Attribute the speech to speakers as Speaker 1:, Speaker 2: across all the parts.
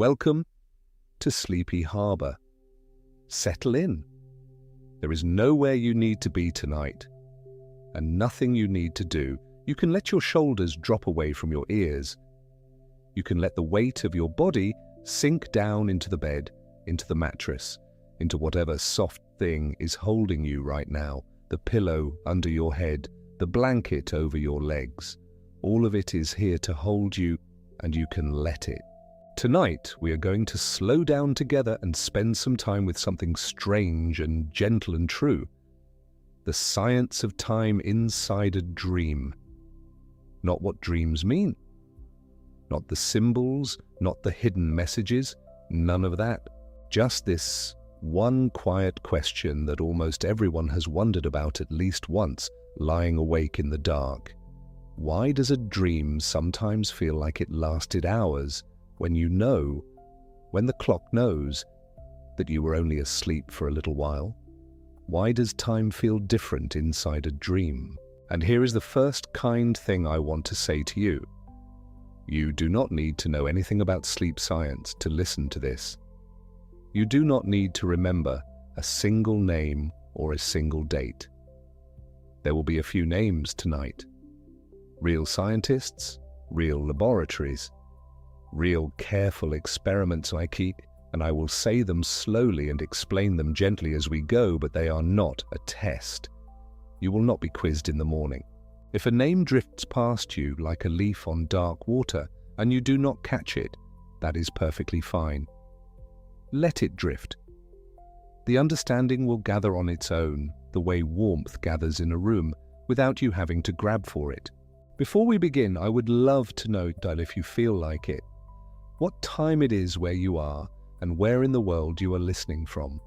Speaker 1: Welcome to Sleepy Harbor. Settle in. There is nowhere you need to be tonight, and nothing you need to do. You can let your shoulders drop away from your ears. You can let the weight of your body sink down into the bed, into the mattress, into whatever soft thing is holding you right now, the pillow under your head, the blanket over your legs. All of it is here to hold you, and you can let it. Tonight, we are going to slow down together and spend some time with something strange and gentle and true. The science of time inside a dream. Not what dreams mean. Not the symbols, not the hidden messages, none of that. Just this one quiet question that almost everyone has wondered about at least once, lying awake in the dark. Why does a dream sometimes feel like it lasted hours when when the clock knows that you were only asleep for a little while? Why does time feel different inside a dream? And here is the first kind thing I want to say to you. You do not need to know anything about sleep science to listen to this. You do not need to remember a single name or a single date. There will be a few names tonight. Real scientists, real laboratories, real careful experiments and I will say them slowly and explain them gently as we go, but they are not a test. You will not be quizzed in the morning. If a name drifts past you like a leaf on dark water and you do not catch it, that is perfectly fine. Let it drift. The understanding will gather on its own, the way warmth gathers in a room, without you having to grab for it. Before we begin, I would love to know that if you feel like it, what time it is where you are and where in the world you are listening from.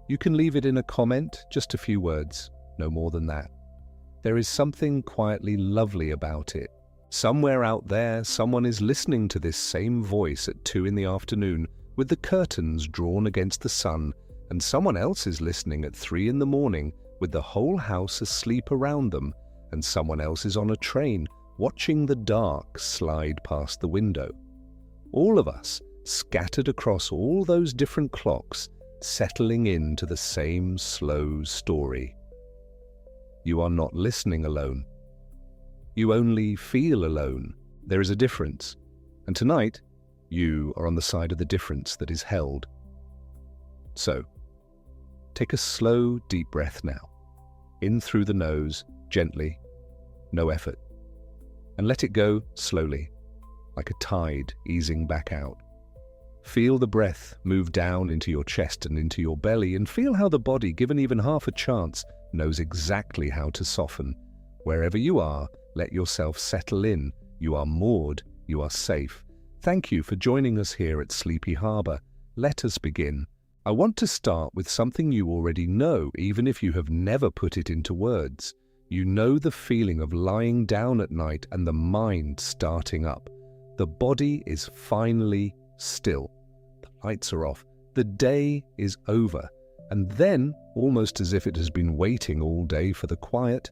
Speaker 1: You can leave it in a comment, just a few words, no more than that. There is something quietly lovely about it. Somewhere out there, someone is listening to this same voice at 2 in the afternoon with the curtains drawn against the sun, and someone else is listening at 3 in the morning with the whole house asleep around them, and someone else is on a train watching the dark slide past the window. All of us scattered across all those different clocks, settling into the same slow story. You are not listening alone. You only feel alone. There is a difference. And tonight, you are on the side of the difference that is held. So, take a slow, deep breath now. In through the nose, gently, no effort. And let it go slowly, like a tide easing back out. Feel the breath move down into your chest and into your belly, and feel how the body, given even half a chance, knows exactly how to soften. Wherever you are, let yourself settle in. You are moored, you are safe. Thank you for joining us here at Sleepy Harbor. Let us begin. I want to start with something you already know, even if you have never put it into words. You know the feeling of lying down at night and the mind starting up. The body is finally still. The lights are off. The day is over. And then, almost as if it has been waiting all day for the quiet,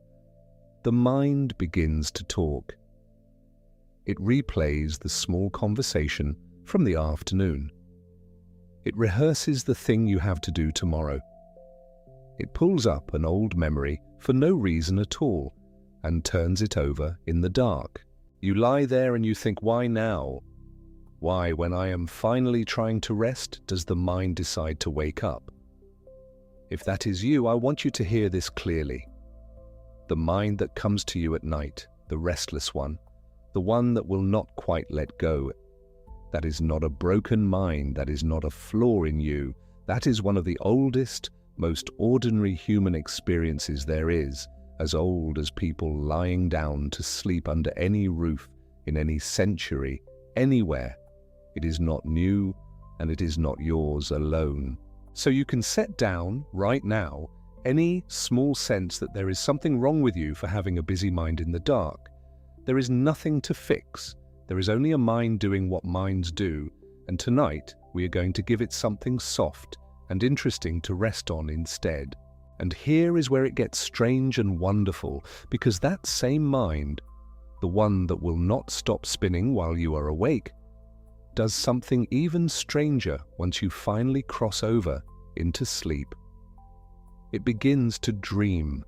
Speaker 1: the mind begins to talk. It replays the small conversation from the afternoon. It rehearses the thing you have to do tomorrow. It pulls up an old memory for no reason at all and turns it over in the dark. You lie there and you think, why now? Why, when I am finally trying to rest, does the mind decide to wake up? If that is you, I want you to hear this clearly. The mind that comes to you at night, the restless one, the one that will not quite let go, that is not a broken mind, that is not a flaw in you. That is one of the oldest, most ordinary human experiences there is, as old as people lying down to sleep under any roof, in any century, anywhere. It is not new, and it is not yours alone. So you can set down, right now, any small sense that there is something wrong with you for having a busy mind in the dark. There is nothing to fix. There is only a mind doing what minds do, and tonight we are going to give it something soft and interesting to rest on instead. And here is where it gets strange and wonderful, because that same mind, the one that will not stop spinning while you are awake, does something even stranger once you finally cross over into sleep. It begins to dream.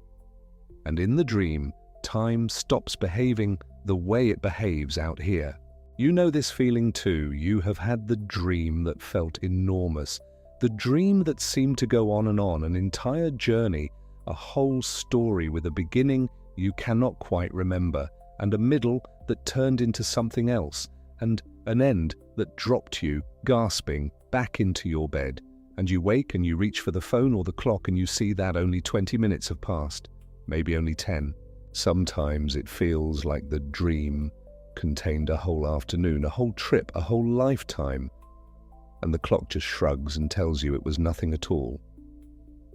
Speaker 1: And in the dream, time stops behaving the way it behaves out here. You know this feeling too. You have had the dream that felt enormous, the dream that seemed to go on, an entire journey, a whole story with a beginning you cannot quite remember, and a middle that turned into something else, and an end that dropped you, gasping, back into your bed. And you wake and you reach for the phone or the clock and you see that only 20 minutes have passed, maybe only 10. Sometimes it feels like the dream contained a whole afternoon, a whole trip, a whole lifetime, and the clock just shrugs and tells you it was nothing at all.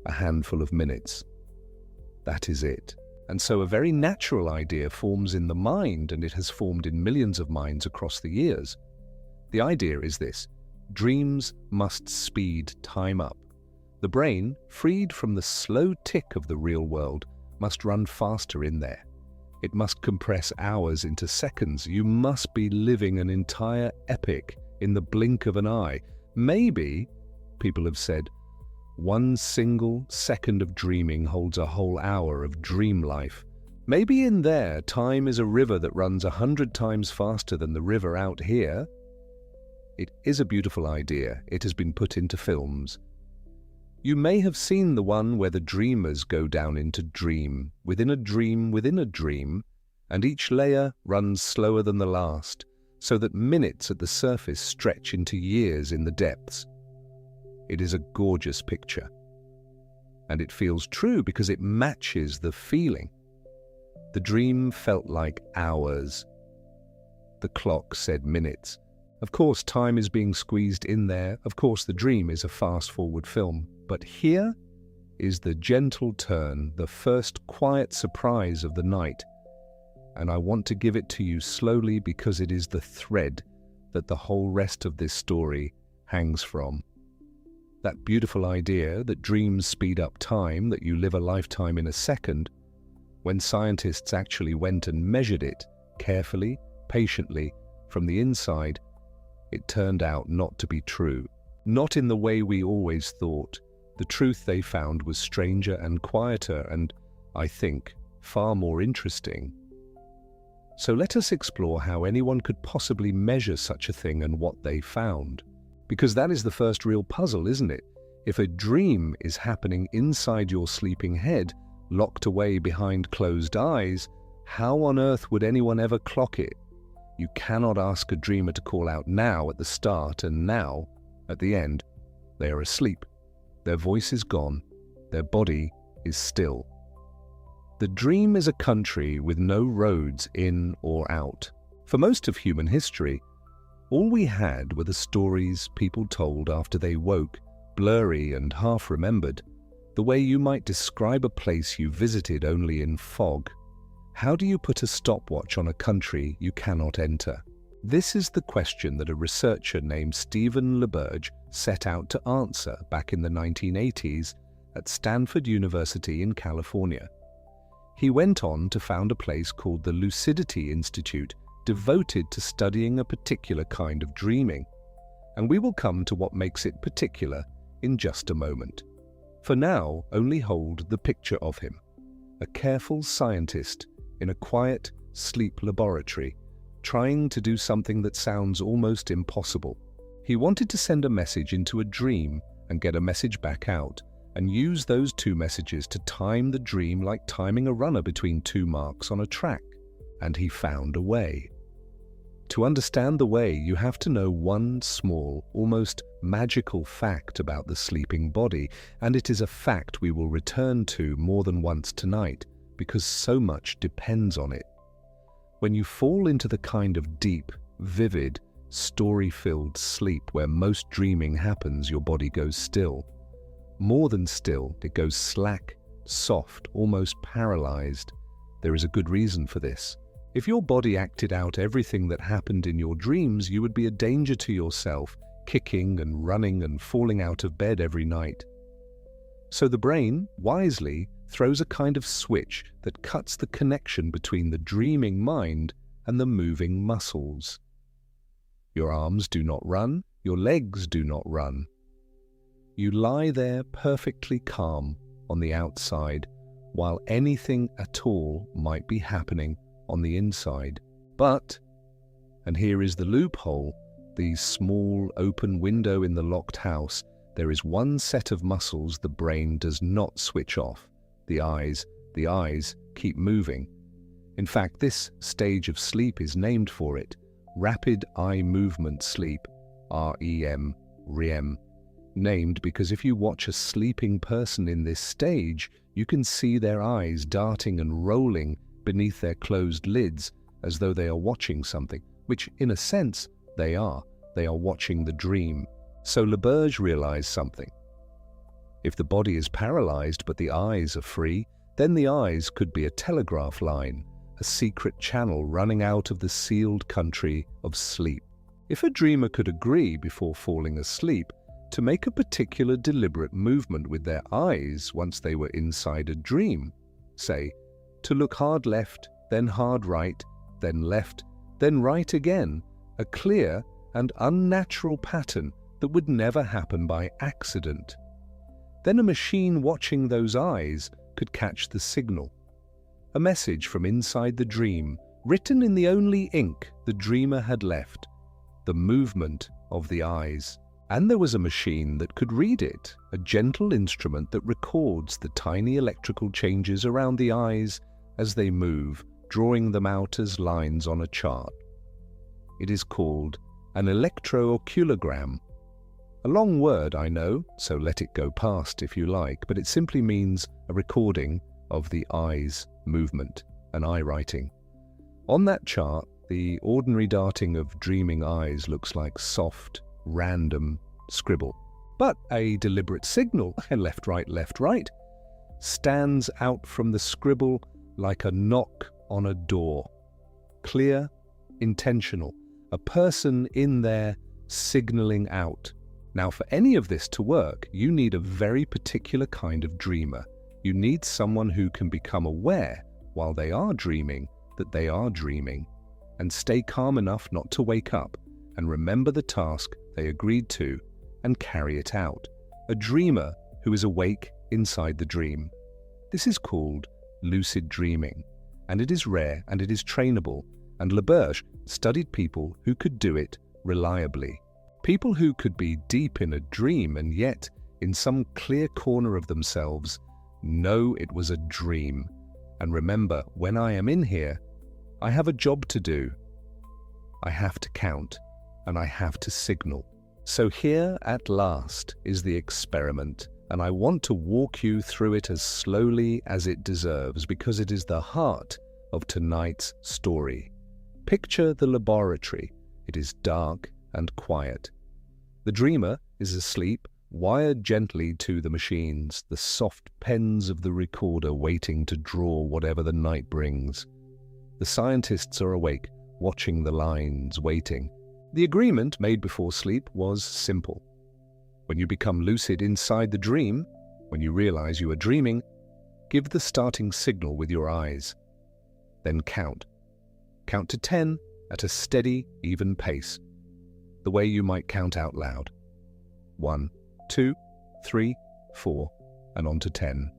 Speaker 1: A handful of minutes. That is it. And so a very natural idea forms in the mind, and it has formed in millions of minds across the years. The idea is this: dreams must speed time up. The brain, freed from the slow tick of the real world, must run faster in there. It must compress hours into seconds. You must be living an entire epic in the blink of an eye. Maybe, people have said, one single second of dreaming holds a whole hour of dream life. Maybe in there, time is a river that runs 100 times faster than the river out here. It is a beautiful idea. It has been put into films. You may have seen the one where the dreamers go down into dream within a dream within a dream, and each layer runs slower than the last, so that minutes at the surface stretch into years in the depths. It is a gorgeous picture. And it feels true because it matches the feeling. The dream felt like hours. The clock said minutes. Of course, time is being squeezed in there. Of course, the dream is a fast-forward film. But here is the gentle turn, the first quiet surprise of the night. And I want to give it to you slowly because it is the thread that the whole rest of this story hangs from. That beautiful idea that dreams speed up time, that you live a lifetime in a second, when scientists actually went and measured it carefully, patiently, from the inside, it turned out not to be true. Not in the way we always thought. The truth they found was stranger and quieter and, I think, far more interesting. So let us explore how anyone could possibly measure such a thing and what they found. Because that is the first real puzzle, isn't it? If a dream is happening inside your sleeping head, locked away behind closed eyes, how on earth would anyone ever clock it? You cannot ask a dreamer to call out now at the start and now at the end. They are asleep. Their voice is gone. Their body is still. The dream is a country with no roads in or out. For most of human history, all we had were the stories people told after they woke, blurry and half-remembered, the way you might describe a place you visited only in fog. How do you put a stopwatch on a country you cannot enter? This is the question that a researcher named Stephen LaBerge set out to answer back in the 1980s at Stanford University in California. He went on to found a place called the Lucidity Institute, devoted to studying a particular kind of dreaming. And we will come to what makes it particular in just a moment. For now, only hold the picture of him, a careful scientist in a quiet sleep laboratory, trying to do something that sounds almost impossible. He wanted to send a message into a dream and get a message back out, and use those two messages to time the dream like timing a runner between two marks on a track. And he found a way. To understand the way, you have to know one small, almost magical fact about the sleeping body, and it is a fact we will return to more than once tonight, because so much depends on it. When you fall into the kind of deep, vivid, story-filled sleep where most dreaming happens, your body goes still. More than still, it goes slack, soft, almost paralyzed. There is a good reason for this. If your body acted out everything that happened in your dreams, you would be a danger to yourself, kicking and running and falling out of bed every night. So the brain, wisely, throws a kind of switch that cuts the connection between the dreaming mind and the moving muscles. Your arms do not run, your legs do not run. You lie there perfectly calm on the outside, while anything at all might be happening on the inside. But, and here is the loophole, the small open window in the locked house, there is one set of muscles the brain does not switch off. The eyes keep moving. In fact, this stage of sleep is named for it. Rapid eye movement sleep, REM, named because if you watch a sleeping person in this stage, you can see their eyes darting and rolling beneath their closed lids as though they are watching something, which in a sense they are. They are watching the dream. So LaBerge realized something. If the body is paralyzed but the eyes are free, then the eyes could be a telegraph line, a secret channel running out of the sealed country of sleep. If a dreamer could agree before falling asleep to make a particular deliberate movement with their eyes once they were inside a dream, say, to look hard left, then hard right, then left, then right again, a clear and unnatural pattern that would never happen by accident, then a machine watching those eyes could catch the signal. A message from inside the dream, written in the only ink the dreamer had left, the movement of the eyes. And there was a machine that could read it, a gentle instrument that records the tiny electrical changes around the eyes as they move, drawing them out as lines on a chart. It is called an electrooculogram. A long word, I know, so let it go past if you like, but it simply means a recording of the eye's movement, an eye writing. On that chart, the ordinary darting of dreaming eyes looks like soft, random scribble. But a deliberate signal, left, right, stands out from the scribble like a knock on a door. Clear, intentional, a person in there signaling out. Now, for any of this to work, you need a very particular kind of dreamer. You need someone who can become aware while they are dreaming that they are dreaming, and stay calm enough not to wake up and remember the task they agreed to and carry it out. A dreamer who is awake inside the dream. This is called lucid dreaming, and it is rare and it is trainable, and LaBerge studied people who could do it reliably. People who could be deep in a dream and yet, in some clear corner of themselves, know it was a dream. And remember, when I am in here, I have a job to do. I have to count, and I have to signal. So here, at last, is the experiment, and I want to walk you through it as slowly as it deserves, because it is the heart of tonight's story. Picture the laboratory. It is dark and quiet. The dreamer is asleep, wired gently to the machines, the soft pens of the recorder waiting to draw whatever the night brings. The scientists are awake, watching the lines, waiting. The agreement made before sleep was simple. When you become lucid inside the dream, when you realize you are dreaming, give the starting signal with your eyes. Then count. Count to 10 at a steady, even pace, the way you might count out loud. 1, 2, 3, 4, and on to 10.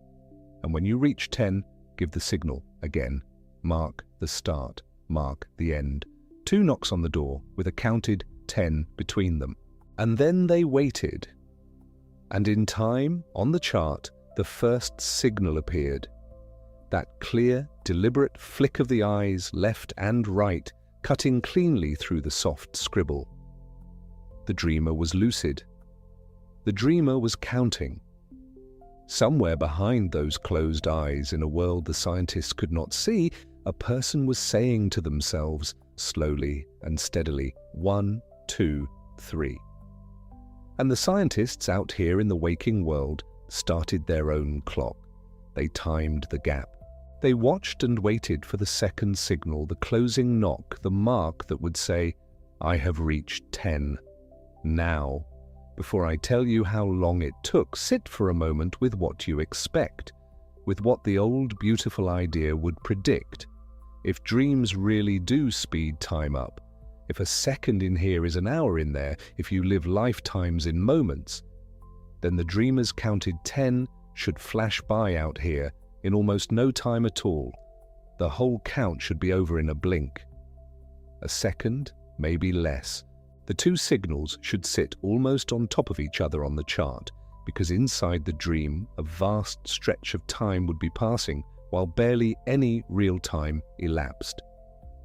Speaker 1: And when you reach 10, give the signal again. Mark the start, mark the end. 2 knocks on the door with a counted 10 between them. And then they waited. And in time, on the chart, the first signal appeared. That clear, deliberate flick of the eyes, left and right, cutting cleanly through the soft scribble. The dreamer was lucid. The dreamer was counting. Somewhere behind those closed eyes, in a world the scientists could not see, a person was saying to themselves, slowly and steadily, 1, 2, 3. And the scientists out here in the waking world started their own clock. They timed the gap. They watched and waited for the second signal, the closing knock, the mark that would say, I have reached 10. Now, before I tell you how long it took, sit for a moment with what you expect, with what the old beautiful idea would predict. If dreams really do speed time up, If a second in here is an hour in there, if you live lifetimes in moments, then the dreamer's counted 10 should flash by out here in almost no time at all. The whole count should be over in a blink. A second, maybe less. The two signals should sit almost on top of each other on the chart, because inside the dream, a vast stretch of time would be passing while barely any real time elapsed.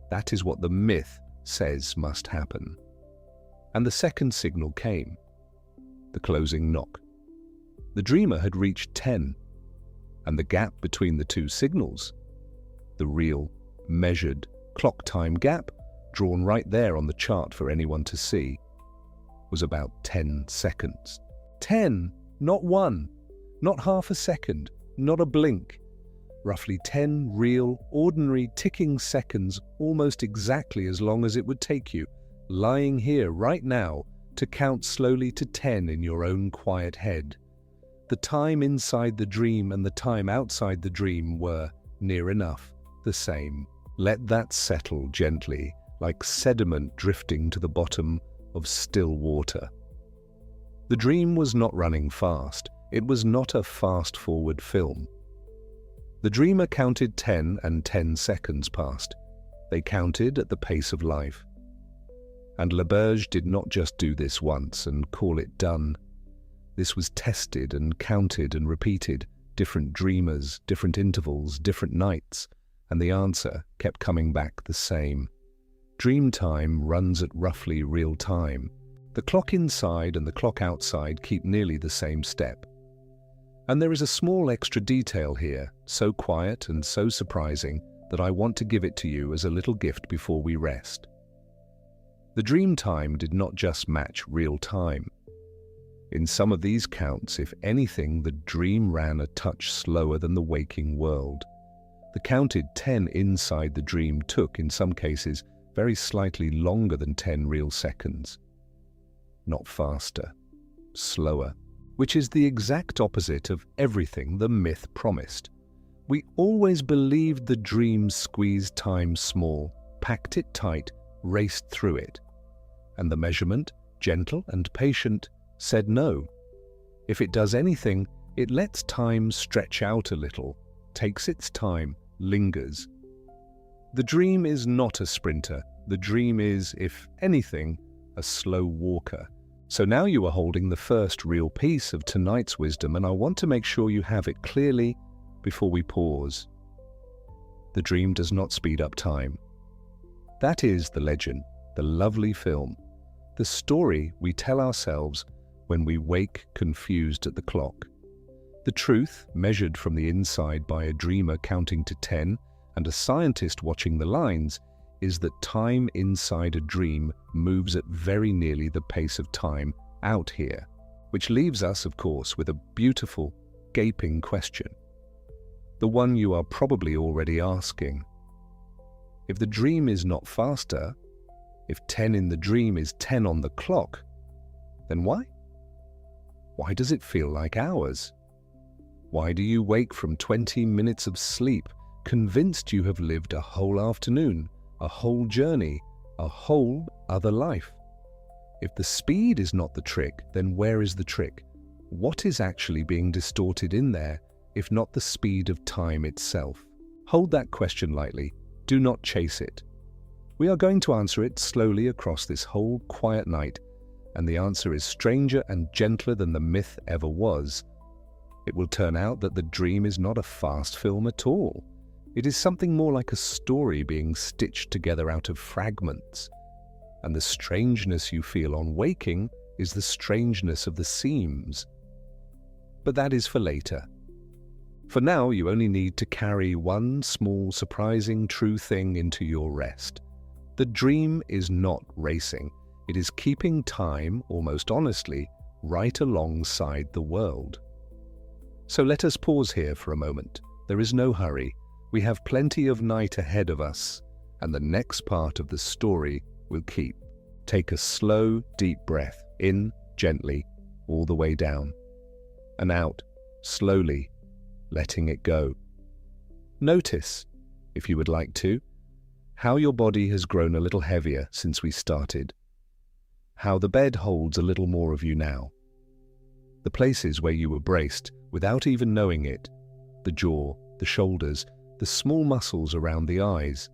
Speaker 1: That is what the myth says must happen. And the second signal came. The closing knock. The dreamer had reached 10, and the gap between the two signals, the real, measured, clock time gap, drawn right there on the chart for anyone to see, was about 10 seconds. 10, not 1, not half a second, not a blink. Roughly 10 real, ordinary ticking seconds, almost exactly as long as it would take you, lying here right now, to count slowly to 10 in your own quiet head. The time inside the dream and the time outside the dream were, near enough, the same. Let that settle gently, like sediment drifting to the bottom of still water. The dream was not running fast. It was not a fast-forward film. The dreamer counted 10 and 10 seconds passed. They counted at the pace of life. And LaBerge did not just do this once and call it done. This was tested and counted and repeated, different dreamers, different intervals, different nights, and the answer kept coming back the same. Dream time runs at roughly real time. The clock inside and the clock outside keep nearly the same step. And there is a small extra detail here, so quiet and so surprising that I want to give it to you as a little gift before we rest. The dream time did not just match real time. In some of these counts, if anything, the dream ran a touch slower than the waking world. The counted 10 inside the dream took, in some cases, very slightly longer than 10 real seconds. Not faster, slower, which is the exact opposite of everything the myth promised. We always believed the dream squeezed time small, packed it tight, raced through it. And the measurement, gentle and patient, said no. If it does anything, it lets time stretch out a little, takes its time, lingers. The dream is not a sprinter. The dream is, if anything, a slow walker. So now you are holding the first real piece of tonight's wisdom, and I want to make sure you have it clearly before we pause. The dream does not speed up time. That is the legend, the lovely film, the story we tell ourselves when we wake confused at the clock. The truth, measured from the inside by a dreamer counting to 10 and a scientist watching the lines, is that time inside a dream moves at very nearly the pace of time out here, which leaves us, of course, with a beautiful, gaping question. The one you are probably already asking. If the dream is not faster, if 10 in the dream is 10 on the clock, then why? Why does it feel like hours? Why do you wake from 20 minutes of sleep, convinced you have lived a whole afternoon, a whole journey, a whole other life? If the speed is not the trick, then where is the trick? What is actually being distorted in there, if not the speed of time itself? Hold that question lightly. Do not chase it. We are going to answer it slowly across this whole quiet night, and the answer is stranger and gentler than the myth ever was. It will turn out that the dream is not a fast film at all. It is something more like a story being stitched together out of fragments. And the strangeness you feel on waking is the strangeness of the seams. But that is for later. For now, you only need to carry one small, surprising, true thing into your rest. The dream is not racing. It is keeping time, almost honestly, right alongside the world. So let us pause here for a moment. There is no hurry. We have plenty of night ahead of us, and the next part of the story will keep. Take a slow, deep breath in, gently, all the way down, and out, slowly, letting it go. Notice, if you would like to, how your body has grown a little heavier since we started, how the bed holds a little more of you now, the places where you were braced without even knowing it, the jaw, the shoulders, the small muscles around the eyes.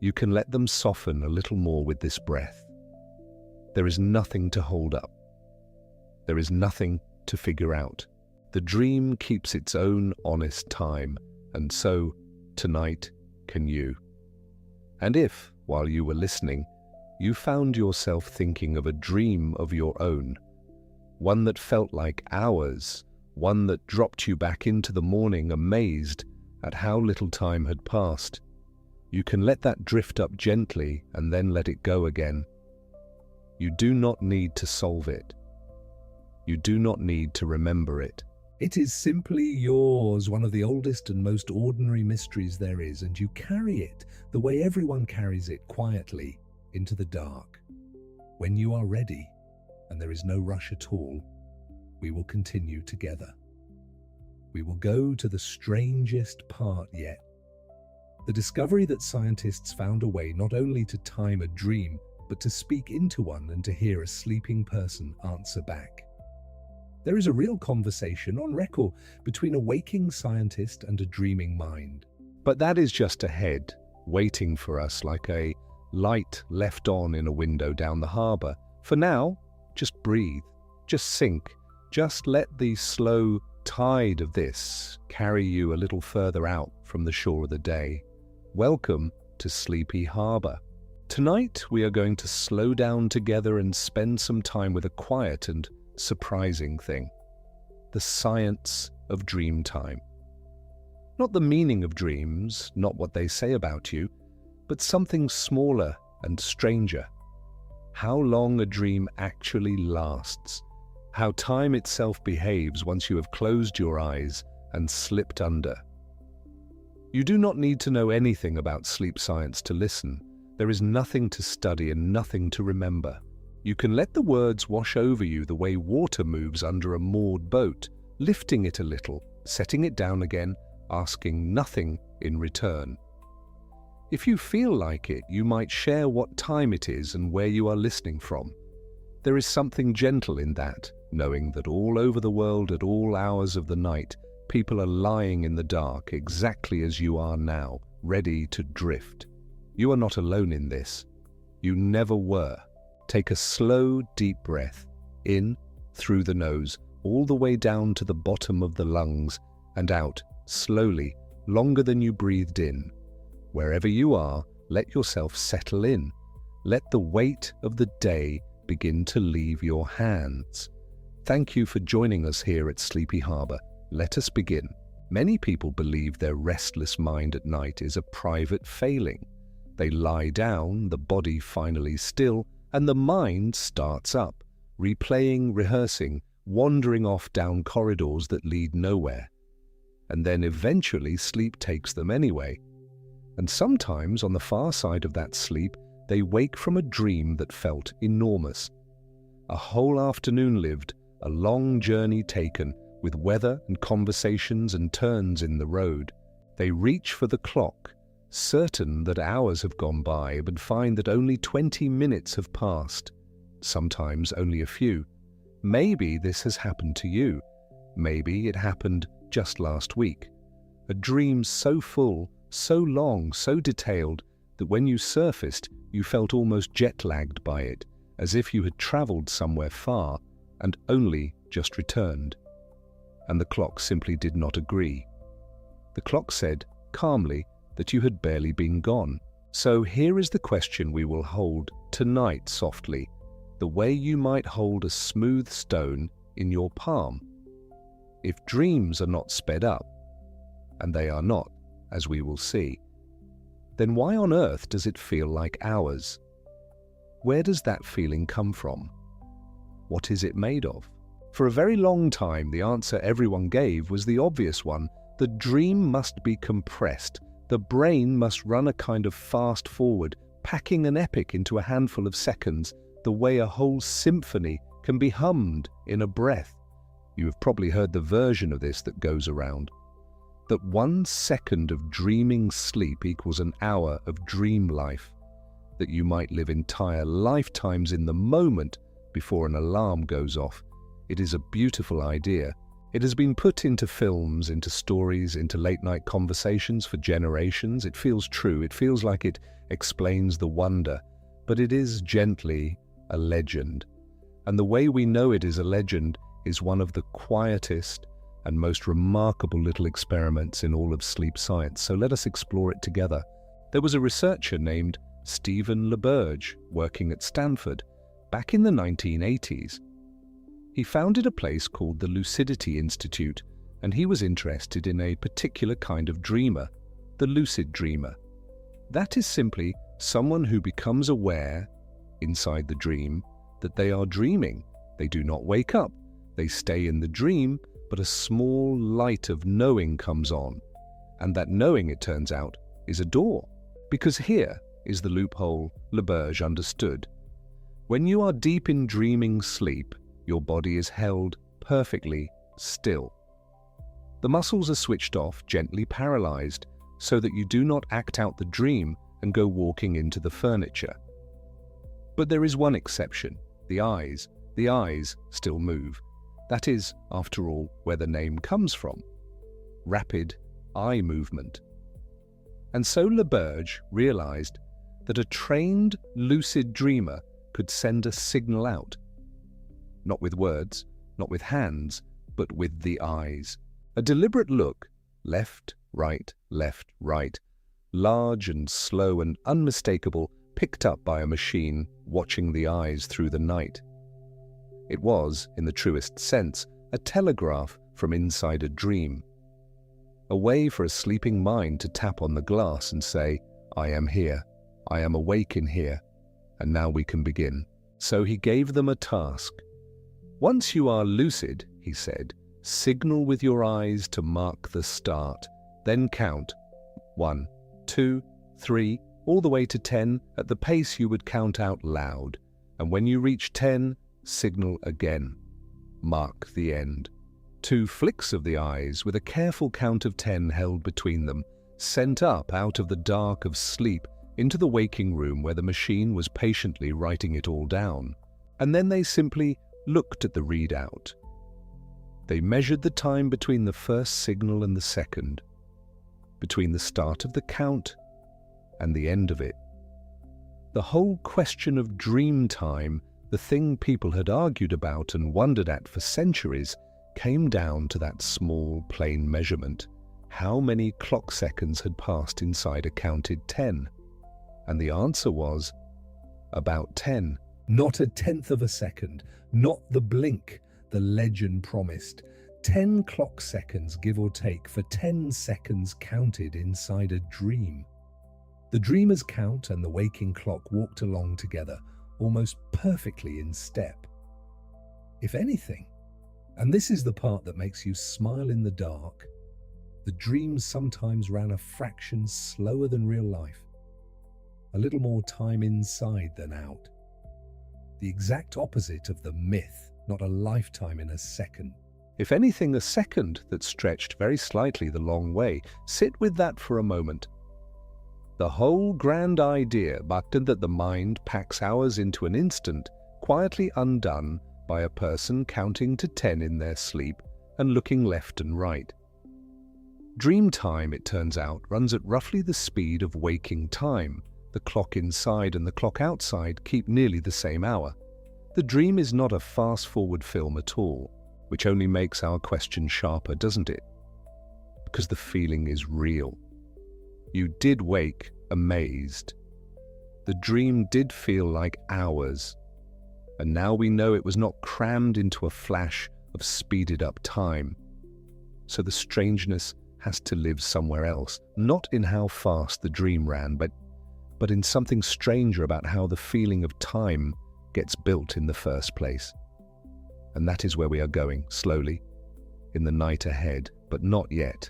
Speaker 1: You can let them soften a little more with this breath. There is nothing to hold up. There is nothing to figure out. The dream keeps its own honest time, and so, tonight, can you. And if, while you were listening, you found yourself thinking of a dream of your own, one that felt like hours, one that dropped you back into the morning amazed at how little time had passed, you can let that drift up gently and then let it go again. You do not need to solve it. You do not need to remember it. It is simply yours, one of the oldest and most ordinary mysteries there is, and you carry it the way everyone carries it, quietly into the dark. When you are ready, and there is no rush at all, we will continue together. We will go to the strangest part yet. The discovery that scientists found a way not only to time a dream, but to speak into one and to hear a sleeping person answer back. There is a real conversation on record between a waking scientist and a dreaming mind. But that is just ahead, waiting for us like a light left on in a window down the harbor. For now, just breathe, just sink, just let the slow tide of this carry you a little further out from the shore of the day. Welcome to Sleepy Harbor. Tonight we are going to slow down together and spend some time with a quiet and surprising thing. The science of dream time. Not the meaning of dreams, not what they say about you, but something smaller and stranger. How long a dream actually lasts. How time itself behaves once you have closed your eyes and slipped under. You do not need to know anything about sleep science to listen. There is nothing to study and nothing to remember. You can let the words wash over you the way water moves under a moored boat, lifting it a little, setting it down again, asking nothing in return. If you feel like it, you might share what time it is and where you are listening from. There is something gentle in that, knowing that all over the world at all hours of the night, people are lying in the dark exactly as you are now, ready to drift. You are not alone in this. You never were. Take a slow, deep breath, in, through the nose, all the way down to the bottom of the lungs, and out, slowly, longer than you breathed in. Wherever you are, let yourself settle in. Let the weight of the day begin to leave your hands. Thank you for joining us here at Sleepy Harbor. Let us begin. Many people believe their restless mind at night is a private failing. They lie down, the body finally still, and the mind starts up, replaying, rehearsing, wandering off down corridors that lead nowhere. And then eventually sleep takes them anyway. And sometimes on the far side of that sleep, they wake from a dream that felt enormous. A whole afternoon lived, a long journey taken, with weather and conversations and turns in the road. They reach for the clock, certain that hours have gone by, but find that only 20 minutes have passed, sometimes only a few. Maybe this has happened to you. Maybe it happened just last week. A dream so full, so long, so detailed, that when you surfaced, you felt almost jet-lagged by it, as if you had traveled somewhere far and only just returned. And the clock simply did not agree. The clock said, calmly, that you had barely been gone. So here is the question we will hold tonight softly, the way you might hold a smooth stone in your palm. If dreams are not sped up, and they are not, as we will see, then why on earth does it feel like hours? Where does that feeling come from? What is it made of? For a very long time, the answer everyone gave was the obvious one. The dream must be compressed. The brain must run a kind of fast forward, packing an epic into a handful of seconds, the way a whole symphony can be hummed in a breath. You have probably heard the version of this that goes around. that 1 second of dreaming sleep equals an hour of dream life, that you might live entire lifetimes in the moment before an alarm goes off. It is a beautiful idea. It has been put into films, into stories, into late-night conversations for generations. It feels true. It feels like it explains the wonder, but it is gently a legend. And the way we know it is a legend is one of the quietest and most remarkable little experiments in all of sleep science. So let us explore it together. There was a researcher named Stephen LaBerge working at Stanford back in the 1980s. He founded a place called the Lucidity Institute, and he was interested in a particular kind of dreamer, the lucid dreamer. That is simply someone who becomes aware, inside the dream, that they are dreaming. They do not wake up. They stay in the dream, but a small light of knowing comes on. And that knowing, it turns out, is a door. Because here is the loophole LaBerge understood. When you are deep in dreaming sleep, your body is held perfectly still. The muscles are switched off, gently paralyzed, so that you do not act out the dream and go walking into the furniture. But there is one exception, the eyes. The eyes still move. That is, after all, where the name comes from. Rapid eye movement. And so LaBerge realized that a trained lucid dreamer could send a signal out. Not with words, not with hands, but with the eyes. A deliberate look, left, right, large and slow and unmistakable, picked up by a machine watching the eyes through the night. It was, in the truest sense, a telegraph from inside a dream. A way for a sleeping mind to tap on the glass and say, "I am here, I am awake in here, and now we can begin." So he gave them a task. "Once you are lucid," he said, "signal with your eyes to mark the start. Then count 1, 2, 3, all the way to 10 at the pace you would count out loud. And when you reach 10, signal again. Mark the end." 2 flicks of the eyes with a careful count of 10 held between them, sent up out of the dark of sleep into the waking room where the machine was patiently writing it all down. And then they simply looked at the readout. They measured the time between the first signal and the second, between the start of the count and the end of it. The whole question of dream time, the thing people had argued about and wondered at for centuries, came down to that small, plain measurement. How many clock seconds had passed inside a counted 10? And the answer was about 10. Not a tenth of a second, not the blink the legend promised. 10 clock seconds, give or take, for 10 seconds counted inside a dream. The dreamer's count and the waking clock walked along together, almost perfectly in step. If anything, and this is the part that makes you smile in the dark, the dream sometimes ran a fraction slower than real life. A little more time inside than out. The exact opposite of the myth, not a lifetime in a second. If anything, a second that stretched very slightly the long way. Sit with that for a moment. The whole grand idea, Buckton, that the mind packs hours into an instant, quietly undone by a person counting to 10 in their sleep and looking left and right. Dream time, it turns out, runs at roughly the speed of waking time. The clock inside and the clock outside keep nearly the same hour. The dream is not a fast-forward film at all, which only makes our question sharper, doesn't it? Because the feeling is real. You did wake amazed. The dream did feel like hours. And now we know it was not crammed into a flash of speeded-up time. So the strangeness has to live somewhere else, not in how fast the dream ran, but in something stranger about how the feeling of time gets built in the first place. And that is where we are going, slowly, in the night ahead, but not yet.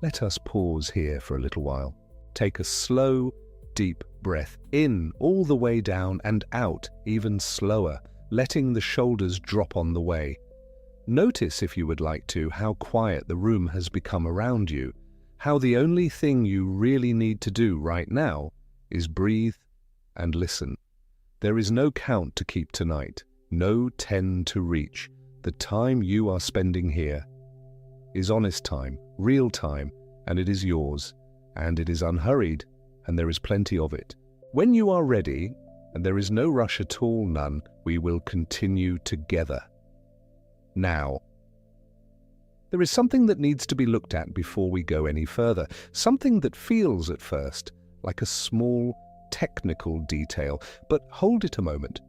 Speaker 1: Let us pause here for a little while. Take a slow, deep breath in all the way down and out even slower, letting the shoulders drop on the way. Notice, if you would like to, how quiet the room has become around you, how the only thing you really need to do right now is breathe and listen. There is no count to keep tonight, no 10 to reach. The time you are spending here is honest time, real time, and it is yours, and it is unhurried, and there is plenty of it. When you are ready, and there is no rush at all, none, we will continue together. Now, there is something that needs to be looked at before we go any further, something that feels at first like a small technical detail, but hold it a moment,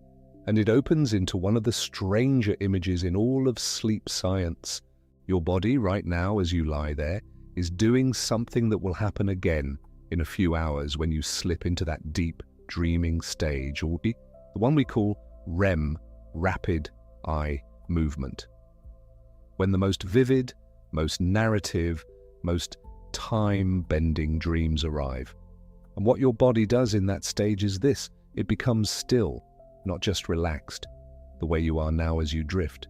Speaker 1: and it opens into one of the stranger images in all of sleep science. Your body right now, as you lie there, is doing something that will happen again in a few hours when you slip into that deep dreaming stage, or the one we call REM, rapid eye movement. When the most vivid, most narrative, most time-bending dreams arrive. And what your body does in that stage is this: it becomes still, not just relaxed, the way you are now as you drift.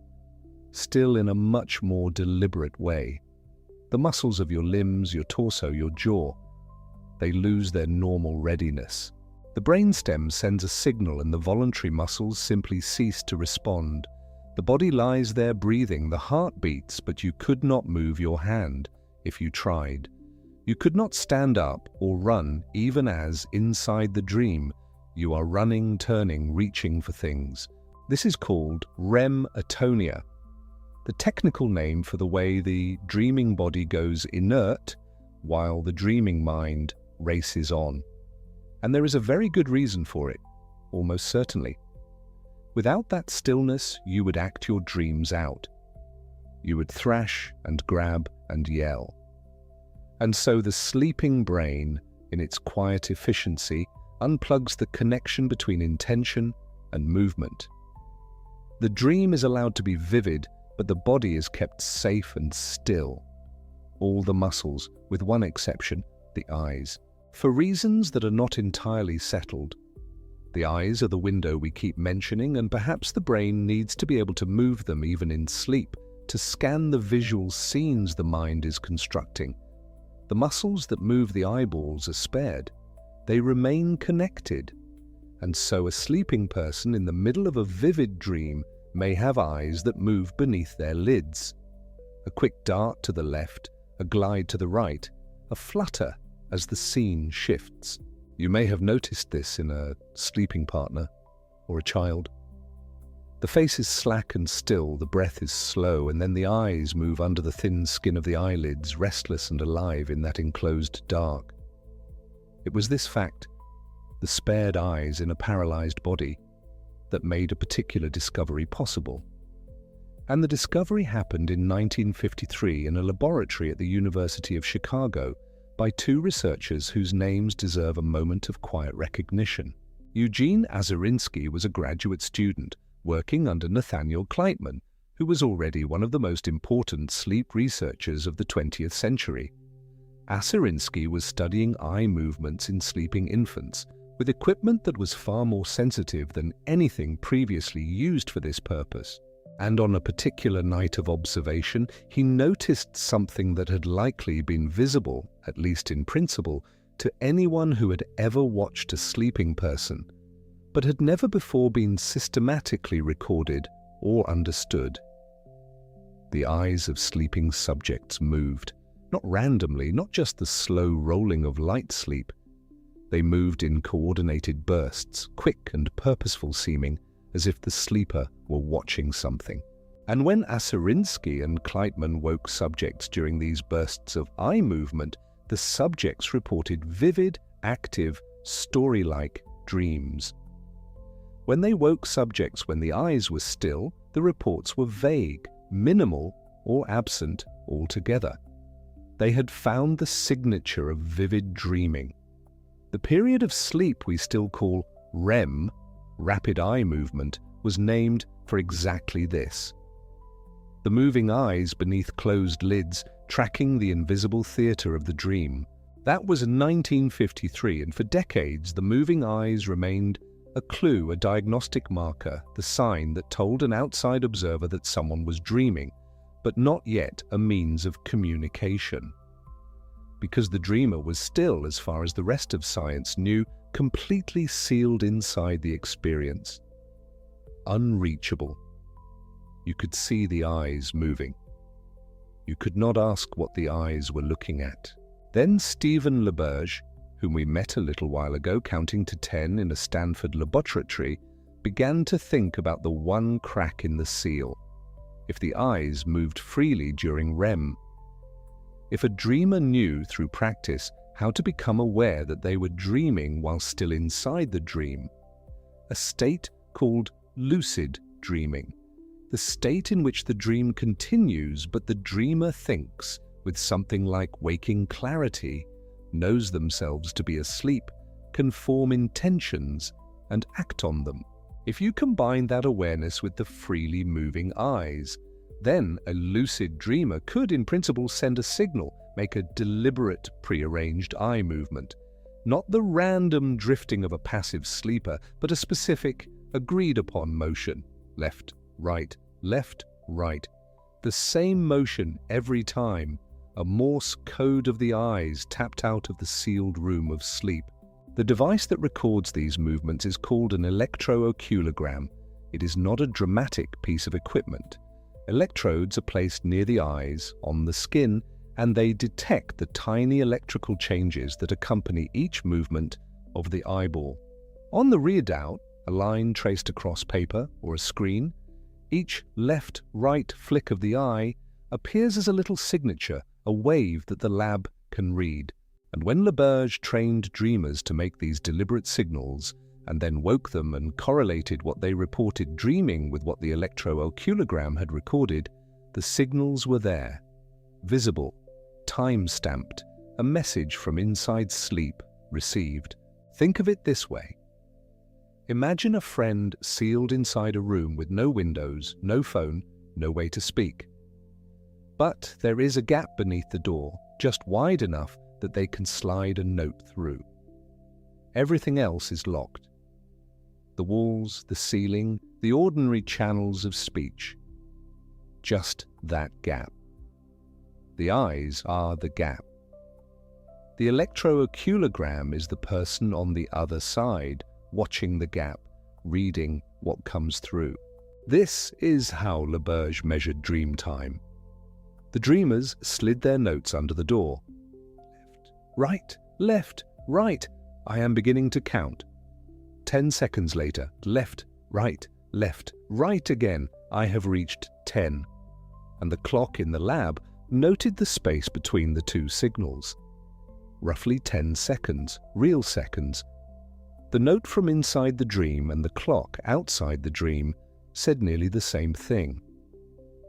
Speaker 1: Still in a much more deliberate way. The muscles of your limbs, your torso, your jaw, they lose their normal readiness. The brainstem sends a signal and the voluntary muscles simply cease to respond. The body lies there breathing, the heart beats, but you could not move your hand if you tried. You could not stand up or run, even as, inside the dream, you are running, turning, reaching for things. This is called REM atonia, the technical name for the way the dreaming body goes inert while the dreaming mind races on. And there is a very good reason for it, almost certainly. Without that stillness, you would act your dreams out. You would thrash and grab and yell. And so the sleeping brain, in its quiet efficiency, unplugs the connection between intention and movement. The dream is allowed to be vivid, but the body is kept safe and still. All the muscles, with one exception, the eyes, for reasons that are not entirely settled. The eyes are the window we keep mentioning, and perhaps the brain needs to be able to move them even in sleep, to scan the visual scenes the mind is constructing. The muscles that move the eyeballs are spared. They remain connected. And so a sleeping person in the middle of a vivid dream may have eyes that move beneath their lids. A quick dart to the left, a glide to the right, a flutter as the scene shifts. You may have noticed this in a sleeping partner or a child. The face is slack and still, the breath is slow, and then the eyes move under the thin skin of the eyelids, restless and alive in that enclosed dark. It was this fact, the spared eyes in a paralyzed body, that made a particular discovery possible. And the discovery happened in 1953 in a laboratory at the University of Chicago by two researchers whose names deserve a moment of quiet recognition. Eugene Azarinsky was a graduate student working under Nathaniel Kleitman, who was already one of the most important sleep researchers of the 20th century. Azarinsky was studying eye movements in sleeping infants with equipment that was far more sensitive than anything previously used for this purpose. And on a particular night of observation, he noticed something that had likely been visible, at least in principle, to anyone who had ever watched a sleeping person, but had never before been systematically recorded or understood. The eyes of sleeping subjects moved, not randomly, not just the slow rolling of light sleep. They moved in coordinated bursts, quick and purposeful seeming, as if the sleeper were watching something. And when Azarinsky and Kleitman woke subjects during these bursts of eye movement, the subjects reported vivid, active, story-like dreams. When they woke subjects when the eyes were still, the reports were vague, minimal, or absent altogether. They had found the signature of vivid dreaming. The period of sleep we still call REM, rapid eye movement, was named for exactly this. The moving eyes beneath closed lids, tracking the invisible theater of the dream. That was in 1953, and for decades the moving eyes remained a clue, a diagnostic marker, the sign that told an outside observer that someone was dreaming, but not yet a means of communication. Because the dreamer was still, as far as the rest of science knew, completely sealed inside the experience. Unreachable. You could see the eyes moving. You could not ask what the eyes were looking at. Then Stephen LaBerge, whom we met a little while ago counting to 10 in a Stanford laboratory, began to think about the one crack in the seal. If the eyes moved freely during REM. If a dreamer knew through practice how to become aware that they were dreaming while still inside the dream, a state called lucid dreaming, the state in which the dream continues but the dreamer thinks with something like waking clarity, knows themselves to be asleep, can form intentions and act on them. If you combine that awareness with the freely moving eyes, then a lucid dreamer could, in principle, send a signal, make a deliberate, prearranged eye movement. Not the random drifting of a passive sleeper, but a specific, agreed-upon motion. Left, right, left, right. The same motion every time, a Morse code of the eyes tapped out of the sealed room of sleep. The device that records these movements is called an electrooculogram. It is not a dramatic piece of equipment. Electrodes are placed near the eyes, on the skin, and they detect the tiny electrical changes that accompany each movement of the eyeball. On the readout, a line traced across paper or a screen, each left-right flick of the eye appears as a little signature, a wave that the lab can read. And when LaBerge trained dreamers to make these deliberate signals, and then woke them and correlated what they reported dreaming with what the electrooculogram had recorded, the signals were there, visible, time-stamped, a message from inside sleep received. Think of it this way. Imagine a friend sealed inside a room with no windows, no phone, no way to speak. But there is a gap beneath the door, just wide enough that they can slide a note through. Everything else is locked. The walls, the ceiling, the ordinary channels of speech. Just that gap. The eyes are the gap. The electrooculogram is the person on the other side, watching the gap, reading what comes through. This is how LaBerge measured dream time. The dreamers slid their notes under the door. Right, left, right. I am beginning to count. 10 seconds later, left, right again. I have reached 10. And the clock in the lab noted the space between the two signals. Roughly 10 seconds, real seconds. The note from inside the dream and the clock outside the dream said nearly the same thing.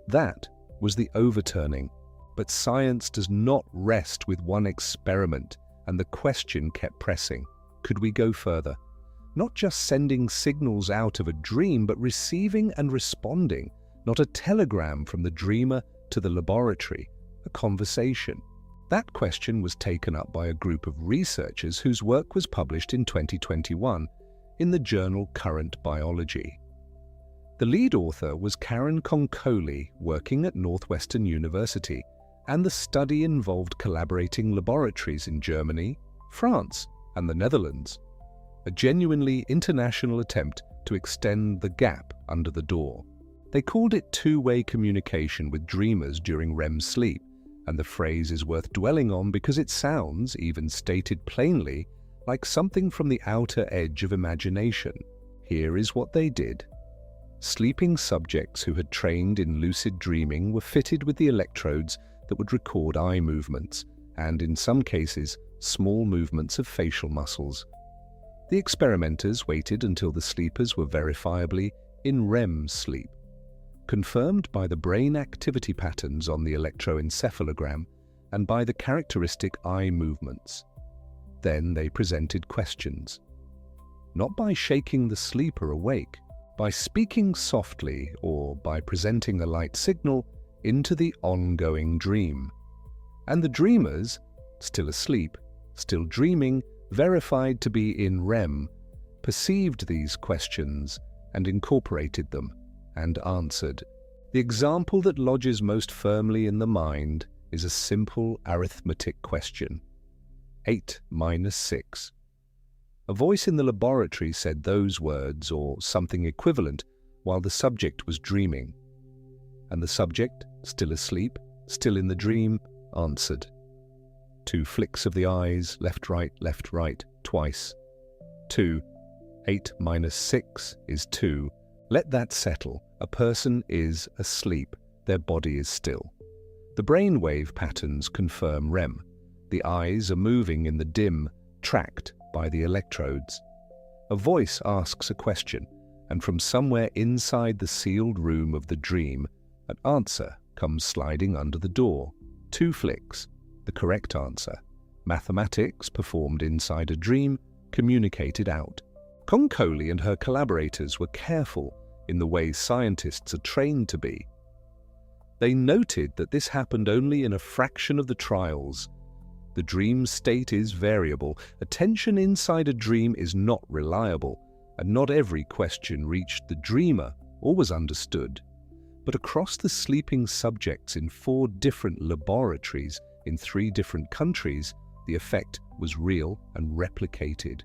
Speaker 1: That was the overturning. But science does not rest with one experiment, and the question kept pressing. Could we go further? Not just sending signals out of a dream, but receiving and responding, not a telegram from the dreamer to the laboratory, a conversation. That question was taken up by a group of researchers whose work was published in 2021 in the journal Current Biology. The lead author was Konkoly, working at Northwestern University, and the study involved collaborating laboratories in Germany, France, and the Netherlands, a genuinely international attempt to extend the gap under the door. They called it two-way communication with dreamers during REM sleep, and the phrase is worth dwelling on because it sounds, even stated plainly, like something from the outer edge of imagination. Here is what they did. Sleeping subjects who had trained in lucid dreaming were fitted with the electrodes that would record eye movements, and in some cases, small movements of facial muscles. The experimenters waited until the sleepers were verifiably in REM sleep, confirmed by the brain activity patterns on the electroencephalogram and by the characteristic eye movements. Then they presented questions. Not by shaking the sleeper awake, by speaking softly or by presenting a light signal into the ongoing dream. And the dreamers, still asleep, still dreaming, verified to be in REM, perceived these questions and incorporated them and answered. The example that lodges most firmly in the mind is a simple arithmetic question. 8 minus 6. A voice in the laboratory said those words, or something equivalent, while the subject was dreaming. And the subject, still asleep, still in the dream, answered. 2 flicks of the eyes, left, right, twice. 2. 8 minus 6 is 2. Let that settle. A person is asleep. Their body is still. The brainwave patterns confirm REM. The eyes are moving in the dim, tracked by the electrodes. A voice asks a question, and from somewhere inside the sealed room of the dream, an answer comes sliding under the door. 2 flicks, the correct answer. Mathematics performed inside a dream, communicated out. Konkoly and her collaborators were careful in the way scientists are trained to be. They noted that this happened only in a fraction of the trials. The dream state is variable. Attention inside a dream is not reliable, and not every question reached the dreamer or was understood. But across the sleeping subjects in 4 different laboratories in 3 different countries, the effect was real and replicated.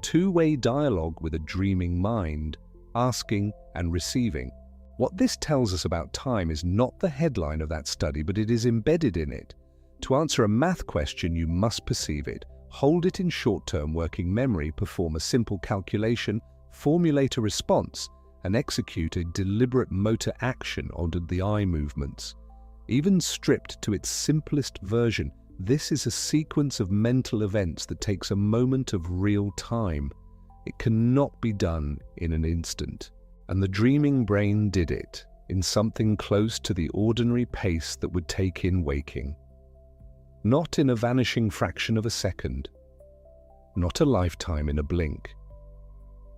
Speaker 1: Two-way dialogue with a dreaming mind, asking and receiving. What this tells us about time is not the headline of that study, but it is embedded in it. To answer a math question, you must perceive it, hold it in short-term working memory, perform a simple calculation, formulate a response, and execute a deliberate motor action on the eye movements. Even stripped to its simplest version, this is a sequence of mental events that takes a moment of real time. It cannot be done in an instant. And the dreaming brain did it, in something close to the ordinary pace that would take in waking. Not in a vanishing fraction of a second. Not a lifetime in a blink.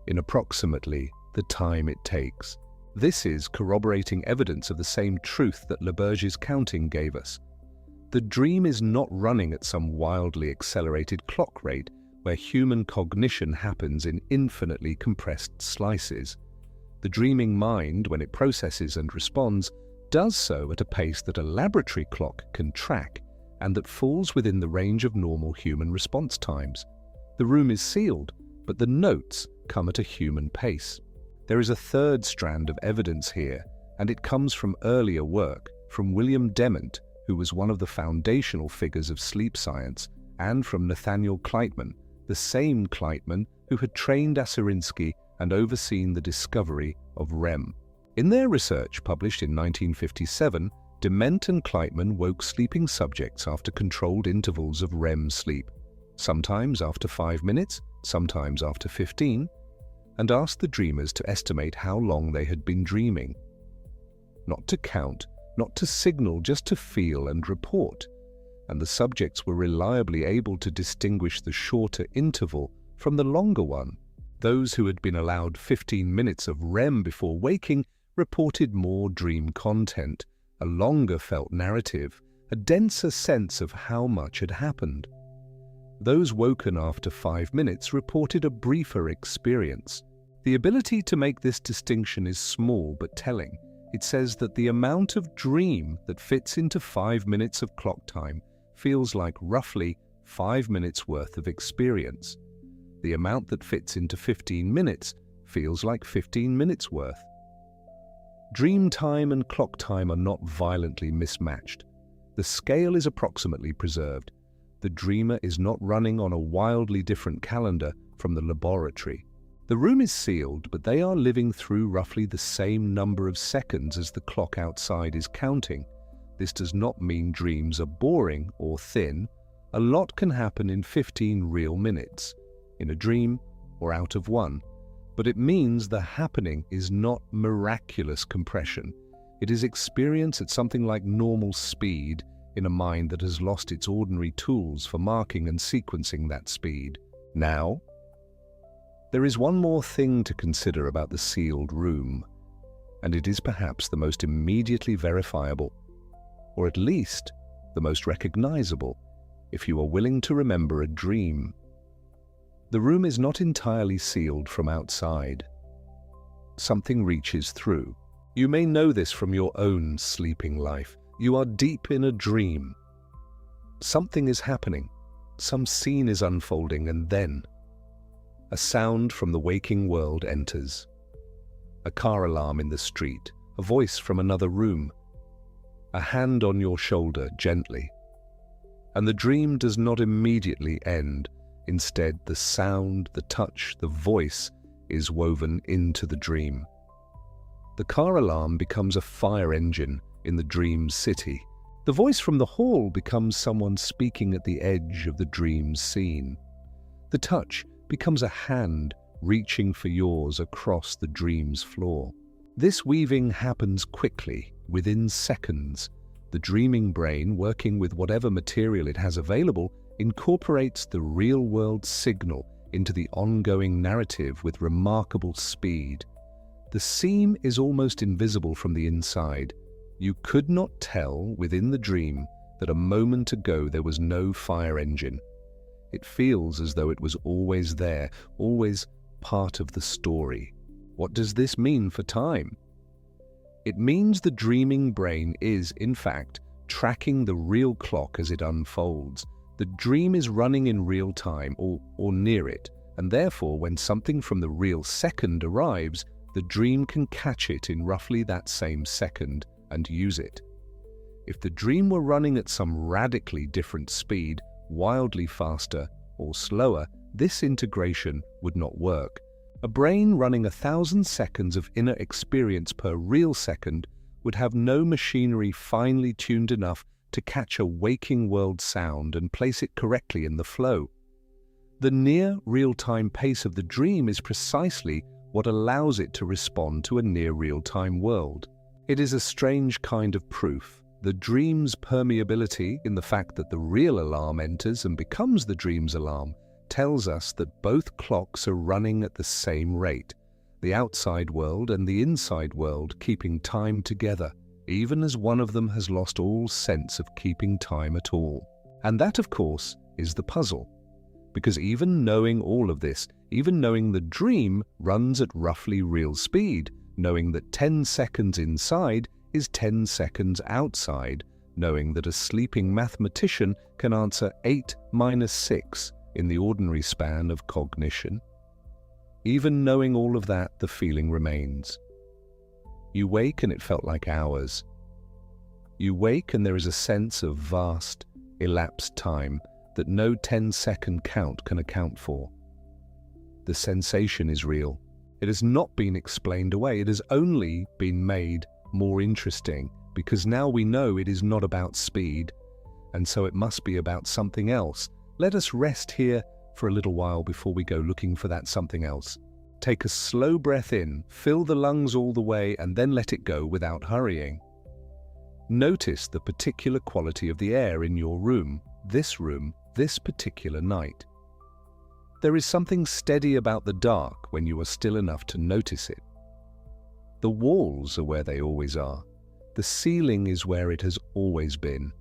Speaker 1: In approximately the time it takes. This is corroborating evidence of the same truth that LaBerge's counting gave us. The dream is not running at some wildly accelerated clock rate where human cognition happens in infinitely compressed slices. The dreaming mind, when it processes and responds, does so at a pace that a laboratory clock can track and that falls within the range of normal human response times. The room is sealed, but the notes come at a human pace. There is a third strand of evidence here, and it comes from earlier work, from William Dement, who was one of the foundational figures of sleep science, and from Nathaniel Kleitman, the same Kleitman who had trained Aserinsky and overseen the discovery of REM. In their research published in 1957, Dement and Kleitman woke sleeping subjects after controlled intervals of REM sleep, sometimes after 5 minutes, sometimes after 15, and asked the dreamers to estimate how long they had been dreaming. Not to count, not to signal, just to feel and report. And the subjects were reliably able to distinguish the shorter interval from the longer one. Those who had been allowed 15 minutes of REM before waking reported more dream content, a longer felt narrative, a denser sense of how much had happened. Those woken after 5 minutes reported a briefer experience. The ability to make this distinction is small but telling. It says that the amount of dream that fits into 5 minutes of clock time feels like roughly 5 minutes worth of experience. The amount that fits into 15 minutes feels like 15 minutes worth. Dream time and clock time are not violently mismatched. The scale is approximately preserved. The dreamer is not running on a wildly different calendar from the laboratory. The room is sealed, but they are living through roughly the same number of seconds as the clock outside is counting. This does not mean dreams are boring or thin. A lot can happen in 15 real minutes, in a dream or out of one. But it means the happening is not miraculous compression. It is experience at something like normal speed in a mind that has lost its ordinary tools for marking and sequencing that speed. Now, there is one more thing to consider about the sealed room, and it is perhaps the most immediately verifiable, or at least the most recognizable, if you are willing to remember a dream. The room is not entirely sealed from outside. Something reaches through. You may know this from your own sleeping life. You are deep in a dream. Something is happening. Some scene is unfolding, and then a sound from the waking world enters. A car alarm in the street, a voice from another room, a hand on your shoulder gently. And the dream does not immediately end. Instead, the sound, the touch, the voice is woven into the dream. The car alarm becomes a fire engine in the dream's city. The voice from the hall becomes someone speaking at the edge of the dream's scene. The touch becomes a hand reaching for yours across the dream's floor. This weaving happens quickly, within seconds. The dreaming brain, working with whatever material it has available, incorporates the real-world signal into the ongoing narrative with remarkable speed. The seam is almost invisible from the inside. You could not tell within the dream that a moment ago there was no fire engine. It feels as though it was always there, always part of the story. What does this mean for time? It means the dreaming brain is, in fact, tracking the real clock as it unfolds. The dream is running in real time, or near it, and therefore when something from the real second arrives, the dream can catch it in roughly that same second and use it. If the dream were running at some radically different speed, wildly faster or slower, this integration would not work. A brain running 1,000 seconds of inner experience per real second would have no machinery finely tuned enough to catch a waking world sound and place it correctly in the flow. The near real-time pace of the dream is precisely what allows it to respond to a near real-time world. It is a strange kind of proof. The dream's permeability in the fact that the real alarm enters and becomes the dream's alarm tells us that both clocks are running at the same rate, the outside world and the inside world keeping time together, even as one of them has lost all sense of keeping time at all. And that, of course, is the puzzle. Because even knowing all of this, even knowing the dream runs at roughly real speed, knowing that 10 seconds inside is 10 seconds outside, knowing that a sleeping mathematician can answer 8 minus 6 in the ordinary span of cognition. Even knowing all of that, the feeling remains. You wake and it felt like hours. You wake and there is a sense of vast, elapsed time that no 10-second count can account for. The sensation is real. It has not been explained away. It has only been made more interesting because now we know it is not about speed, and so it must be about something else. Let us rest here for a little while before we go looking for that something else. Take a slow breath in, fill the lungs all the way, and then let it go without hurrying. Notice the particular quality of the air in your room, this particular night. There is something steady about the dark when you are still enough to notice it. The walls are where they always are. The ceiling is where it has always been.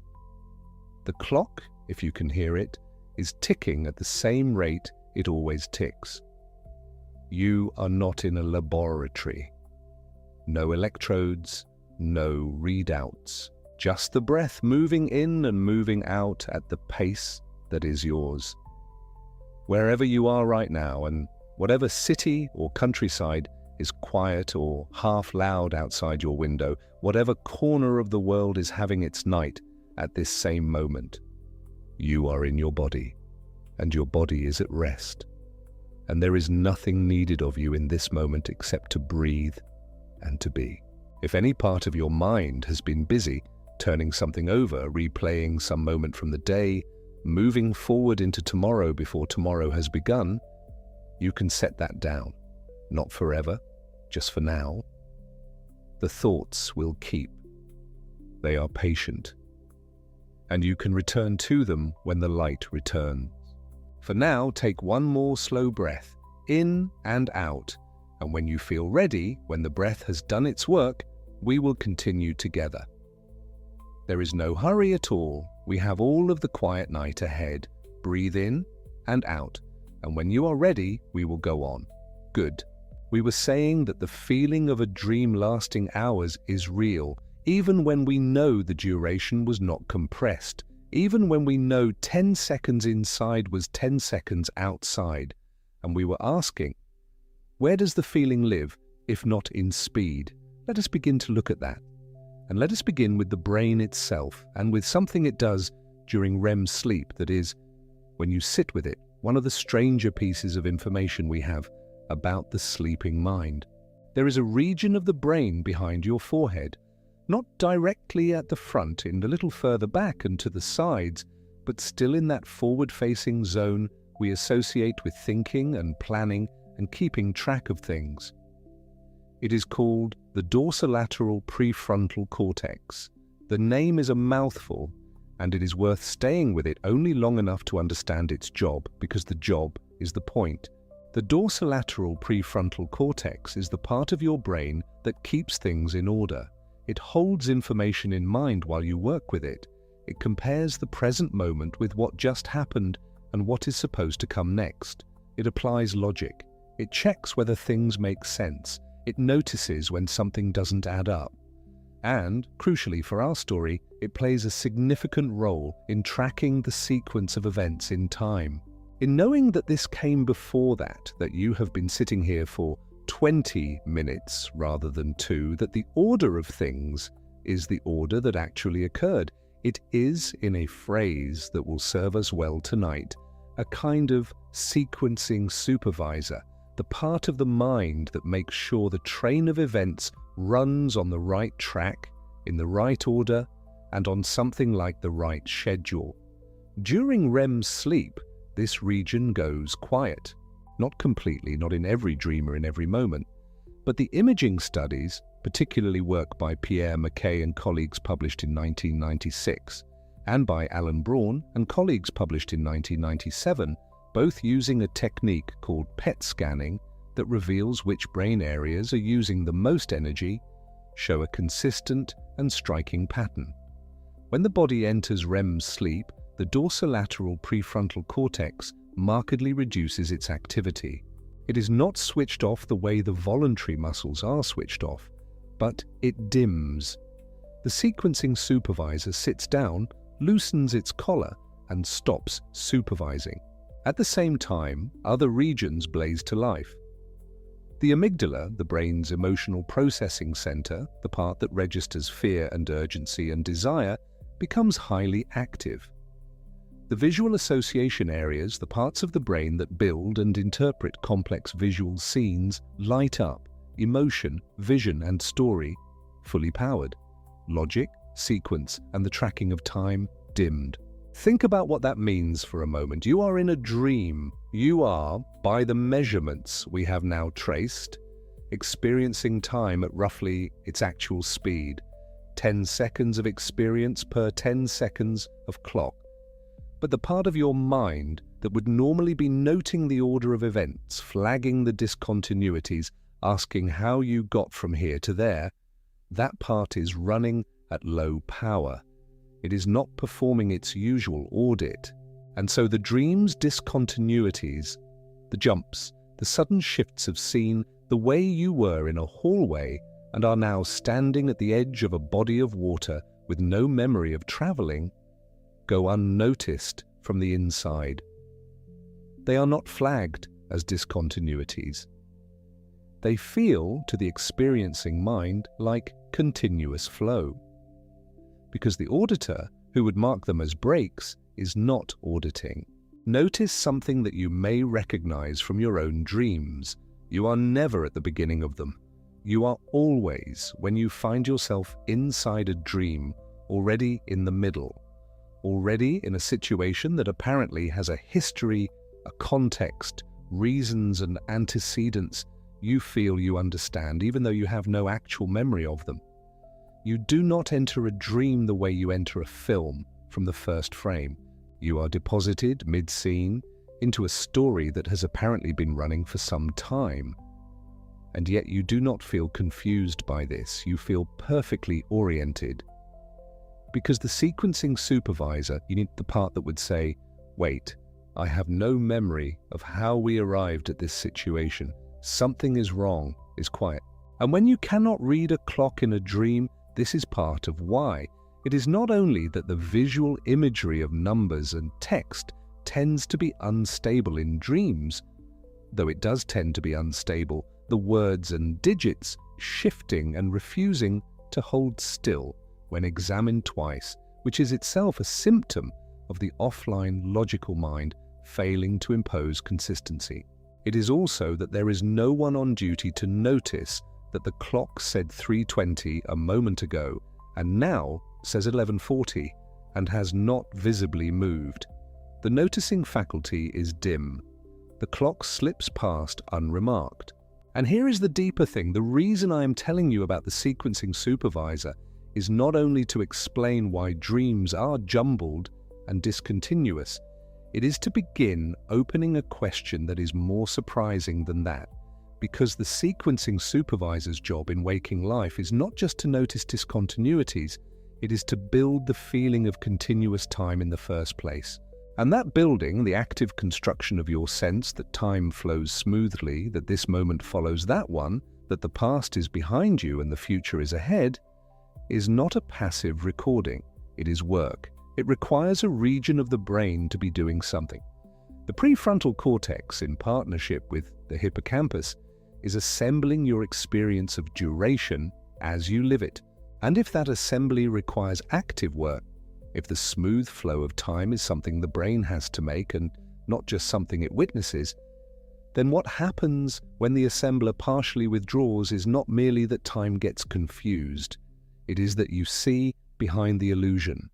Speaker 1: The clock, if you can hear it, is ticking at the same rate it always ticks. You are not in a laboratory. No electrodes, no readouts. Just the breath moving in and moving out at the pace that is yours. Wherever you are right now, and whatever city or countryside is quiet or half loud outside your window, whatever corner of the world is having its night at this same moment, you are in your body, and your body is at rest. And there is nothing needed of you in this moment except to breathe and to be. If any part of your mind has been busy, turning something over, replaying some moment from the day, moving forward into tomorrow before tomorrow has begun, you can set that down. Not forever, just for now. The thoughts will keep. They are patient. And you can return to them when the light returns. For now, take one more slow breath, in and out, and when you feel ready, when the breath has done its work, we will continue together. There is no hurry at all. We have all of the quiet night ahead. Breathe in and out, and when you are ready, we will go on. Good. We were saying that the feeling of a dream lasting hours is real, even when we know the duration was not compressed, even when we know 10 seconds inside was 10 seconds outside. And we were asking, where does the feeling live, if not in speed? Let us begin to look at that. And let us begin with the brain itself, and with something it does during REM sleep, that is, when you sit with it, one of the stranger pieces of information we have about the sleeping mind. There is a region of the brain behind your forehead, not directly at the front, in a little further back and to the sides, but still in that forward-facing zone we associate with thinking and planning and keeping track of things. It is called the dorsolateral prefrontal cortex. The name is a mouthful, and it is worth staying with it only long enough to understand its job, because the job is the point. The dorsolateral prefrontal cortex is the part of your brain that keeps things in order. It holds information in mind while you work with it. It compares the present moment with what just happened and what is supposed to come next. It applies logic. It checks whether things make sense. It notices when something doesn't add up. And, crucially for our story, it plays a significant role in tracking the sequence of events in time. In knowing that this came before that you have been sitting here for 20 minutes rather than 2, that the order of things is the order that actually occurred. It is, in a phrase that will serve us well tonight, a kind of sequencing supervisor, the part of the mind that makes sure the train of events runs on the right track, in the right order, and on something like the right schedule. During REM sleep, this region goes quiet. Not completely, not in every dreamer in every moment, but the imaging studies, particularly work by Pierre McKay and colleagues published in 1996, and by Alan Braun and colleagues published in 1997, both using a technique called PET scanning that reveals which brain areas are using the most energy, show a consistent and striking pattern. When the body enters REM sleep, the dorsolateral prefrontal cortex markedly reduces its activity. It is not switched off the way the voluntary muscles are switched off, but it dims. The sequencing supervisor sits down, loosens its collar, and stops supervising. At the same time, other regions blaze to life. The amygdala, the brain's emotional processing center, the part that registers fear and urgency and desire, becomes highly active. The visual association areas, the parts of the brain that build and interpret complex visual scenes, light up. Emotion, vision, and story, fully powered. Logic, sequence, and the tracking of time, dimmed. Think about what that means for a moment. You are in a dream. You are, by the measurements we have now traced, experiencing time at roughly its actual speed. 10 seconds of experience per 10 seconds of clock. But the part of your mind that would normally be noting the order of events, flagging the discontinuities, asking how you got from here to there, that part is running at low power. It is not performing its usual audit. And so the dream's discontinuities, the jumps, the sudden shifts of scene, the way you were in a hallway and are now standing at the edge of a body of water with no memory of traveling, go unnoticed from the inside. They are not flagged as discontinuities. They feel, to the experiencing mind, like continuous flow. Because the auditor, who would mark them as breaks, is not auditing. Notice something that you may recognize from your own dreams. You are never at the beginning of them. You are always, when you find yourself inside a dream, already in the middle, already in a situation that apparently has a history, a context, reasons and antecedents you feel you understand, even though you have no actual memory of them. You do not enter a dream the way you enter a film from the first frame. You are deposited mid-scene into a story that has apparently been running for some time. And yet you do not feel confused by this. You feel perfectly oriented. Because the sequencing supervisor, you need the part that would say, wait, I have no memory of how we arrived at this situation. something is wrong, is quiet. And when you cannot read a clock in a dream, this is part of why. It is not only that the visual imagery of numbers and text tends to be unstable in dreams, though it does tend to be unstable, the words and digits shifting and refusing to hold still when examined twice, which is itself a symptom of the offline logical mind failing to impose consistency. It is also that there is no one on duty to notice that the clock said 3:20 a moment ago and now says 11:40 and has not visibly moved. The noticing faculty is dim. The clock slips past unremarked. And here is the deeper thing. The reason I am telling you about the sequencing supervisor is not only to explain why dreams are jumbled and discontinuous, it is to begin opening a question that is more surprising than that. Because the sequencing supervisor's job in waking life is not just to notice discontinuities, it is to build the feeling of continuous time in the first place. And that building, the active construction of your sense that time flows smoothly, that this moment follows that one, that the past is behind you and the future is ahead, is not a passive recording. It is work. It requires a region of the brain to be doing something. The prefrontal cortex, in partnership with the hippocampus, is assembling your experience of duration as you live it. And if that assembly requires active work, if the smooth flow of time is something the brain has to make and not just something it witnesses, then what happens when the assembler partially withdraws is not merely that time gets confused. It is that you see behind the illusion.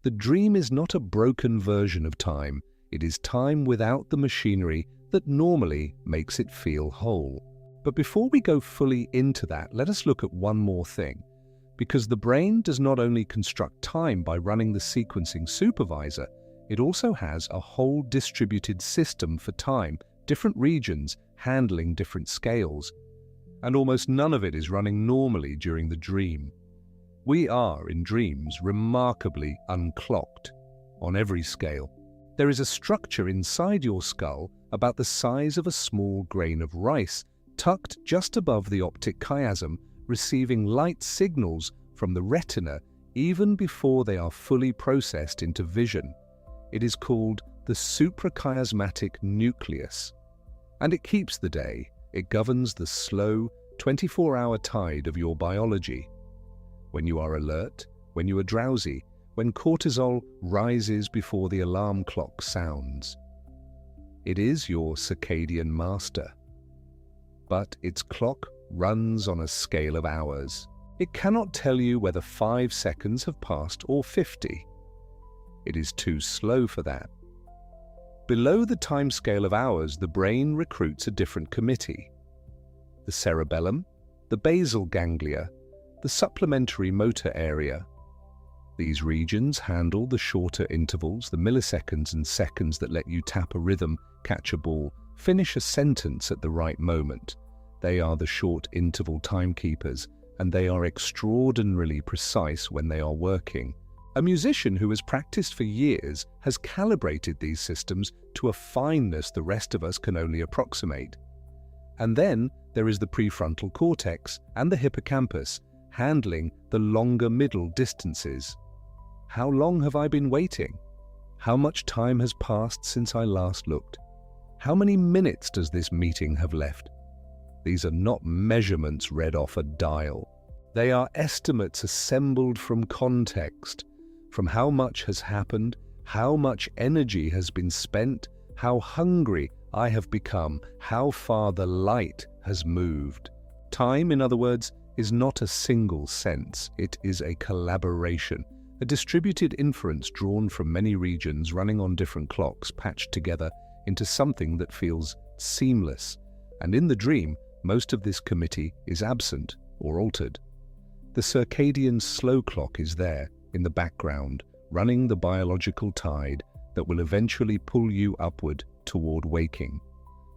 Speaker 1: The dream is not a broken version of time. It is time without the machinery that normally makes it feel whole. But before we go fully into that, let us look at one more thing. Because the brain does not only construct time by running the sequencing supervisor, it also has a whole distributed system for time, different regions handling different scales. And almost none of it is running normally during the dream. We are, in dreams, remarkably unclocked on every scale. There is a structure inside your skull about the size of a small grain of rice, tucked just above the optic chiasm, receiving light signals from the retina even before they are fully processed into vision. It is called the suprachiasmatic nucleus. And it keeps the day. It governs the slow, 24-hour tide of your biology. When you are alert, when you are drowsy, when cortisol rises before the alarm clock sounds. It is your circadian master. But its clock runs on a scale of hours. It cannot tell you whether 5 seconds have passed or 50. It is too slow for that. Below the time scale of hours, the brain recruits a different committee. The cerebellum, the basal ganglia, the supplementary motor area. These regions handle the shorter intervals, the milliseconds and seconds that let you tap a rhythm, catch a ball, finish a sentence at the right moment. They are the short interval timekeepers, and they are extraordinarily precise when they are working. A musician who has practiced for years has calibrated these systems to a fineness the rest of us can only approximate. And then there is the prefrontal cortex and the hippocampus, handling the longer middle distances. How long have I been waiting? How much time has passed since I last looked? How many minutes does this meeting have left? These are not measurements read off a dial. They are estimates assembled from context, from how much has happened, how much energy has been spent, how hungry I have become, how far the light has moved. Time, in other words, is not a single sense. It is a collaboration, a distributed inference drawn from many regions running on different clocks, patched together into something that feels seamless. And in the dream, most of this committee is absent or altered. The circadian slow clock is there in the background, running the biological tide that will eventually pull you upward toward waking.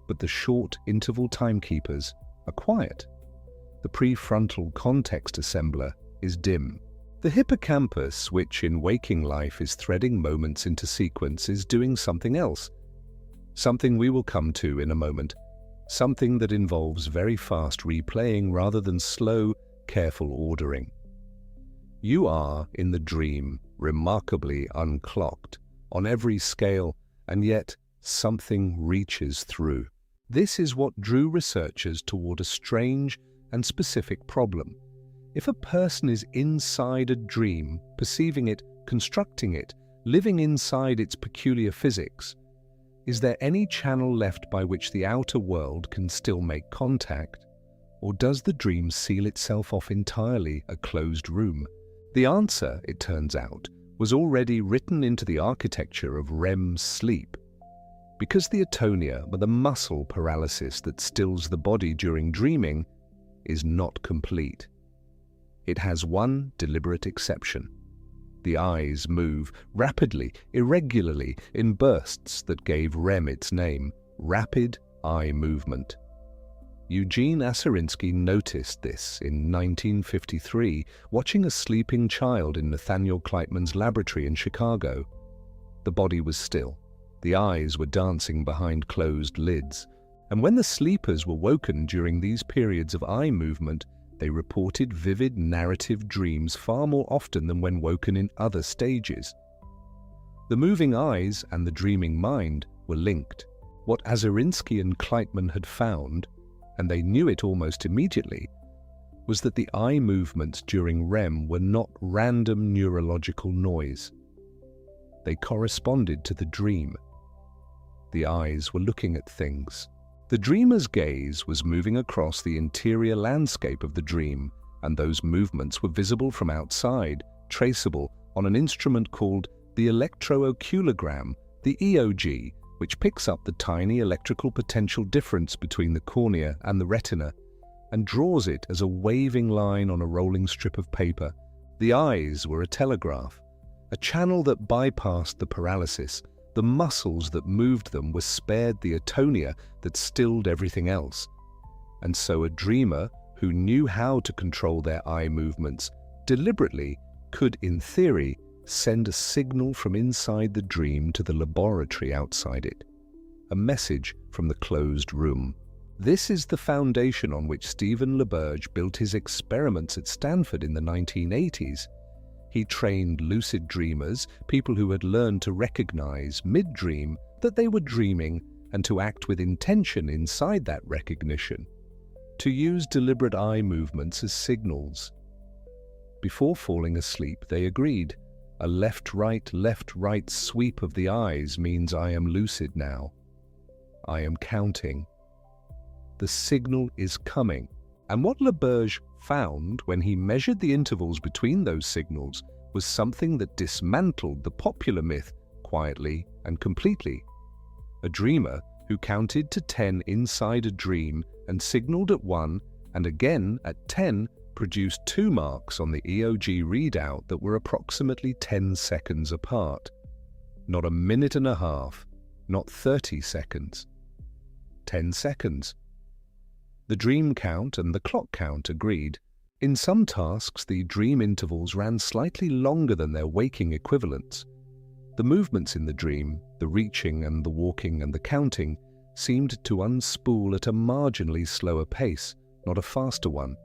Speaker 1: But the short interval timekeepers are quiet. The prefrontal context assembler is dim. The hippocampus, which in waking life is threading moments into sequence, is doing something else. Something we will come to in a moment. something that involves very fast replaying rather than slow, careful ordering. You are, in the dream, remarkably unclocked, on every scale, and yet something reaches through. This is what drew researchers toward a strange and specific problem. If a person is inside a dream, perceiving it, constructing it, living inside its peculiar physics, is there any channel left by which the outer world can still make contact? Or does the dream seal itself off entirely, a closed room? The answer, it turns out, was already written into the architecture of REM sleep. Because the atonia, the muscle paralysis that stills the body during dreaming, is not complete. It has one deliberate exception. The eyes move rapidly, irregularly, in bursts that gave REM its name, rapid eye movement. Eugene Aserinsky noticed this in 1953, watching a sleeping child in Nathaniel Kleitman's laboratory in Chicago. The body was still. The eyes were dancing behind closed lids. And when the sleepers were woken during these periods of eye movement, they reported vivid narrative dreams far more often than when woken in other stages. The moving eyes and the dreaming mind were linked. What Aserinsky and Kleitman had found, and they knew it almost immediately, was that the eye movements during REM were not random neurological noise. They corresponded to the dream. The eyes were looking at things. The dreamer's gaze was moving across the interior landscape of the dream, and those movements were visible from outside, traceable on an instrument called the electrooculogram, the EOG, which picks up the tiny electrical potential difference between the cornea and the retina and draws it as a waving line on a rolling strip of paper. The eyes were a telegraph, a channel that bypassed the paralysis. The muscles that moved them were spared the atonia that stilled everything else. And so a dreamer who knew how to control their eye movements deliberately could, in theory, send a signal from inside the dream to the laboratory outside it, a message from the closed room. This is the foundation on which Stephen LaBerge built his experiments at Stanford in the 1980s. He trained lucid dreamers, people who had learned to recognize mid-dream that they were dreaming and to act with intention inside that recognition, to use deliberate eye movements as signals. Before falling asleep, they agreed. A left-right sweep of the eyes means I am lucid now. I am counting. The signal is coming. And what LaBerge found when he measured the intervals between those signals was something that dismantled the popular myth quietly and completely. A dreamer who counted to 10 inside a dream and signaled at 1 and again at 10 produced 2 marks on the EOG readout that were approximately 10 seconds apart. Not a minute and a half, not 30 seconds. 10 seconds. The dream count and the clock count agreed. In some tasks, the dream intervals ran slightly longer than their waking equivalents. The movements in the dream, the reaching and the walking and the counting, seemed to unspool at a marginally slower pace, not a faster one.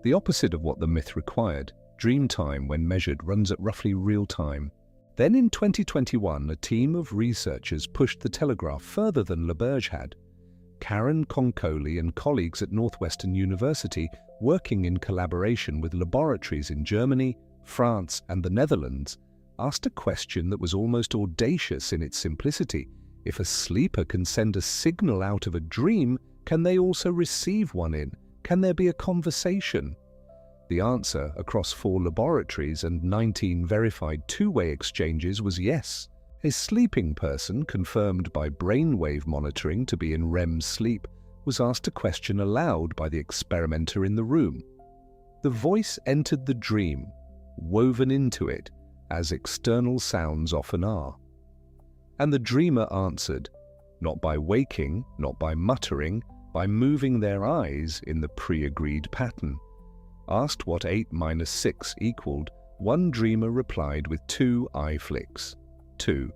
Speaker 1: The opposite of what the myth required. Dream time, when measured, runs at roughly real time. Then in 2021, a team of researchers pushed the telegraph further than LaBerge had. Karen Konkoly and colleagues at Northwestern University, working in collaboration with laboratories in Germany, France, and the Netherlands, asked a question that was almost audacious in its simplicity. If a sleeper can send a signal out of a dream, can they also receive one in? Can there be a conversation? The answer, across 4 laboratories and 19 verified two-way exchanges, was yes. A sleeping person, confirmed by brainwave monitoring to be in REM sleep, was asked a question aloud by the experimenter in the room. The voice entered the dream, woven into it, as external sounds often are. And the dreamer answered, not by waking, not by muttering, by moving their eyes in the pre-agreed pattern. Asked what 8 minus 6 equaled, one dreamer replied with 2 eye flicks. 2.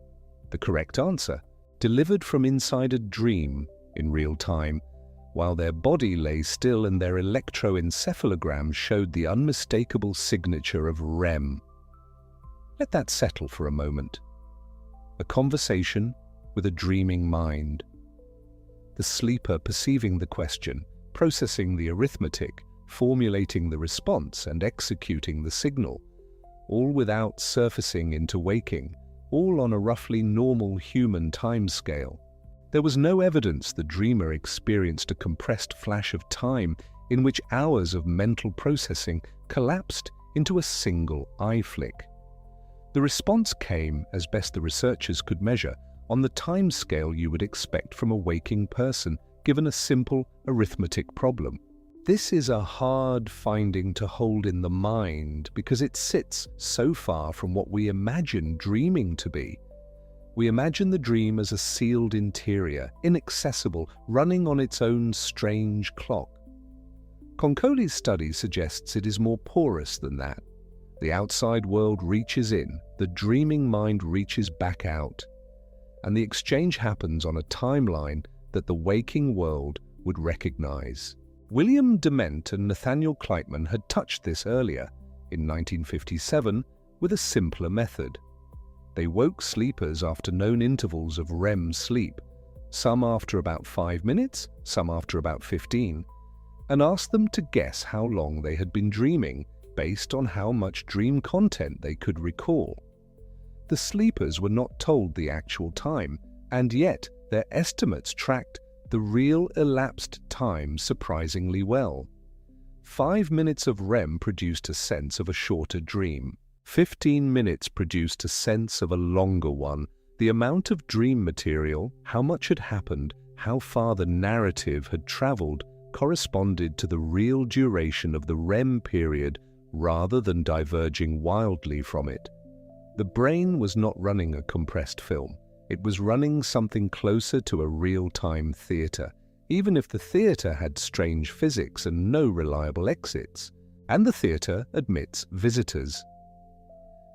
Speaker 1: The correct answer, delivered from inside a dream in real time, while their body lay still and their electroencephalogram showed the unmistakable signature of REM. Let that settle for a moment. A conversation with a dreaming mind. The sleeper perceiving the question, processing the arithmetic, formulating the response and executing the signal, all without surfacing into waking, all on a roughly normal human timescale. There was no evidence the dreamer experienced a compressed flash of time in which hours of mental processing collapsed into a single eye flick. The response came, as best the researchers could measure, on the timescale you would expect from a waking person given a simple arithmetic problem. This is a hard finding to hold in the mind because it sits so far from what we imagine dreaming to be. We imagine the dream as a sealed interior, inaccessible, running on its own strange clock. Konkoly's study suggests it is more porous than that. The outside world reaches in, the dreaming mind reaches back out, and the exchange happens on a timeline that the waking world would recognize. William Dement and Nathaniel Kleitman had touched this earlier, in 1957, with a simpler method. They woke sleepers after known intervals of REM sleep, some after about 5 minutes, some after about 15, and asked them to guess how long they had been dreaming based on how much dream content they could recall. The sleepers were not told the actual time, and yet their estimates tracked the real elapsed time surprisingly well. 5 minutes of REM produced a sense of a shorter dream. 15 minutes produced a sense of a longer one. The amount of dream material, how much had happened, how far the narrative had traveled, corresponded to the real duration of the REM period rather than diverging wildly from it. The brain was not running a compressed film. It was running something closer to a real-time theater, even if the theater had strange physics and no reliable exits, and the theater admits visitors.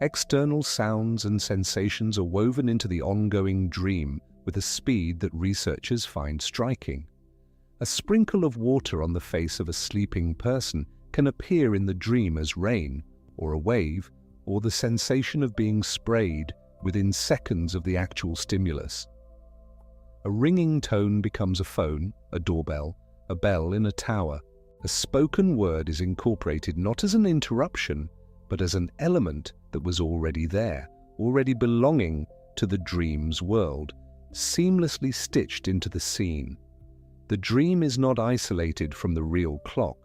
Speaker 1: External sounds and sensations are woven into the ongoing dream with a speed that researchers find striking. A sprinkle of water on the face of a sleeping person can appear in the dream as rain, or a wave, or the sensation of being sprayed within seconds of the actual stimulus. A ringing tone becomes a phone, a doorbell, a bell in a tower. A spoken word is incorporated not as an interruption, but as an element that was already there, already belonging to the dream's world, seamlessly stitched into the scene. The dream is not isolated from the real clock.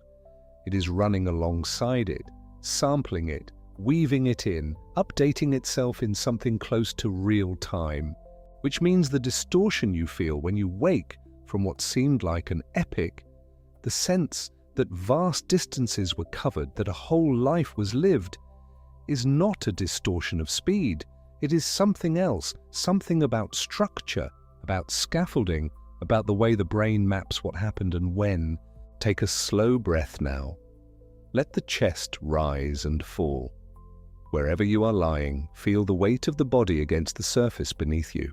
Speaker 1: It is running alongside it, sampling it, weaving it in, updating itself in something close to real time, which means the distortion you feel when you wake from what seemed like an epic, the sense that vast distances were covered, that a whole life was lived, is not a distortion of speed. It is something else, something about structure, about scaffolding, about the way the brain maps what happened and when. Take a slow breath now. Let the chest rise and fall. Wherever you are lying, feel the weight of the body against the surface beneath you.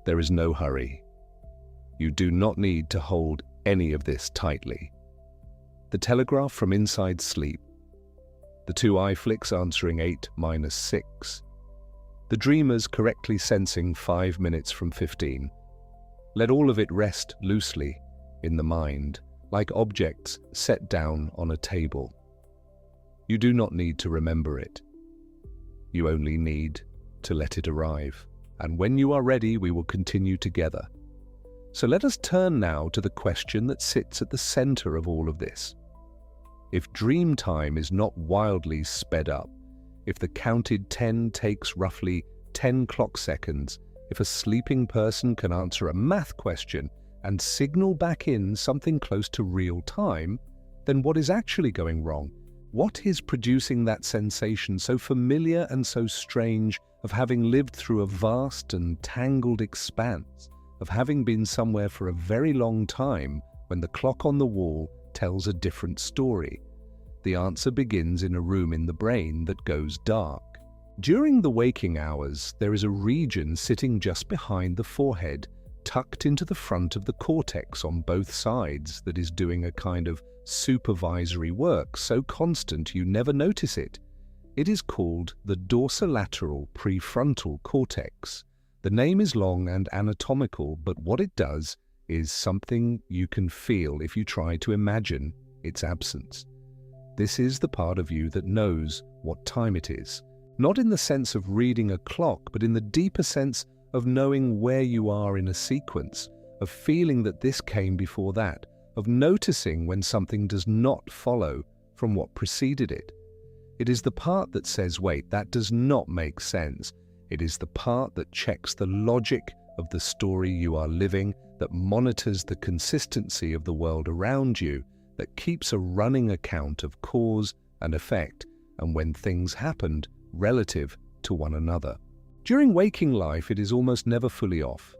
Speaker 1: There is no hurry. You do not need to hold any of this tightly. The telegraph from inside sleep. The 2 eye flicks answering 8 minus 6. The dreamers correctly sensing 5 minutes from 15. Let all of it rest loosely in the mind, like objects set down on a table. You do not need to remember it. You only need to let it arrive. And when you are ready, we will continue together. So let us turn now to the question that sits at the center of all of this. If dream time is not wildly sped up, if the counted 10 takes roughly 10 clock seconds, if a sleeping person can answer a math question and signal back in something close to real time, then what is actually going wrong? What is producing that sensation so familiar and so strange of having lived through a vast and tangled expanse, of having been somewhere for a very long time when the clock on the wall tells a different story? The answer begins in a room in the brain that goes dark. During the waking hours, there is a region sitting just behind the forehead, tucked into the front of the cortex on both sides that is doing a kind of supervisory work so constant you never notice it. It is called the dorsolateral prefrontal cortex. The name is long and anatomical, but what it does is something you can feel if you try to imagine its absence. This is the part of you that knows what time it is. Not in the sense of reading a clock, but in the deeper sense of knowing where you are in a sequence, of feeling that this came before that, of noticing when something does not follow from what preceded it. It is the part that says, wait, that does not make sense. It is the part that checks the logic of the story you are living, that monitors the consistency of the world around you, that keeps a running account of cause and effect, and when things happened relative to one another. During waking life, it is almost never fully off.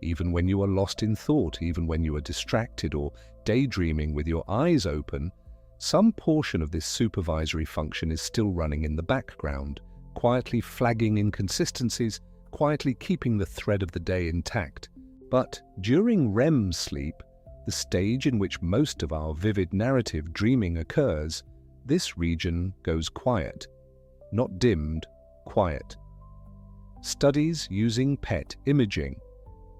Speaker 1: Even when you are lost in thought, even when you are distracted or daydreaming with your eyes open, some portion of this supervisory function is still running in the background, quietly flagging inconsistencies, quietly keeping the thread of the day intact. But during REM sleep, the stage in which most of our vivid narrative dreaming occurs, this region goes quiet. Not dimmed, quiet. Studies using PET imaging,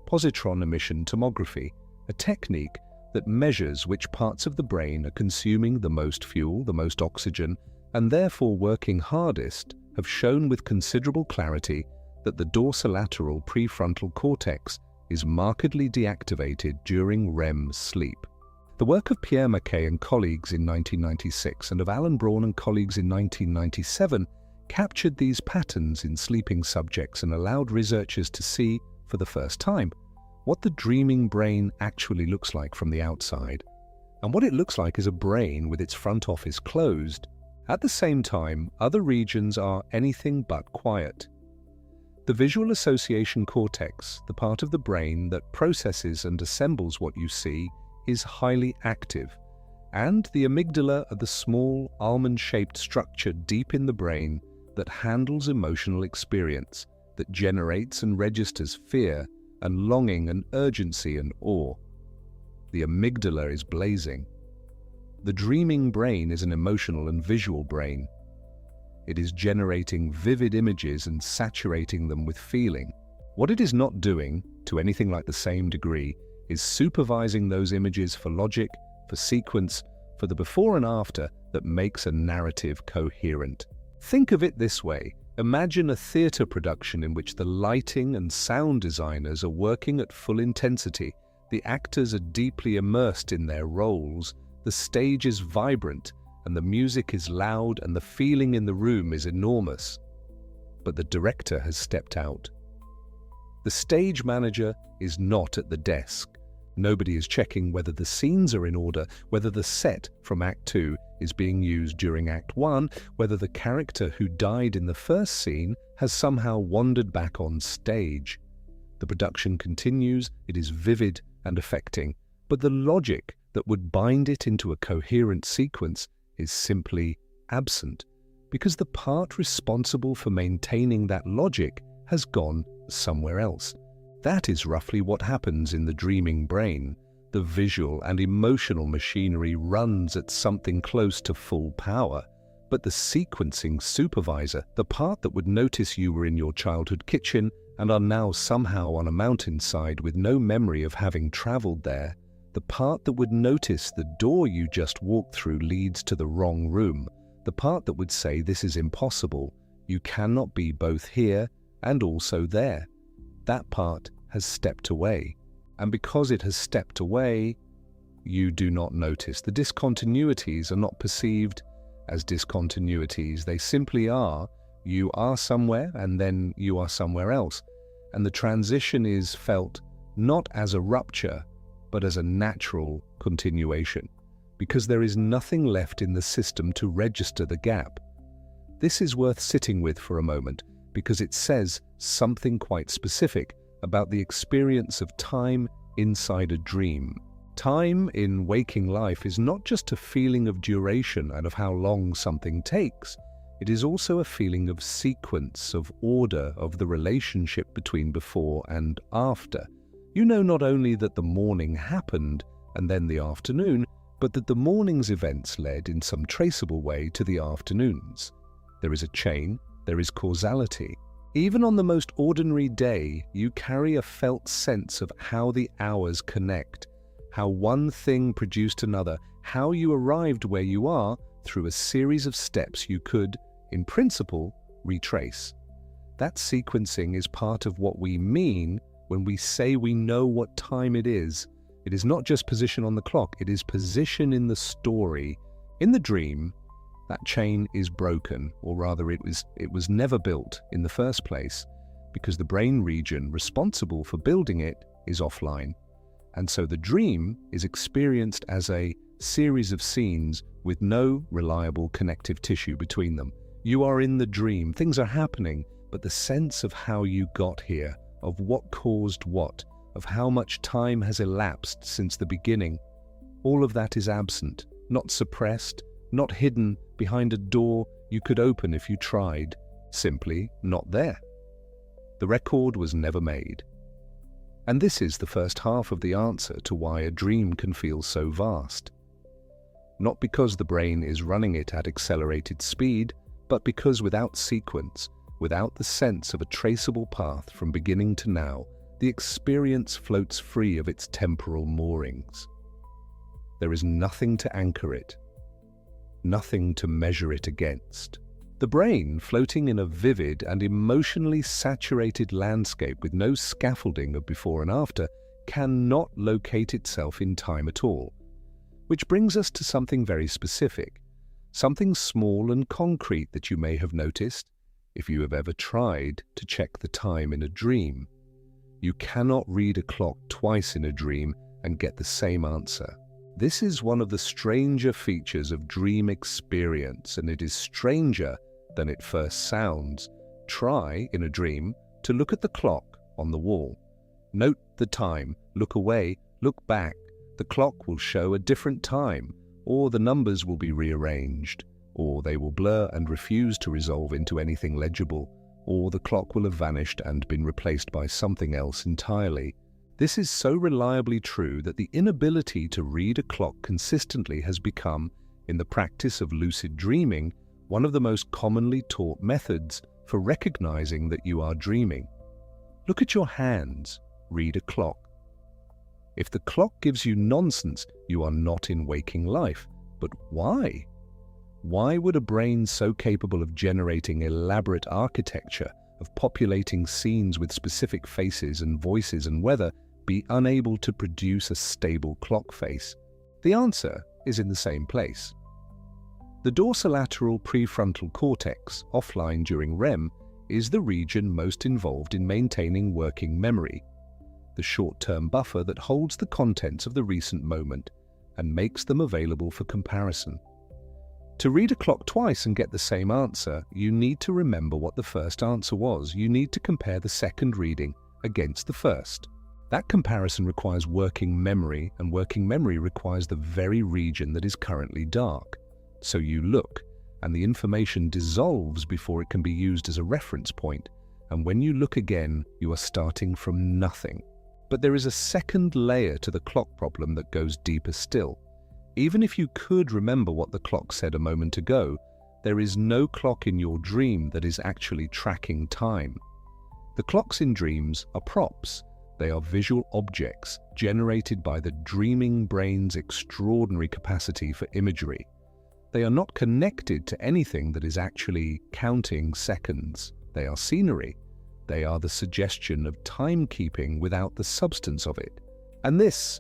Speaker 1: positron emission tomography, a technique that measures which parts of the brain are consuming the most fuel, the most oxygen, and therefore working hardest, have shown with considerable clarity that the dorsolateral prefrontal cortex is markedly deactivated during REM sleep. The work of Pierre Mackay and colleagues in 1996 and of Alan Braun and colleagues in 1997 captured these patterns in sleeping subjects and allowed researchers to see, for the first time, what the dreaming brain actually looks like from the outside. And what it looks like is a brain with its front office closed. At the same time, other regions are anything but quiet. The visual association cortex, the part of the brain that processes and assembles what you see, is highly active, and the amygdala are the small, almond-shaped structure deep in the brain that handles emotional experience, that generates and registers fear and longing and urgency and awe. The amygdala is blazing. The dreaming brain is an emotional and visual brain. It is generating vivid images and saturating them with feeling. What it is not doing, to anything like the same degree, is supervising those images for logic, for sequence, for the before and after that makes a narrative coherent. Think of it this way. Imagine a theatre production in which the lighting and sound designers are working at full intensity. The actors are deeply immersed in their roles. The stage is vibrant, and the music is loud, and the feeling in the room is enormous. But the director has stepped out. The stage manager is not at the desk. Nobody is checking whether the scenes are in order, whether the set from Act 2 is being used during Act 1, whether the character who died in the first scene has somehow wandered back on stage. The production continues, it is vivid and affecting, but the logic that would bind it into a coherent sequence is simply absent, because the part responsible for maintaining that logic has gone somewhere else. That is roughly what happens in the dreaming brain. The visual and emotional machinery runs at something close to full power, but the sequencing supervisor, the part that would notice you were in your childhood kitchen and are now somehow on a mountainside with no memory of having traveled there, the part that would notice the door you just walked through leads to the wrong room, the part that would say this is impossible, you cannot be both here and also there. That part has stepped away, and because it has stepped away, you do not notice. The discontinuities are not perceived as discontinuities. They simply are. You are somewhere, and then you are somewhere else. And the transition is felt not as a rupture, but as a natural continuation, because there is nothing left in the system to register the gap. This is worth sitting with for a moment, because it says something quite specific about the experience of time inside a dream. Time in waking life is not just a feeling of duration and of how long something takes. It is also a feeling of sequence, of order, of the relationship between before and after. You know not only that the morning happened and then the afternoon, but that the morning's events led in some traceable way to the afternoon's. There is a chain, there is causality. Even on the most ordinary day, you carry a felt sense of how the hours connect, how one thing produced another, how you arrived where you are through a series of steps you could, in principle, retrace. That sequencing is part of what we mean when we say we know what time it is. It is not just position on the clock, it is position in the story. In the dream, that chain is broken, or rather it was never built in the first place, because the brain region responsible for building it is offline. And so the dream is experienced as a series of scenes with no reliable connective tissue between them. You are in the dream, things are happening, but the sense of how you got here, of what caused what, of how much time has elapsed since the beginning, all of that is absent, not suppressed, not hidden behind a door you could open if you tried, simply not there. The record was never made. And this is the first half of the answer to why a dream can feel so vast. Not because the brain is running it at accelerated speed, but because without sequence, without the sense of a traceable path from beginning to now, the experience floats free of its temporal moorings. There is nothing to anchor it, nothing to measure it against. The brain, floating in a vivid and emotionally saturated landscape with no scaffolding of before and after, cannot locate itself in time at all. Which brings us to something very specific, something small and concrete that you may have noticed if you have ever tried to check the time in a dream. You cannot read a clock twice in a dream and get the same answer. This is one of the stranger features of dream experience, and it is stranger than it first sounds. Try, in a dream, to look at the clock on the wall. Note the time, look away, look back. The clock will show a different time, or the numbers will be rearranged, or they will blur and refuse to resolve into anything legible, or the clock will have vanished and been replaced by something else entirely. This is so reliably true that the inability to read a clock consistently has become, in the practice of lucid dreaming, one of the most commonly taught methods for recognizing that you are dreaming. Look at your hands, read a clock. If the clock gives you nonsense, you are not in waking life. But why? Why would a brain so capable of generating elaborate architecture, of populating scenes with specific faces and voices and weather, be unable to produce a stable clock face? The answer is in the same place. The dorsolateral prefrontal cortex, offline during REM, is the region most involved in maintaining working memory, the short-term buffer that holds the contents of the recent moment and makes them available for comparison. To read a clock twice and get the same answer, you need to remember what the first answer was. You need to compare the second reading against the first. That comparison requires working memory, and working memory requires the very region that is currently dark. So you look, and the information dissolves before it can be used as a reference point, and when you look again, you are starting from nothing. But there is a second layer to the clock problem that goes deeper still. Even if you could remember what the clock said a moment ago, there is no clock in your dream that is actually tracking time. The clocks in dreams are props. They are visual objects generated by the dreaming brain's extraordinary capacity for imagery. They are not connected to anything that is actually counting seconds. They are scenery. They are the suggestion of timekeeping without the substance of it. And this,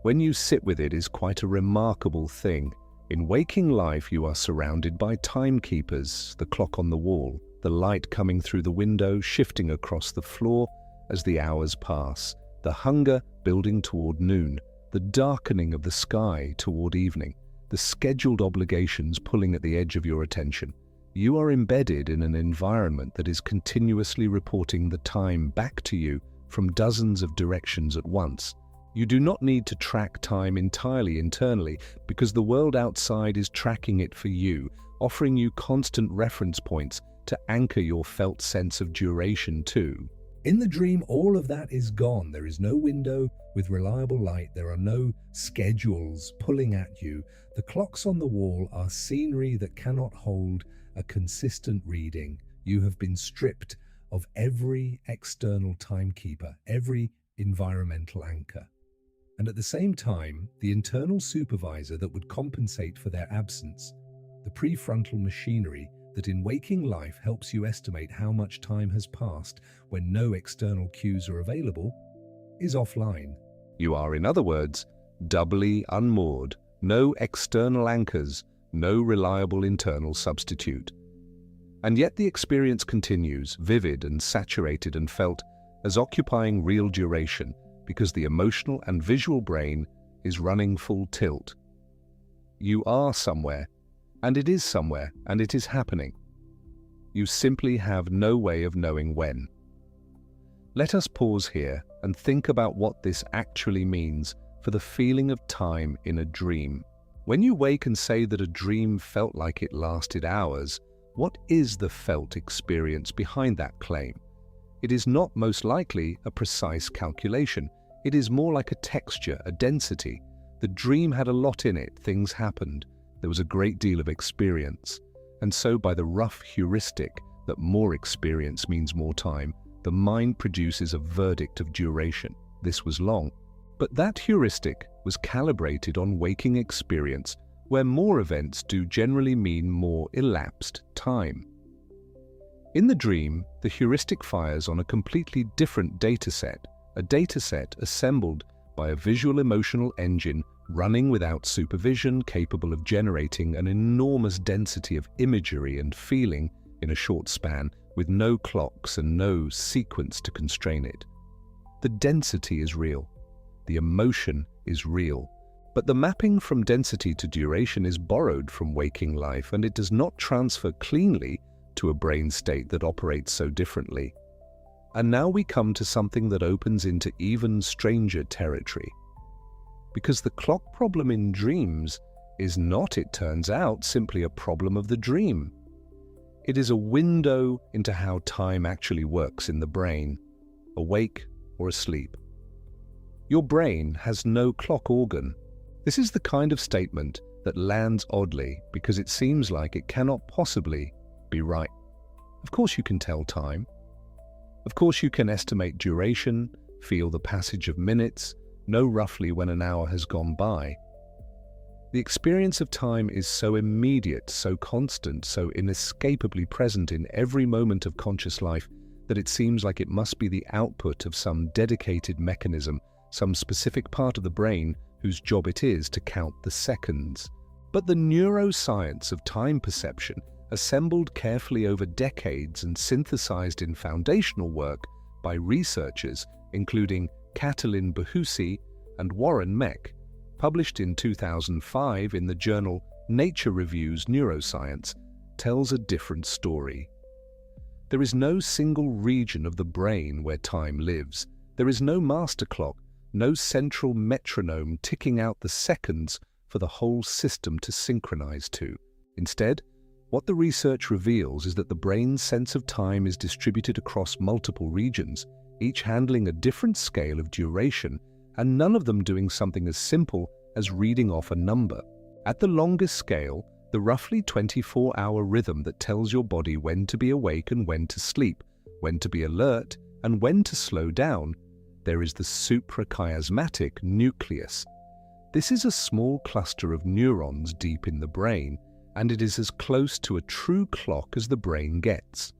Speaker 1: when you sit with it, is quite a remarkable thing. In waking life, you are surrounded by timekeepers, the clock on the wall, the light coming through the window, shifting across the floor as the hours pass, the hunger building toward noon, the darkening of the sky toward evening, the scheduled obligations pulling at the edge of your attention. You are embedded in an environment that is continuously reporting the time back to you from dozens of directions at once. You do not need to track time entirely internally because the world outside is tracking it for you, offering you constant reference points to anchor your felt sense of duration to. In the dream, all of that is gone. There is no window with reliable light. There are no schedules pulling at you. The clocks on the wall are scenery that cannot hold a consistent reading. You have been stripped of every external timekeeper, every environmental anchor. And at the same time, the internal supervisor that would compensate for their absence, the prefrontal machinery that in waking life helps you estimate how much time has passed when no external cues are available, is offline. You are, in other words, doubly unmoored, no external anchors, no reliable internal substitute. And yet the experience continues, vivid and saturated and felt as occupying real duration, because the emotional and visual brain is running full tilt. You are somewhere, and it is somewhere, and it is happening. You simply have no way of knowing when. Let us pause here and think about what this actually means for the feeling of time in a dream. When you wake and say that a dream felt like it lasted hours, what is the felt experience behind that claim? It is not most likely a precise calculation. It is more like a texture, a density. The dream had a lot in it, things happened. There was a great deal of experience. And so by the rough heuristic that more experience means more time, the mind produces a verdict of duration. This was long. But that heuristic was calibrated on waking experience, where more events do generally mean more elapsed time. In the dream, the heuristic fires on a completely different dataset, a dataset assembled by a visual emotional engine running without supervision, capable of generating an enormous density of imagery and feeling in a short span, with no clocks and no sequence to constrain it. The density is real. The emotion is real. But the mapping from density to duration is borrowed from waking life, and it does not transfer cleanly to a brain state that operates so differently. And now we come to something that opens into even stranger territory. Because the clock problem in dreams is not, it turns out, simply a problem of the dream. It is a window into how time actually works in the brain, awake or asleep. Your brain has no clock organ. This is the kind of statement that lands oddly because it seems like it cannot possibly be right. Of course you can tell time. Of course you can estimate duration, feel the passage of minutes, know roughly when an hour has gone by. The experience of time is so immediate, so constant, so inescapably present in every moment of conscious life that it seems like it must be the output of some dedicated mechanism, some specific part of the brain whose job it is to count the seconds. But the neuroscience of time perception, assembled carefully over decades and synthesized in foundational work by researchers including Katalin Bahusi and Warren Meck, published in 2005 in the journal Nature Reviews Neuroscience, tells a different story. There is no single region of the brain where time lives. There is no master clock, no central metronome ticking out the seconds for the whole system to synchronize to. Instead, what the research reveals is that the brain's sense of time is distributed across multiple regions, each handling a different scale of duration, and none of them doing something as simple as reading off a number. At the longest scale, the roughly 24-hour rhythm that tells your body when to be awake and when to sleep, when to be alert and when to slow down, there is the suprachiasmatic nucleus. This is a small cluster of neurons deep in the brain, and it is as close to a true clock as the brain gets.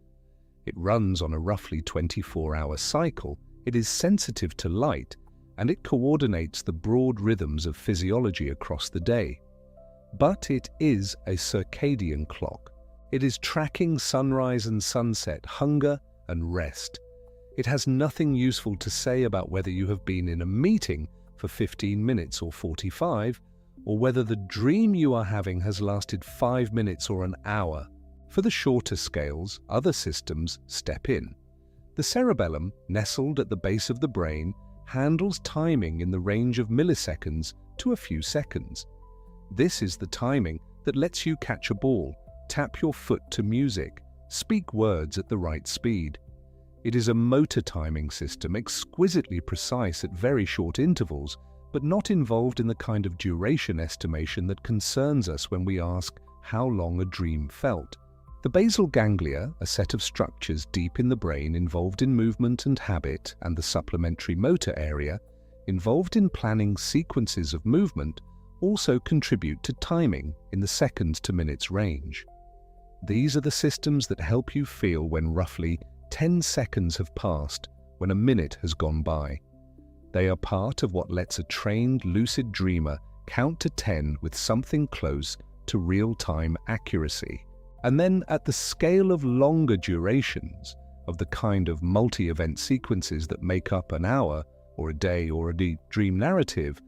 Speaker 1: It runs on a roughly 24-hour cycle, it is sensitive to light, and it coordinates the broad rhythms of physiology across the day. But it is a circadian clock. It is tracking sunrise and sunset, hunger and rest. It has nothing useful to say about whether you have been in a meeting for 15 minutes or 45, or whether the dream you are having has lasted 5 minutes or an hour. For the shorter scales, other systems step in. The cerebellum, nestled at the base of the brain, handles timing in the range of milliseconds to a few seconds. This is the timing that lets you catch a ball, tap your foot to music, speak words at the right speed. It is a motor timing system, exquisitely precise at very short intervals, but not involved in the kind of duration estimation that concerns us when we ask how long a dream felt. The basal ganglia, a set of structures deep in the brain involved in movement and habit, and the supplementary motor area, involved in planning sequences of movement, also contribute to timing in the seconds to minutes range. These are the systems that help you feel when roughly 10 seconds have passed, when a minute has gone by. They are part of what lets a trained lucid dreamer count to 10 with something close to real-time accuracy. And then at the scale of longer durations, of the kind of multi-event sequences that make up an hour or a day or a deep dream narrative,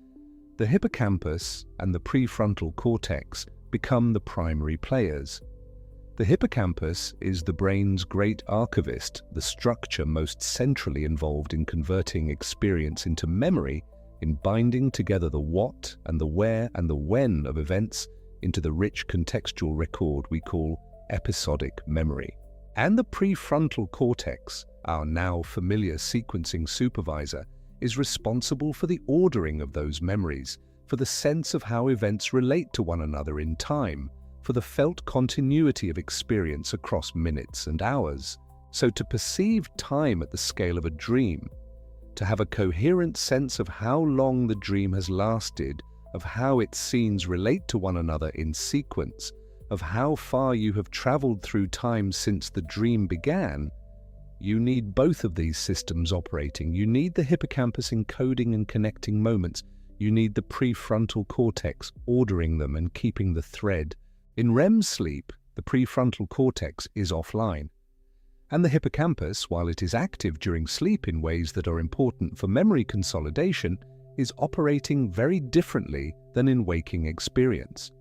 Speaker 1: the hippocampus and the prefrontal cortex become the primary players. The hippocampus is the brain's great archivist, the structure most centrally involved in converting experience into memory, in binding together the what and the where and the when of events into the rich contextual record we call episodic memory. And the prefrontal cortex, our now familiar sequencing supervisor, is responsible for the ordering of those memories, for the sense of how events relate to one another in time, for the felt continuity of experience across minutes and hours. So to perceive time at the scale of a dream, to have a coherent sense of how long the dream has lasted, of how its scenes relate to one another in sequence, of how far you have traveled through time since the dream began, you need both of these systems operating. You need the hippocampus encoding and connecting moments. You need the prefrontal cortex ordering them and keeping the thread. In REM sleep, the prefrontal cortex is offline. And the hippocampus, while it is active during sleep in ways that are important for memory consolidation, is operating very differently than in waking experience.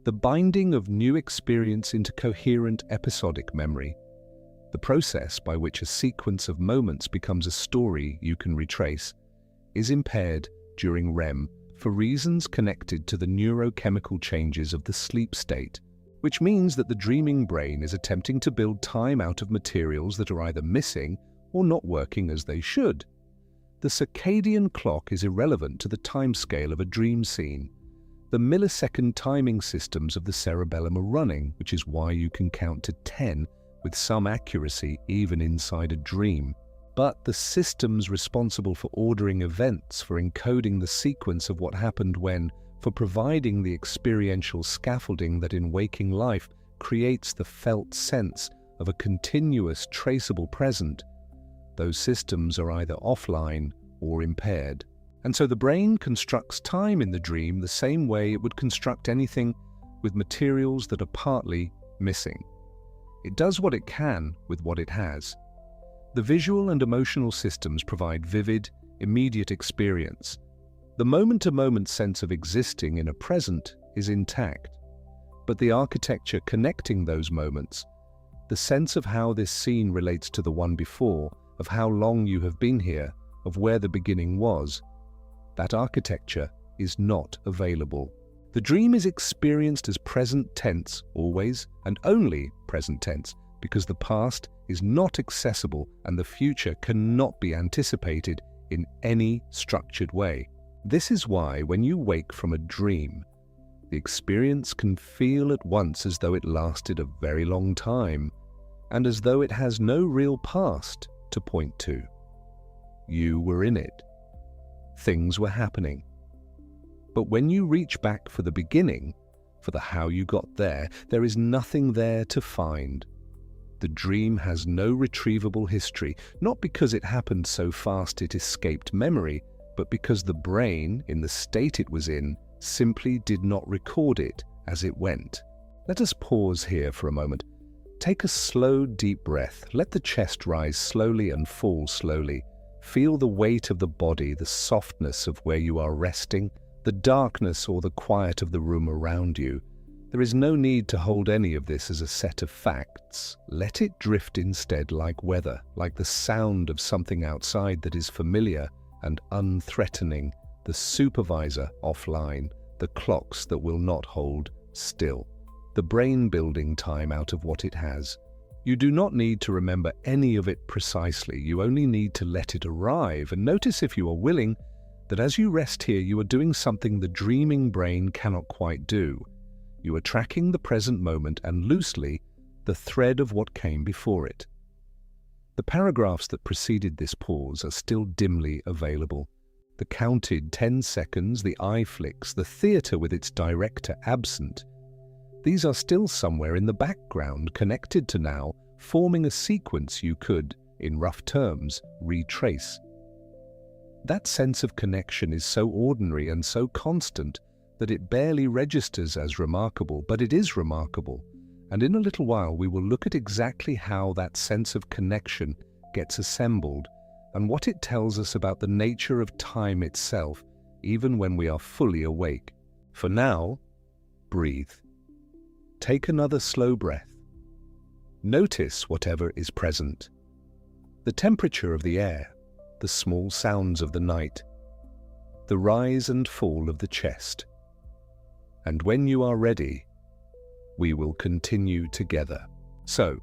Speaker 1: The binding of new experience into coherent episodic memory, the process by which a sequence of moments becomes a story you can retrace, is impaired during REM for reasons connected to the neurochemical changes of the sleep state, which means that the dreaming brain is attempting to build time out of materials that are either missing or not working as they should. The circadian clock is irrelevant to the timescale of a dream scene. The millisecond timing systems of the cerebellum are running, which is why you can count to 10 with some accuracy even inside a dream. But the systems responsible for ordering events, for encoding the sequence of what happened when, for providing the experiential scaffolding that in waking life creates the felt sense of a continuous traceable present, those systems are either offline or impaired. And so the brain constructs time in the dream the same way it would construct anything with materials that are partly missing. It does what it can with what it has. The visual and emotional systems provide vivid, immediate experience. The moment-to-moment sense of existing in a present is intact, but the architecture connecting those moments, the sense of how this scene relates to the one before, of how long you have been here, of where the beginning was, that architecture is not available. The dream is experienced as present tense always and only present tense, because the past is not accessible and the future cannot be anticipated in any structured way. This is why when you wake from a dream, the experience can feel at once as though it lasted a very long time, and as though it has no real past to point to. You were in it. Things were happening. But when you reach back for the beginning, for the how you got there is nothing there to find. The dream has no retrievable history, not because it happened so fast it escaped memory, but because the brain, in the state it was in, simply did not record it as it went. Let us pause here for a moment. Take a slow, deep breath. Let the chest rise slowly and fall slowly. Feel the weight of the body, the softness of where you are resting, the darkness or the quiet of the room around you. There is no need to hold any of this as a set of facts. Let it drift instead like weather, like the sound of something outside that is familiar and unthreatening, the supervisor offline, the clocks that will not hold still, the brain building time out of what it has, You do not need to remember any of it precisely. You only need to let it arrive, and notice, if you are willing, that as you rest here, you are doing something the dreaming brain cannot quite do. You are tracking the present moment and, loosely, the thread of what came before it. The paragraphs that preceded this pause are still dimly available. The counted 10 seconds, the eye flicks, the theatre with its director absent. These are still somewhere in the background, connected to now, forming a sequence you could, in rough terms, retrace. That sense of connection is so ordinary and so constant that it barely registers as remarkable, but it is remarkable. And in a little while we will look at exactly how that sense of connection gets assembled and what it tells us about the nature of time itself, even when we are fully awake. For now, breathe. Take another slow breath. Notice whatever is present. The temperature of the air, the small sounds of the night, the rise and fall of the chest. And when you are ready, we will continue together. So,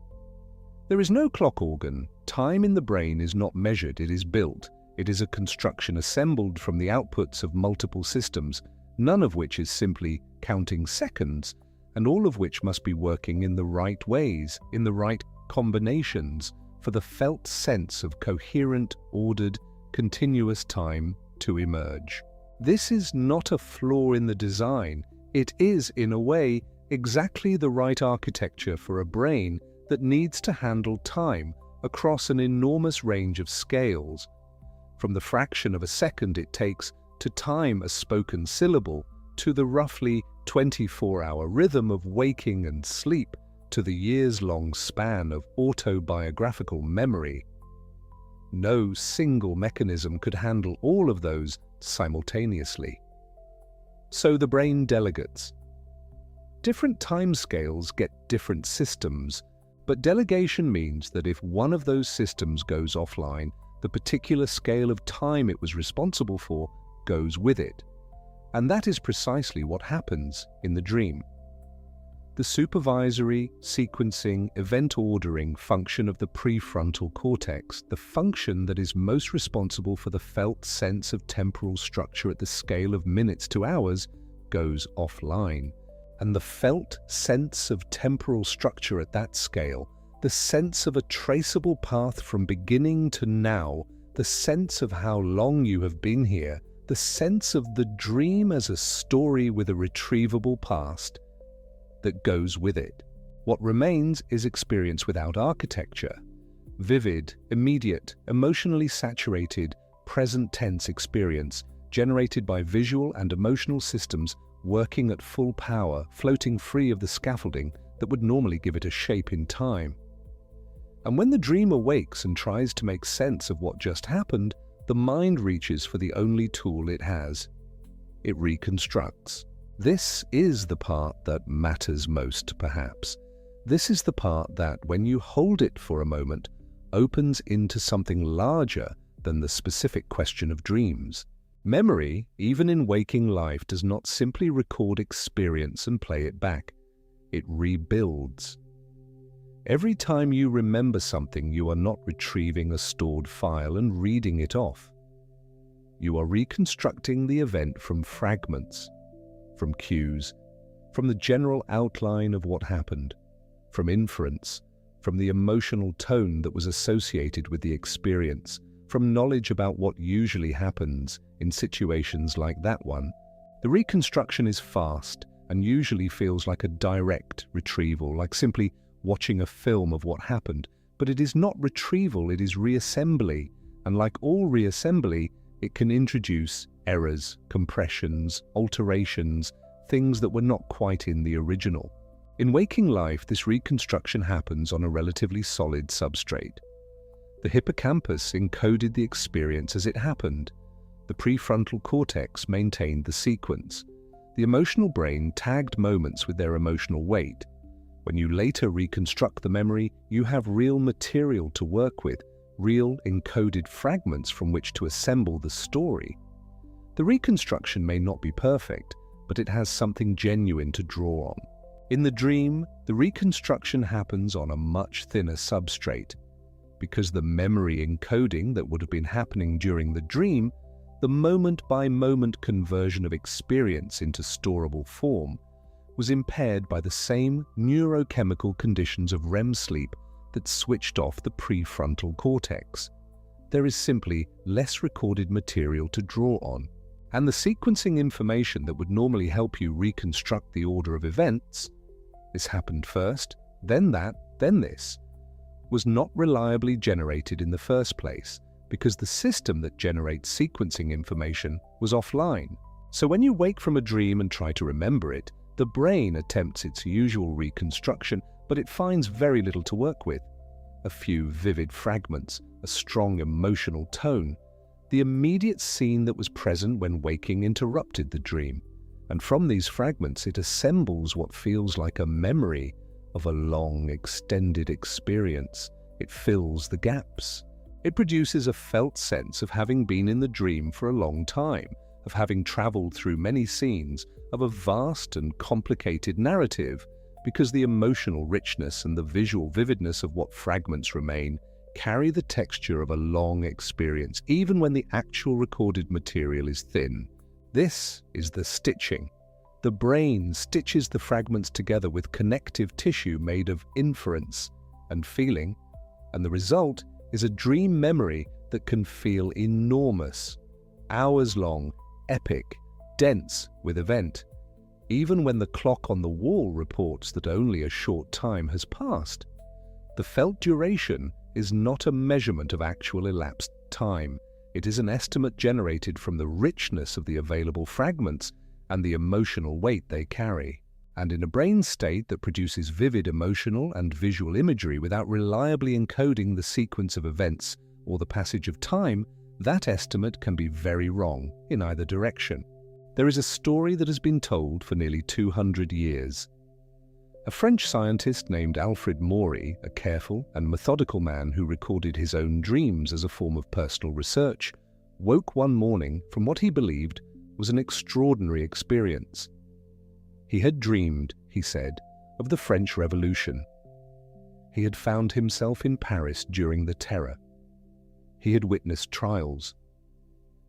Speaker 1: there is no clock organ. Time in the brain is not measured, it is built. It is a construction assembled from the outputs of multiple systems, none of which is simply counting seconds, and all of which must be working in the right ways, in the right combinations, for the felt sense of coherent, ordered, continuous time to emerge. This is not a flaw in the design. It is, in a way, exactly the right architecture for a brain that needs to handle time across an enormous range of scales, from the fraction of a second it takes to time a spoken syllable, to the roughly 24-hour rhythm of waking and sleep, to the years-long span of autobiographical memory. No single mechanism could handle all of those simultaneously. So the brain delegates. Different timescales get different systems, but delegation means that if one of those systems goes offline, the particular scale of time it was responsible for goes with it. And that is precisely what happens in the dream. The supervisory, sequencing, event ordering function of the prefrontal cortex, the function that is most responsible for the felt sense of temporal structure at the scale of minutes to hours, goes offline. And the felt sense of temporal structure at that scale, the sense of a traceable path from beginning to now, the sense of how long you have been here, the sense of the dream as a story with a retrievable past that goes with it. What remains is experience without architecture. Vivid, immediate, emotionally saturated, present tense experience generated by visual and emotional systems working at full power, floating free of the scaffolding that would normally give it a shape in time. And when the dream awakes and tries to make sense of what just happened, the mind reaches for the only tool it has. It reconstructs. This is the part that matters most, perhaps. This is the part that, when you hold it for a moment, opens into something larger than the specific question of dreams. Memory, even in waking life, does not simply record experience and play it back. It rebuilds. Every time you remember something, you are not retrieving a stored file and reading it off. You are reconstructing the event from fragments, from cues, from the general outline of what happened, from inference, from the emotional tone that was associated with the experience, from knowledge about what usually happens in situations like that one. The reconstruction is fast and usually feels like a direct retrieval, like simply watching a film of what happened. But it is not retrieval, it is reassembly, and like all reassembly, it can introduce errors, compressions, alterations, things that were not quite in the original. In waking life, this reconstruction happens on a relatively solid substrate. The hippocampus encoded the experience as it happened. The prefrontal cortex maintained the sequence. The emotional brain tagged moments with their emotional weight. When you later reconstruct the memory, you have real material to work with, real encoded fragments from which to assemble the story. The reconstruction may not be perfect, but it has something genuine to draw on. In the dream, the reconstruction happens on a much thinner substrate. Because the memory encoding that would have been happening during the dream, the moment-by-moment conversion of experience into storable form, was impaired by the same neurochemical conditions of REM sleep that switched off the prefrontal cortex. There is simply less recorded material to draw on, and the sequencing information that would normally help you reconstruct the order of events — this happened first, then that, then this — was not reliably generated in the first place because the system that generates sequencing information was offline. So when you wake from a dream and try to remember it, the brain attempts its usual reconstruction, but it finds very little to work with. A few vivid fragments, a strong emotional tone. The immediate scene that was present when waking interrupted the dream, and from these fragments it assembles what feels like a memory of a long, extended experience. It fills the gaps. It produces a felt sense of having been in the dream for a long time, of having traveled through many scenes, of a vast and complicated narrative, because the emotional richness and the visual vividness of what fragments remain carry the texture of a long experience, even when the actual recorded material is thin. This is the stitching. The brain stitches the fragments together with connective tissue made of inference and feeling, and the result is a dream memory that can feel enormous, hours long, epic, dense with event, even when the clock on the wall reports that only a short time has passed. The felt duration is not a measurement of actual elapsed time. It is an estimate generated from the richness of the available fragments and the emotional weight they carry. And in a brain state that produces vivid emotional and visual imagery without reliably encoding the sequence of events or the passage of time, that estimate can be very wrong in either direction. There is a story that has been told for nearly 200 years. A French scientist named Alfred Maury, a careful and methodical man who recorded his own dreams as a form of personal research, woke one morning from what he believed was an extraordinary experience. He had dreamed, he said, of the French Revolution. He had found himself in Paris during the Terror. He had witnessed trials.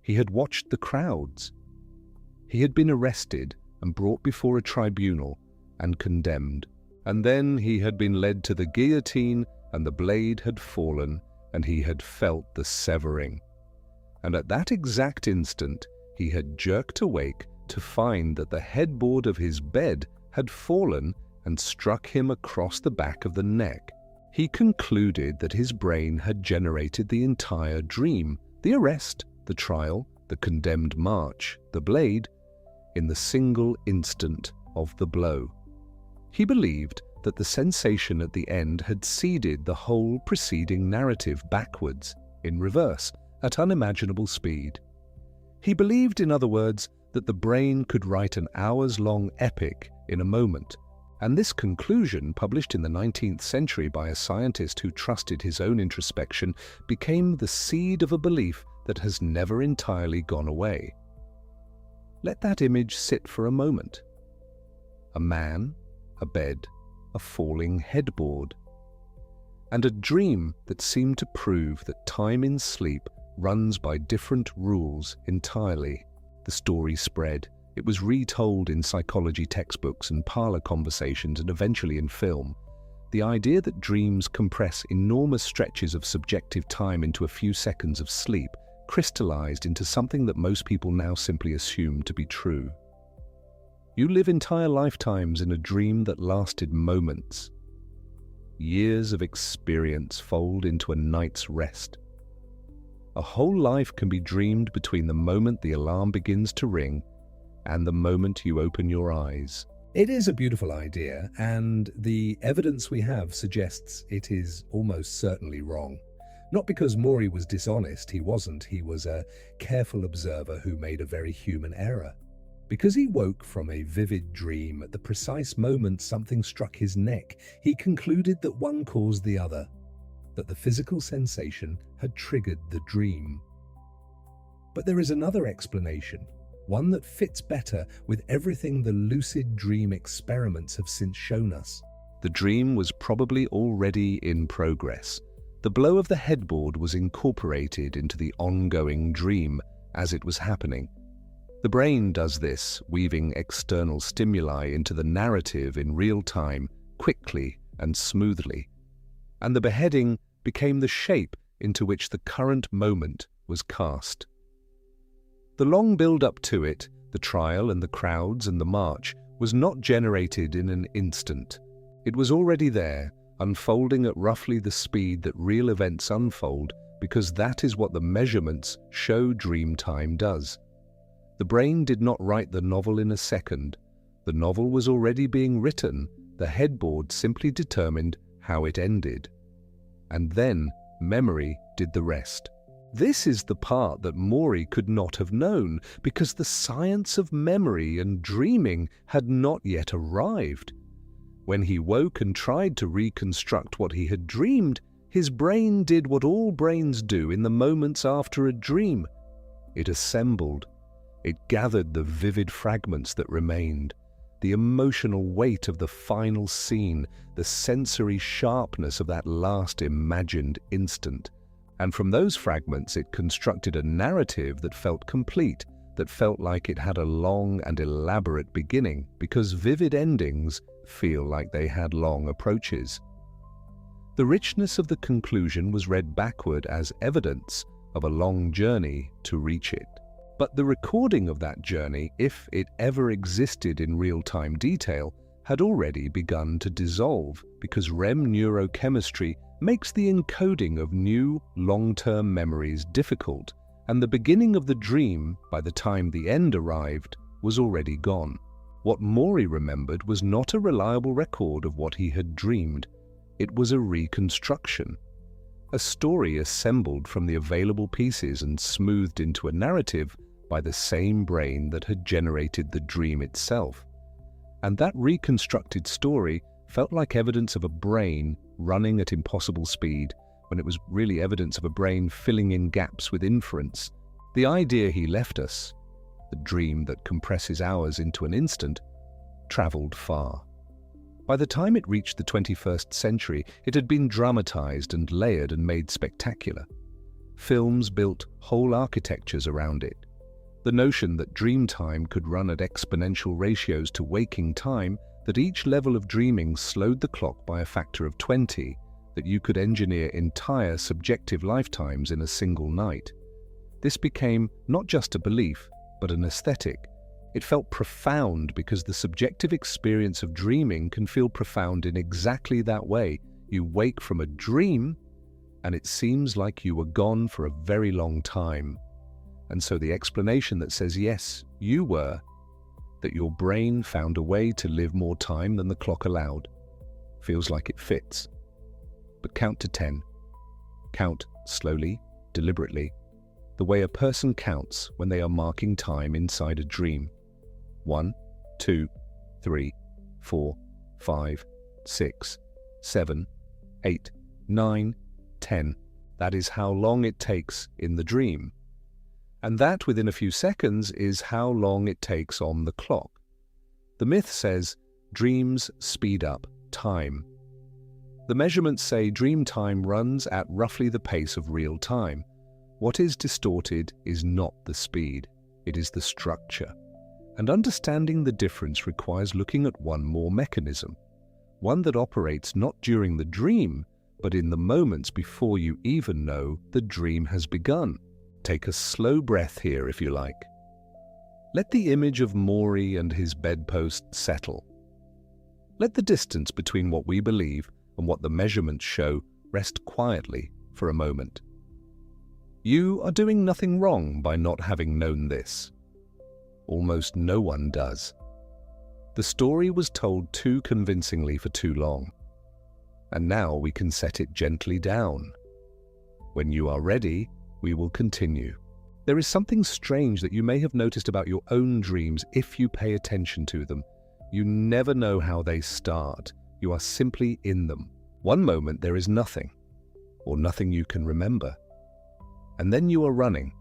Speaker 1: He had watched the crowds. He had been arrested and brought before a tribunal and condemned. And then he had been led to the guillotine, and the blade had fallen, and he had felt the severing. And at that exact instant, he had jerked awake to find that the headboard of his bed had fallen and struck him across the back of the neck. He concluded that his brain had generated the entire dream, the arrest, the trial, the condemned march, the blade, in the single instant of the blow. He believed that the sensation at the end had seeded the whole preceding narrative backwards, in reverse, at unimaginable speed. He believed, in other words, that the brain could write an hours-long epic in a moment, and this conclusion, published in the 19th century by a scientist who trusted his own introspection, became the seed of a belief that has never entirely gone away. Let that image sit for a moment. A man, a bed, a falling headboard, and a dream that seemed to prove that time in sleep runs by different rules entirely. The story spread. It was retold in psychology textbooks and parlor conversations and eventually in film. The idea that dreams compress enormous stretches of subjective time into a few seconds of sleep crystallized into something that most people now simply assume to be true. You live entire lifetimes in a dream that lasted moments. Years of experience fold into a night's rest. A whole life can be dreamed between the moment the alarm begins to ring and the moment you open your eyes.
Speaker 2: It is a beautiful idea, and the evidence we have suggests it is almost certainly wrong. Not because Maury was dishonest, he wasn't. He was a careful observer who made a very human error. Because he woke from a vivid dream at the precise moment something struck his neck, he concluded that one caused the other, that the physical sensation had triggered the dream. But there is another explanation, one that fits better with everything the lucid dream experiments have since shown us.
Speaker 1: The dream was probably already in progress. The blow of the headboard was incorporated into the ongoing dream as it was happening. The brain does this, weaving external stimuli into the narrative in real time, quickly and smoothly. And the beheading became the shape into which the current moment was cast. The long build-up to it, the trial and the crowds and the march, was not generated in an instant. It was already there, unfolding at roughly the speed that real events unfold, because that is what the measurements show dream time does. The brain did not write the novel in a second. The novel was already being written. The headboard simply determined how it ended. And then memory did the rest. This is the part that Maury could not have known, because the science of memory and dreaming had not yet arrived. When he woke and tried to reconstruct what he had dreamed, his brain did what all brains do in the moments after a dream. It assembled. It gathered the vivid fragments that remained, the emotional weight of the final scene, the sensory sharpness of that last imagined instant. And from those fragments it constructed a narrative that felt complete, that felt like it had a long and elaborate beginning, because vivid endings feel like they had long approaches. The richness of the conclusion was read backward as evidence of a long journey to reach it. But the recording of that journey, if it ever existed in real-time detail, had already begun to dissolve, because REM neurochemistry makes the encoding of new, long-term memories difficult, and the beginning of the dream, by the time the end arrived, was already gone. What Maury remembered was not a reliable record of what he had dreamed. It was a reconstruction. A story assembled from the available pieces and smoothed into a narrative by the same brain that had generated the dream itself. And that reconstructed story felt like evidence of a brain running at impossible speed, when it was really evidence of a brain filling in gaps with inference. The idea he left us, the dream that compresses hours into an instant, traveled far. By the time it reached the 21st century, it had been dramatized and layered and made spectacular. Films built whole architectures around it. The notion that dream time could run at exponential ratios to waking time, that each level of dreaming slowed the clock by a factor of 20, that you could engineer entire subjective lifetimes in a single night. This became not just a belief, but an aesthetic. It felt profound because the subjective experience of dreaming can feel profound in exactly that way. You wake from a dream, and it seems like you were gone for a very long time. And so the explanation that says, yes, you were, that your brain found a way to live more time than the clock allowed, feels like it fits. But count to 10. Count slowly, deliberately, the way a person counts when they are marking time inside a dream. 1, 2, 3, 4, 5, 6, 7, 8, 9, 10. That is how long it takes in the dream. And that, within a few seconds, is how long it takes on the clock. The myth says dreams speed up time. The measurements say dream time runs at roughly the pace of real time. What is distorted is not the speed, it is the structure. And understanding the difference requires looking at one more mechanism, one that operates not during the dream, but in the moments before you even know the dream has begun. Take a slow breath here, if you like. Let the image of Maury and his bedpost settle. Let the distance between what we believe and what the measurements show rest quietly for a moment. You are doing nothing wrong by not having known this. Almost no one does. The story was told too convincingly for too long, and now we can set it gently down. When you are ready, we will continue. There is something strange that you may have noticed about your own dreams if you pay attention to them. You never know how they start. You are simply in them. One moment there is nothing, or nothing you can remember. And then you are running.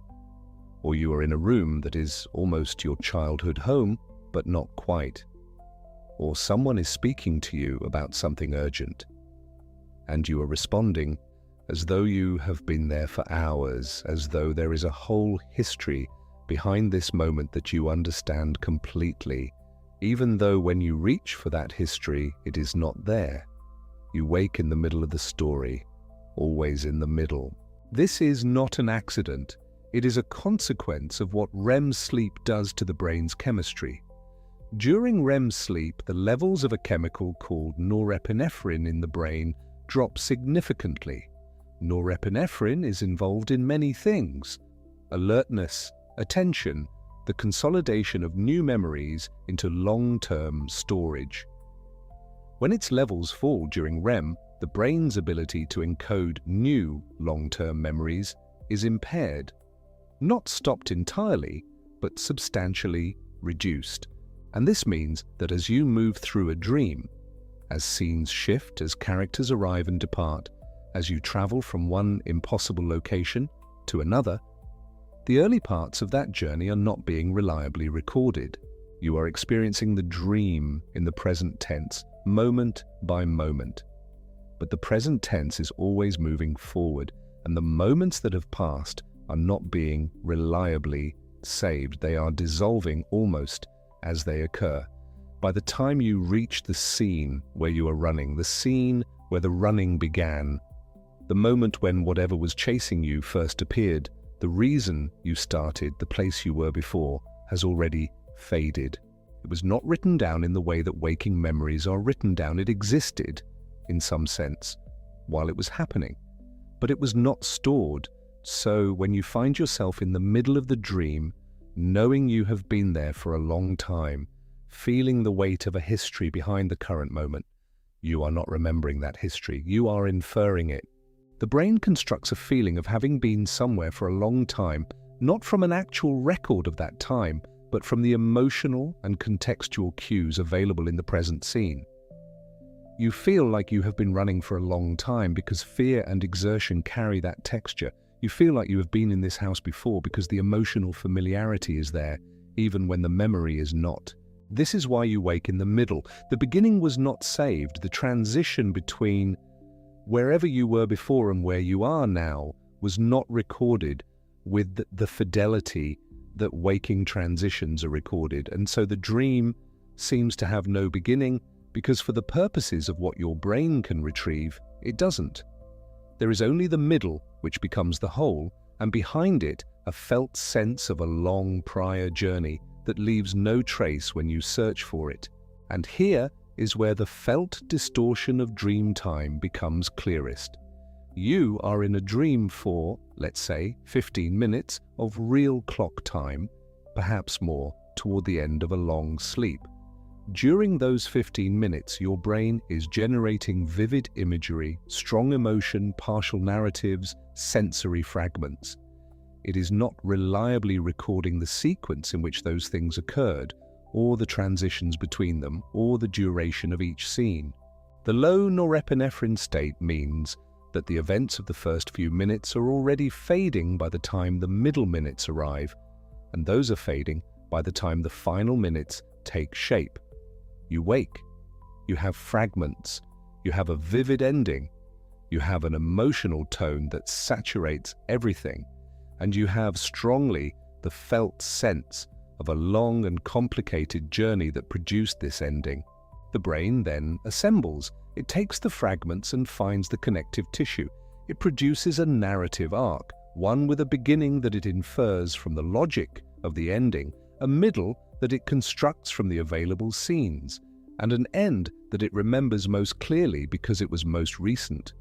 Speaker 1: or you are in a room that is almost your childhood home, but not quite. Or someone is speaking to you about something urgent, and you are responding as though you have been there for hours, as though there is a whole history behind this moment that you understand completely, even though when you reach for that history, it is not there. You wake in the middle of the story, always in the middle. This is not an accident. It is a consequence of what REM sleep does to the brain's chemistry. During REM sleep, the levels of a chemical called norepinephrine in the brain drop significantly. Norepinephrine is involved in many things: alertness, attention, the consolidation of new memories into long-term storage. When its levels fall during REM, the brain's ability to encode new long-term memories is impaired. Not stopped entirely, but substantially reduced. And this means that as you move through a dream, as scenes shift, as characters arrive and depart, as you travel from one impossible location to another, the early parts of that journey are not being reliably recorded. You are experiencing the dream in the present tense, moment by moment. But the present tense is always moving forward, and the moments that have passed are not being reliably saved. They are dissolving almost as they occur. By the time you reach the scene where you are running, the scene where the running began, the moment when whatever was chasing you first appeared, the reason you started, the place you were before, has already faded. It was not written down in the way that waking memories are written down. It existed, in some sense, while it was happening, but it was not stored. So when you find yourself in the middle of the dream, knowing you have been there for a long time, feeling the weight of a history behind the current moment, you are not remembering that history. You are inferring it. The brain constructs a feeling of having been somewhere for a long time, not from an actual record of that time, but from the emotional and contextual cues available in the present scene. You feel like you have been running for a long time because fear and exertion carry that texture. You feel like you have been in this house before because the emotional familiarity is there, even when the memory is not. This is why you wake in the middle. The beginning was not saved. The transition between wherever you were before and where you are now was not recorded with the fidelity that waking transitions are recorded. And so the dream seems to have no beginning because for the purposes of what your brain can retrieve, it doesn't. There is only the middle, which becomes the whole, and behind it a felt sense of a long prior journey that leaves no trace when you search for it. And here is where the felt distortion of dream time becomes clearest. You are in a dream for, let's say, 15 minutes of real clock time, perhaps more, toward the end of a long sleep. During those 15 minutes, your brain is generating vivid imagery, strong emotion, partial narratives, sensory fragments. It is not reliably recording the sequence in which those things occurred, or the transitions between them, or the duration of each scene. The low norepinephrine state means that the events of the first few minutes are already fading by the time the middle minutes arrive, and those are fading by the time the final minutes take shape. You wake, you have fragments, you have a vivid ending, you have an emotional tone that saturates everything, and you have strongly the felt sense of a long and complicated journey that produced this ending. The brain then assembles. It takes the fragments and finds the connective tissue. It produces a narrative arc, one with a beginning that it infers from the logic of the ending, a middle that it constructs from the available scenes, and an end that it remembers most clearly because it was most recent.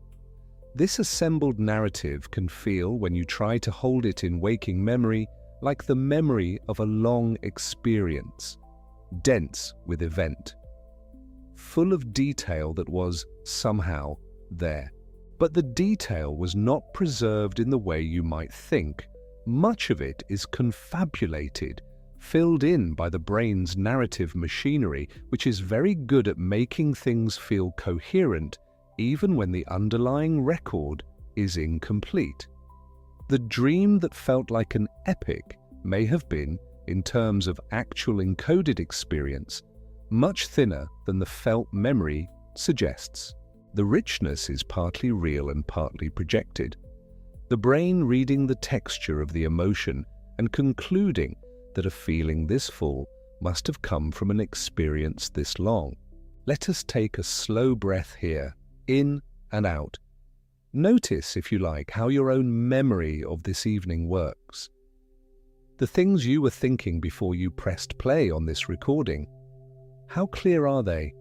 Speaker 1: This assembled narrative can feel, when you try to hold it in waking memory, like the memory of a long experience, dense with event, full of detail that was somehow there. But the detail was not preserved in the way you might think. Much of it is confabulated, filled in by the brain's narrative machinery, which is very good at making things feel coherent, even when the underlying record is incomplete. The dream that felt like an epic may have been, in terms of actual encoded experience, much thinner than the felt memory suggests. The richness is partly real and partly projected. The brain reading the texture of the emotion and concluding that a feeling this full must have come from an experience this long. Let us take a slow breath here, in and out. Notice, if you like, how your own memory of this evening works. The things you were thinking before you pressed play on this recording, how clear are they?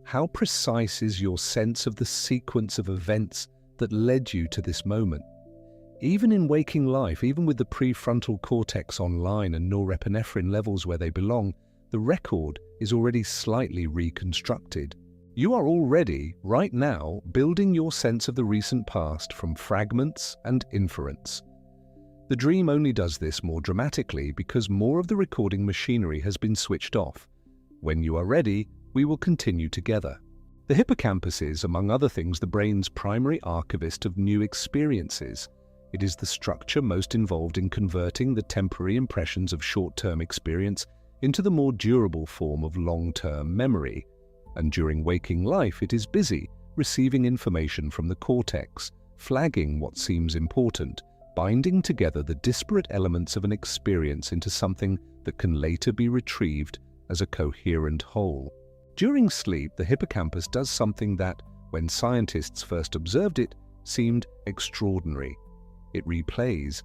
Speaker 1: How precise is your sense of the sequence of events that led you to this moment? Even in waking life, even with the prefrontal cortex online and norepinephrine levels where they belong, the record is already slightly reconstructed. You are already, right now, building your sense of the recent past from fragments and inference. The dream only does this more dramatically because more of the recording machinery has been switched off. When you are ready, we will continue together. The hippocampus is, among other things, the brain's primary archivist of new experiences. It is the structure most involved in converting the temporary impressions of short-term experience into the more durable form of long-term memory. And during waking life, it is busy receiving information from the cortex, flagging what seems important, binding together the disparate elements of an experience into something that can later be retrieved as a coherent whole. During sleep, the hippocampus does something that, when scientists first observed it, seemed extraordinary. It replays.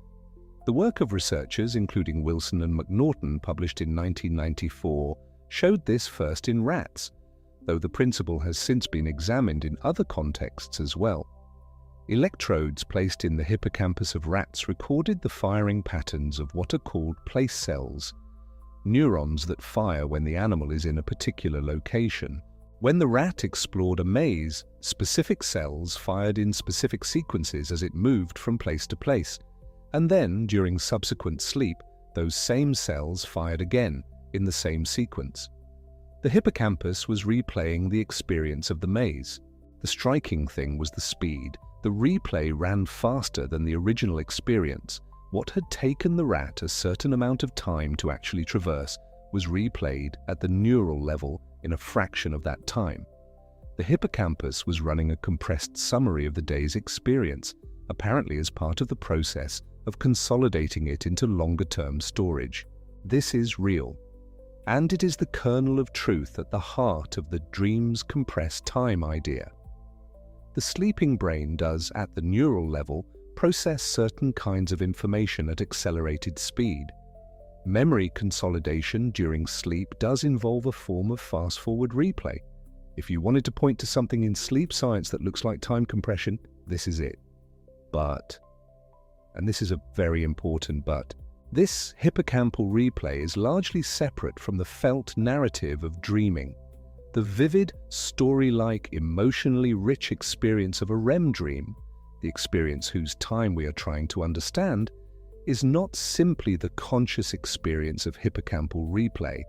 Speaker 1: The work of researchers, including Wilson and McNaughton, published in 1994, showed this first in rats, though the principle has since been examined in other contexts as well. Electrodes placed in the hippocampus of rats recorded the firing patterns of what are called place cells, neurons that fire when the animal is in a particular location. When the rat explored a maze, specific cells fired in specific sequences as it moved from place to place, and then, during subsequent sleep, those same cells fired again in the same sequence. The hippocampus was replaying the experience of the maze. The striking thing was the speed. The replay ran faster than the original experience. What had taken the rat a certain amount of time to actually traverse was replayed at the neural level in a fraction of that time. The hippocampus was running a compressed summary of the day's experience, apparently as part of the process of consolidating it into longer-term storage. This is real, and it is the kernel of truth at the heart of the dream's compressed time idea. The sleeping brain does, at the neural level, process certain kinds of information at accelerated speed. Memory consolidation during sleep does involve a form of fast-forward replay. If you wanted to point to something in sleep science that looks like time compression, this is it. But, and this is a very important but, this hippocampal replay is largely separate from the felt narrative of dreaming. The vivid, story-like, emotionally rich experience of a REM dream, the experience whose time we are trying to understand, is not simply the conscious experience of hippocampal replay.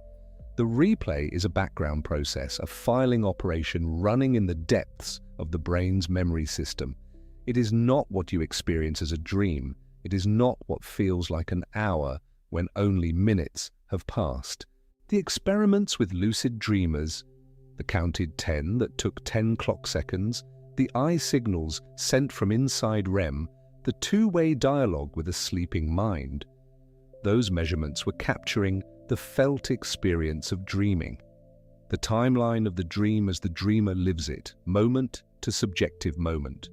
Speaker 1: The replay is a background process, a filing operation running in the depths of the brain's memory system. It is not what you experience as a dream. It is not what feels like an hour when only minutes have passed. The experiments with lucid dreamers, the counted 10 that took 10 clock seconds, the eye signals sent from inside REM, the two-way dialogue with a sleeping mind. Those measurements were capturing the felt experience of dreaming, the timeline of the dream as the dreamer lives it, moment to subjective moment.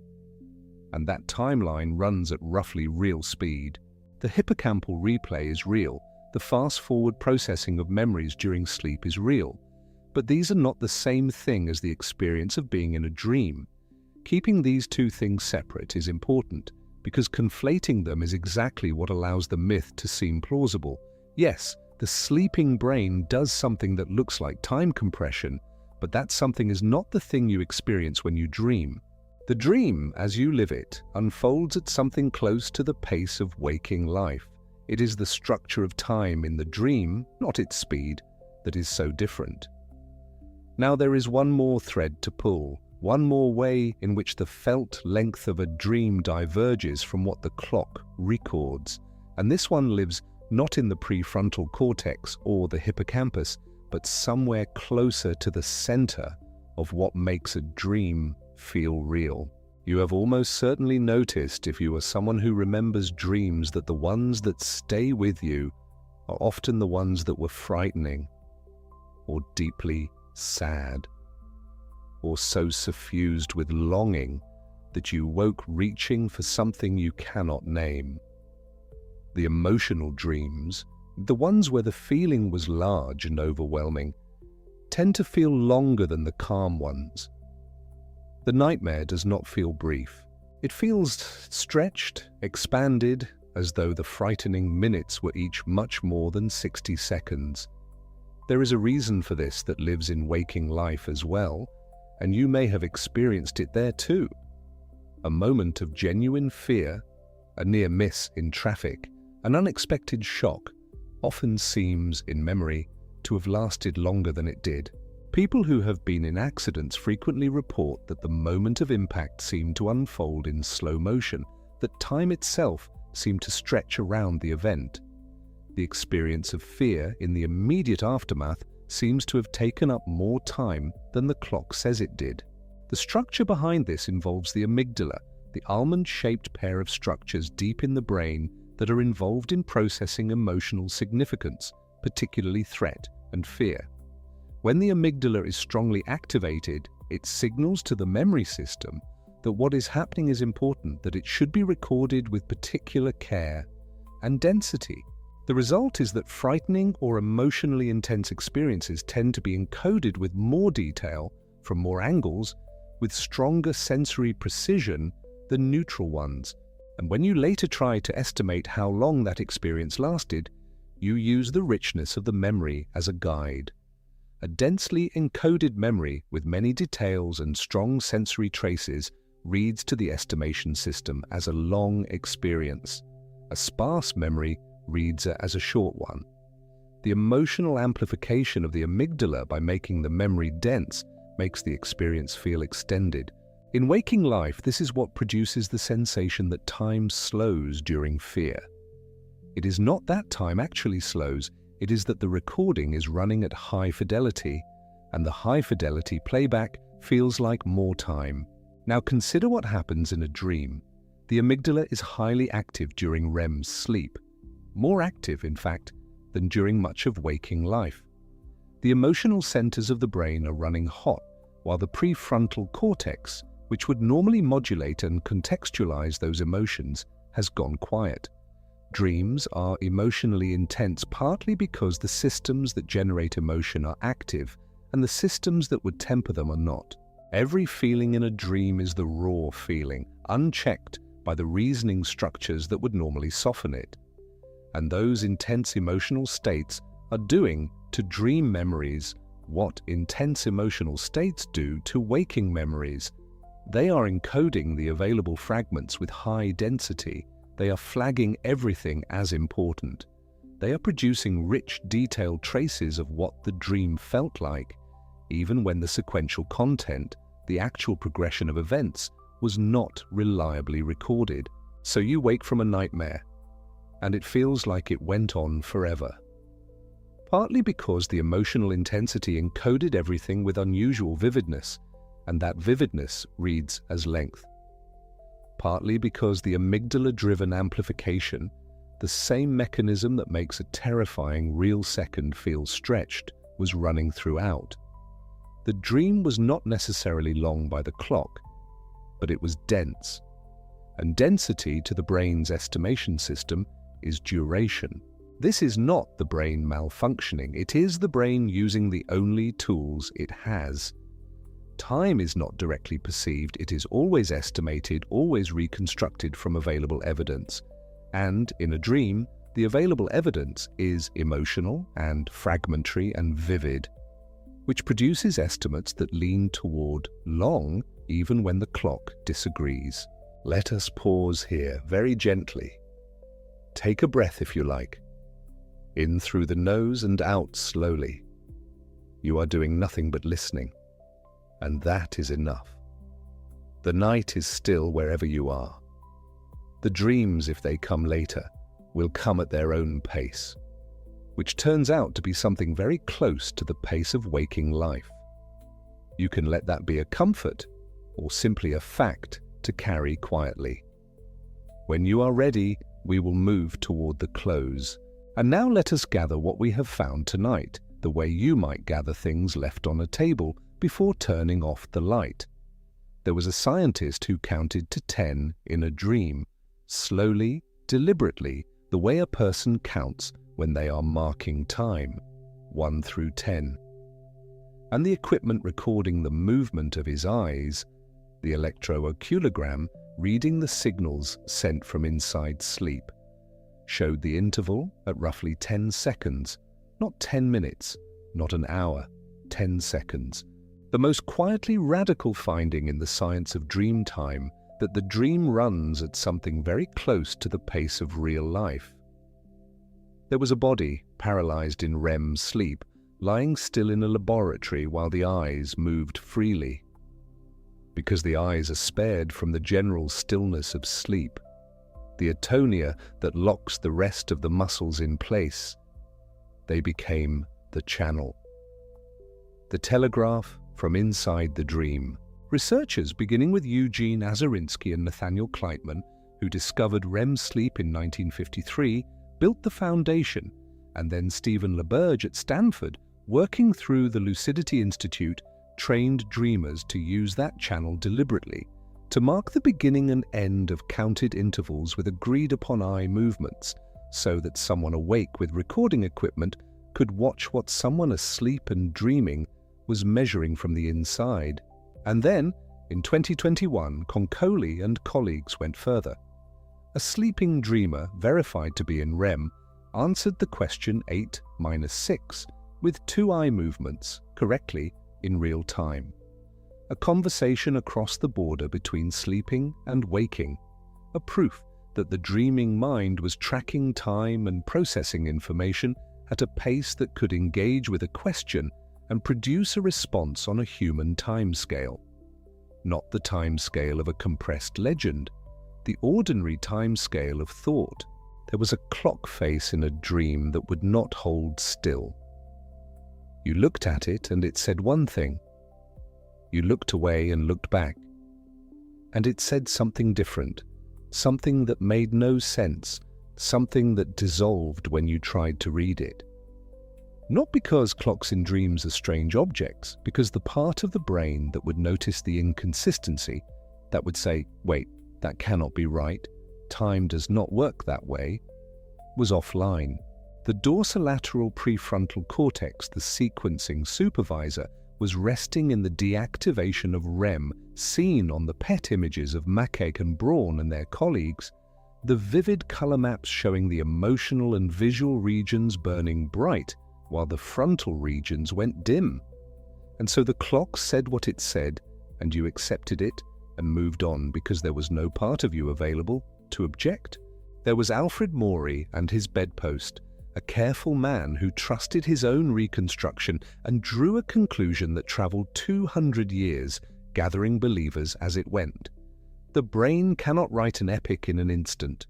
Speaker 1: And that timeline runs at roughly real speed. The hippocampal replay is real. The fast-forward processing of memories during sleep is real. But these are not the same thing as the experience of being in a dream. Keeping these two things separate is important, because conflating them is exactly what allows the myth to seem plausible. Yes, the sleeping brain does something that looks like time compression, but that something is not the thing you experience when you dream. The dream, as you live it, unfolds at something close to the pace of waking life. It is the structure of time in the dream, not its speed, that is so different. Now there is one more thread to pull, one more way in which the felt length of a dream diverges from what the clock records, and this one lives not in the prefrontal cortex or the hippocampus, but somewhere closer to the center of what makes a dream feel real. You have almost certainly noticed, if you are someone who remembers dreams, that the ones that stay with you are often the ones that were frightening, or deeply sad, or so suffused with longing that you woke reaching for something you cannot name. The emotional dreams, the ones where the feeling was large and overwhelming, tend to feel longer than the calm ones. The nightmare does not feel brief. It feels stretched, expanded, as though the frightening minutes were each much more than 60 seconds. There is a reason for this that lives in waking life as well, and you may have experienced it there too. A moment of genuine fear, a near miss in traffic, an unexpected shock, often seems, in memory, to have lasted longer than it did. People who have been in accidents frequently report that the moment of impact seemed to unfold in slow motion, that time itself seemed to stretch around the event. The experience of fear in the immediate aftermath seems to have taken up more time than the clock says it did. The structure behind this involves the amygdala, the almond-shaped pair of structures deep in the brain that are involved in processing emotional significance, particularly threat and fear. When the amygdala is strongly activated, it signals to the memory system that what is happening is important, that it should be recorded with particular care and density. The result is that frightening or emotionally intense experiences tend to be encoded with more detail, from more angles, with stronger sensory precision than neutral ones. And when you later try to estimate how long that experience lasted, you use the richness of the memory as a guide. A densely encoded memory with many details and strong sensory traces reads to the estimation system as a long experience. A sparse memory reads it as a short one. The emotional amplification of the amygdala by making the memory dense makes the experience feel extended. In waking life, this is what produces the sensation that time slows during fear. It is not that time actually slows, it is that the recording is running at high fidelity, and the high fidelity playback feels like more time. Now consider what happens in a dream. The amygdala is highly active during REM sleep, more active, in fact, than during much of waking life. The emotional centers of the brain are running hot, while the prefrontal cortex, which would normally modulate and contextualize those emotions, has gone quiet. Dreams are emotionally intense partly because the systems that generate emotion are active and the systems that would temper them are not. Every feeling in a dream is the raw feeling, unchecked by the reasoning structures that would normally soften it. And those intense emotional states are doing to dream memories what intense emotional states do to waking memories. They are encoding the available fragments with high density. They are flagging everything as important. They are producing rich, detailed traces of what the dream felt like, even when the sequential content, the actual progression of events, was not reliably recorded. So you wake from a nightmare, and it feels like it went on forever. Partly because the emotional intensity encoded everything with unusual vividness, and that vividness reads as length. Partly because the amygdala-driven amplification, the same mechanism that makes a terrifying real second feel stretched, was running throughout. The dream was not necessarily long by the clock, but it was dense. And density to the brain's estimation system is duration. This is not the brain malfunctioning, it is the brain using the only tools it has. Time is not directly perceived, it is always estimated, always reconstructed from available evidence. And in a dream, the available evidence is emotional and fragmentary and vivid, which produces estimates that lean toward long even when the clock disagrees. Let us pause here very gently. Take a breath if you like. In through the nose and out slowly. You are doing nothing but listening. And that is enough. The night is still wherever you are. The dreams, if they come later, will come at their own pace, which turns out to be something very close to the pace of waking life. You can let that be a comfort or simply a fact to carry quietly. When you are ready, we will move toward the close. And now let us gather what we have found tonight, the way you might gather things left on a table before turning off the light. There was a scientist who counted to 10 in a dream, slowly, deliberately, the way a person counts when they are marking time, 1 through 10. And the equipment recording the movement of his eyes, the electrooculogram reading the signals sent from inside sleep, showed the interval at roughly 10 seconds, not 10 minutes, not an hour, 10 seconds. The most quietly radical finding in the science of dream time, that the dream runs at something very close to the pace of real life. There was a body, paralyzed in REM sleep, lying still in a laboratory while the eyes moved freely. Because the eyes are spared from the general stillness of sleep, the atonia that locks the rest of the muscles in place, they became the channel. The telegraph from inside the dream. Researchers, beginning with Eugene Azarinsky and Nathaniel Kleitman, who discovered REM sleep in 1953, built the foundation, and then Stephen LaBerge at Stanford, working through the Lucidity Institute, trained dreamers to use that channel deliberately, to mark the beginning and end of counted intervals with agreed-upon eye movements, so that someone awake with recording equipment could watch what someone asleep and dreaming was measuring from the inside. And then, in 2021, Konkoly and colleagues went further. A sleeping dreamer, verified to be in REM, answered the question 8-6 with 2 eye movements correctly in real time. A conversation across the border between sleeping and waking, a proof that the dreaming mind was tracking time and processing information at a pace that could engage with a question and produce a response on a human timescale. Not the timescale of a compressed legend, the ordinary timescale of thought. There was a clock face in a dream that would not hold still. You looked at it and it said one thing. You looked away and looked back, and it said something different, something that made no sense, something that dissolved when you tried to read it. Not because clocks in dreams are strange objects, because the part of the brain that would notice the inconsistency, that would say, wait, that cannot be right, time does not work that way, was offline. The dorsolateral prefrontal cortex, the sequencing supervisor, was resting in the deactivation of REM seen on the PET images of Mackay and Braun and their colleagues, the vivid color maps showing the emotional and visual regions burning bright while the frontal regions went dim. And so the clock said what it said, and you accepted it and moved on because there was no part of you available to object. There was Alfred Maury and his bedpost, a careful man who trusted his own reconstruction and drew a conclusion that traveled 200 years, gathering believers as it went. The brain cannot write an epic in an instant.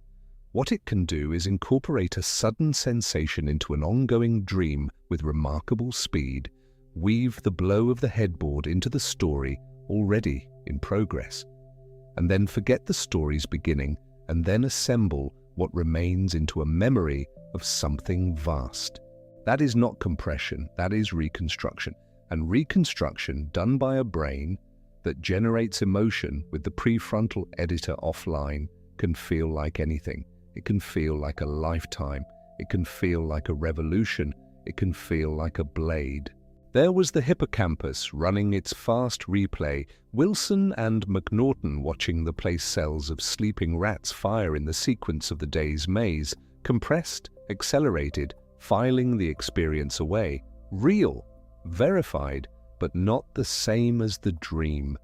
Speaker 1: What it can do is incorporate a sudden sensation into an ongoing dream with remarkable speed, weave the blow of the headboard into the story already in progress, and then forget the story's beginning and then assemble what remains into a memory of something vast. That is not compression, that is reconstruction. And reconstruction done by a brain that generates emotion with the prefrontal editor offline can feel like anything. It can feel like a lifetime. It can feel like a revolution. It can feel like a blade. There was the hippocampus running its fast replay, Wilson and McNaughton watching the place cells of sleeping rats fire in the sequence of the day's maze, compressed, accelerated, filing the experience away. Real, verified, but not the same as the dream.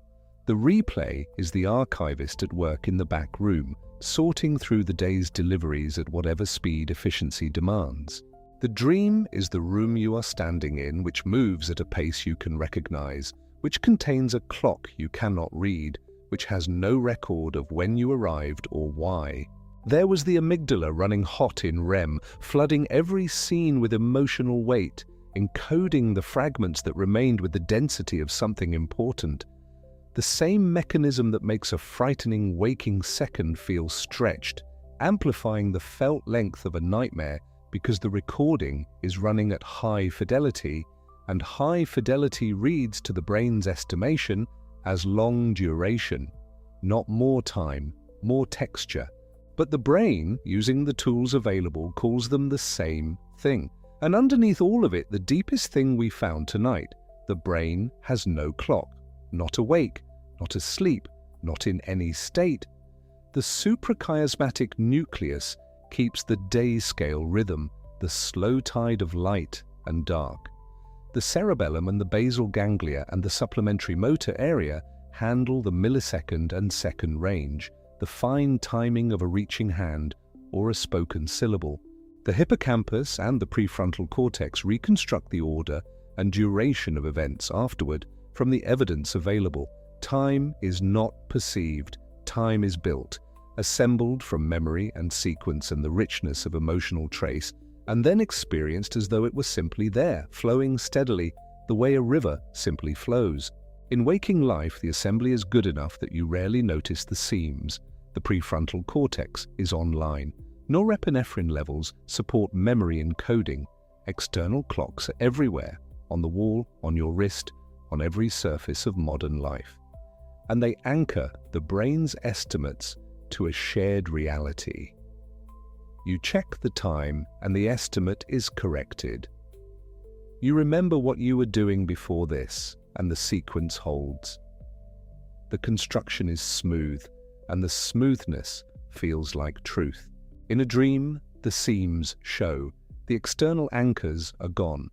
Speaker 1: The replay is the archivist at work in the back room, sorting through the day's deliveries at whatever speed efficiency demands. The dream is the room you are standing in, which moves at a pace you can recognize, which contains a clock you cannot read, which has no record of when you arrived or why. There was the amygdala running hot in REM, flooding every scene with emotional weight, encoding the fragments that remained with the density of something important. The same mechanism that makes a frightening waking second feel stretched, amplifying the felt length of a nightmare because the recording is running at high fidelity, and high fidelity reads to the brain's estimation as long duration, not more time, more texture. But the brain, using the tools available, calls them the same thing. And underneath all of it, the deepest thing we found tonight, the brain has no clock, not awake, not asleep, not in any state. The suprachiasmatic nucleus keeps the day-scale rhythm, the slow tide of light and dark. The cerebellum and the basal ganglia and the supplementary motor area handle the millisecond and second range, the fine timing of a reaching hand or a spoken syllable. The hippocampus and the prefrontal cortex reconstruct the order and duration of events afterward from the evidence available. Time is not perceived, time is built, assembled from memory and sequence and the richness of emotional trace, and then experienced as though it was simply there, flowing steadily, the way a river simply flows. In waking life, the assembly is good enough that you rarely notice the seams. The prefrontal cortex is online. Norepinephrine levels support memory encoding. External clocks are everywhere, on the wall, on your wrist, on every surface of modern life. And they anchor the brain's estimates to a shared reality. You check the time and the estimate is corrected. You remember what you were doing before this, and the sequence holds. The construction is smooth, and the smoothness feels like truth. In a dream, the seams show, the external anchors are gone.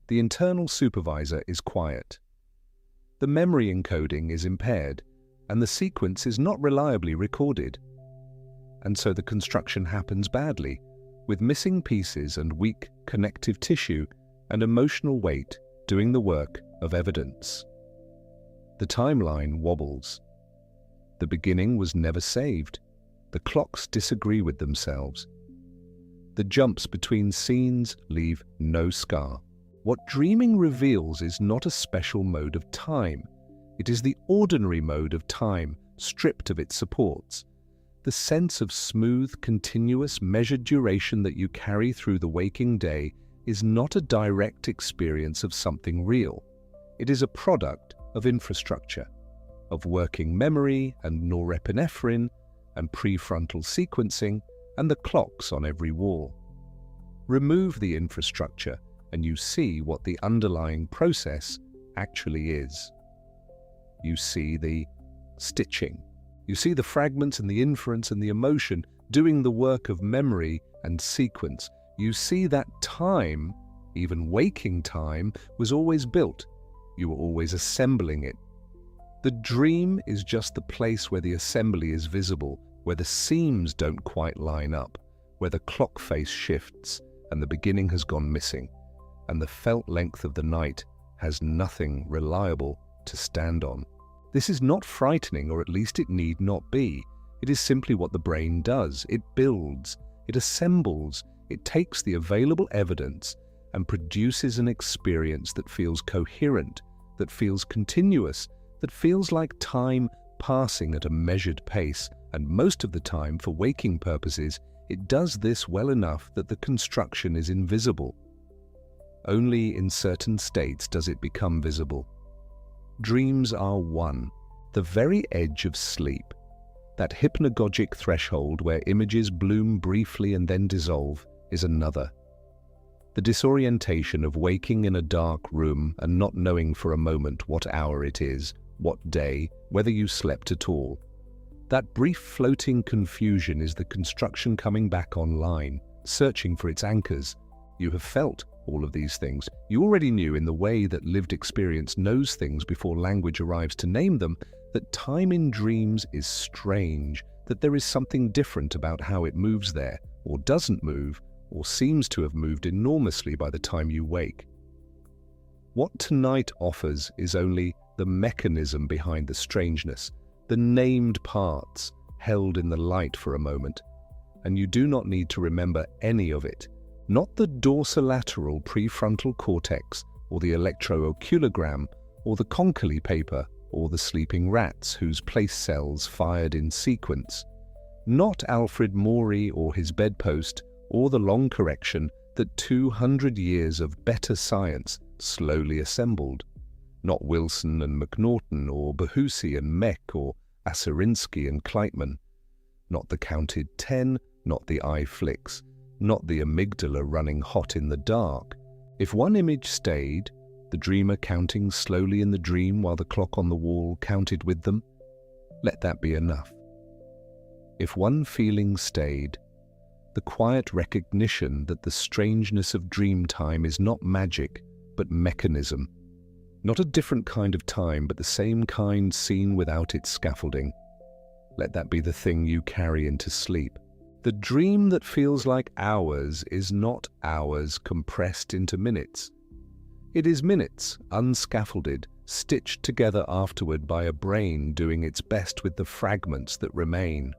Speaker 1: The internal supervisor is quiet. The memory encoding is impaired, and the sequence is not reliably recorded. And so the construction happens badly, with missing pieces and weak connective tissue and emotional weight doing the work of evidence. The timeline wobbles. The beginning was never saved. The clocks disagree with themselves. The jumps between scenes leave no scar. What dreaming reveals is not a special mode of time. It is the ordinary mode of time, stripped of its supports. The sense of smooth, continuous, measured duration that you carry through the waking day is not a direct experience of something real. It is a product of infrastructure, of working memory and norepinephrine and prefrontal sequencing and the clocks on every wall. Remove the infrastructure and you see what the underlying process actually is. You see the stitching. You see the fragments and the inference and the emotion doing the work of memory and sequence. You see that time, even waking time, was always built. You were always assembling it. The dream is just the place where the assembly is visible, where the seams don't quite line up, where the clock face shifts and the beginning has gone missing, and the felt length of the night has nothing reliable to stand on. This is not frightening, or at least it need not be. It is simply what the brain does. It builds, it assembles, it takes the available evidence and produces an experience that feels coherent, that feels continuous, that feels like time passing at a measured pace, and most of the time, for waking purposes, it does this well enough that the construction is invisible. Only in certain states does it become visible. Dreams are one, the very edge of sleep, that hypnagogic threshold where images bloom briefly and then dissolve is another. The disorientation of waking in a dark room and not knowing for a moment what hour it is, what day, whether you slept at all. That brief floating confusion is the construction coming back online, searching for its anchors. You have felt all of these things. You already knew, in the way that lived experience knows things before language arrives to name them, that time in dreams is strange, that there is something different about how it moves there, or doesn't move, or seems to have moved enormously by the time you wake. What tonight offers is only the mechanism behind the strangeness, the named parts held in the light for a moment, and you do not need to remember any of it. Not the dorsolateral prefrontal cortex, or the electrooculogram, or the Konkoly paper, or the sleeping rats whose place cells fired in sequence. Not Alfred Maury or his bedpost, or the long correction that 200 years of better science slowly assembled. Not Wilson and McNaughton, or Behusi and Mech, or Aserinsky and Kleitman. Not the counted 10, not the eye flicks, not the amygdala running hot in the dark. If one image stayed, the dreamer counting slowly in the dream while the clock on the wall counted with them, let that be enough. If one feeling stayed, the quiet recognition that the strangeness of dream time is not magic, but mechanism. Not a different kind of time, but the same kind seen without its scaffolding. Let that be the thing you carry into sleep. The dream that feels like hours is not hours compressed into minutes. It is minutes, unscaffolded, stitched together afterward by a brain doing its best with the fragments that remain.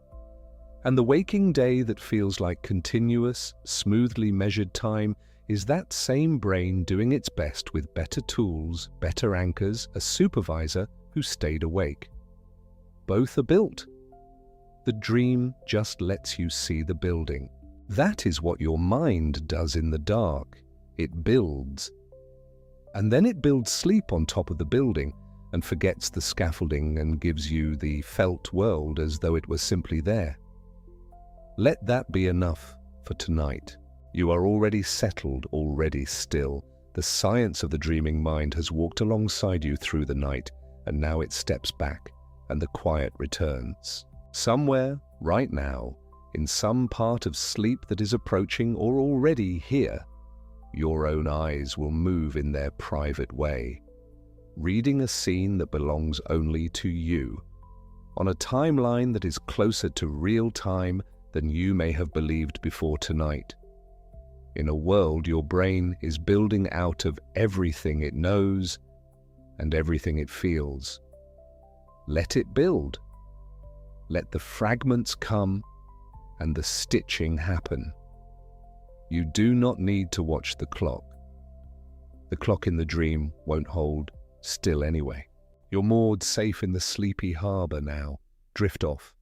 Speaker 1: And the waking day that feels like continuous, smoothly measured time is that same brain doing its best with better tools, better anchors, a supervisor who stayed awake. Both are built. The dream just lets you see the building. That is what your mind does in the dark. It builds. And then it builds sleep on top of the building and forgets the scaffolding and gives you the felt world as though it were simply there. Let that be enough for tonight. You are already settled, already still. The science of the dreaming mind has walked alongside you through the night, and now it steps back, and the quiet returns. Somewhere, right now, in some part of sleep that is approaching or already here, your own eyes will move in their private way, reading a scene that belongs only to you, on a timeline that is closer to real time than you may have believed before tonight. In a world your brain is building out of everything it knows and everything it feels. Let it build. Let the fragments come and the stitching happen. You do not need to watch the clock. The clock in the dream won't hold still anyway. You're moored safe in the sleepy harbor now. Drift off.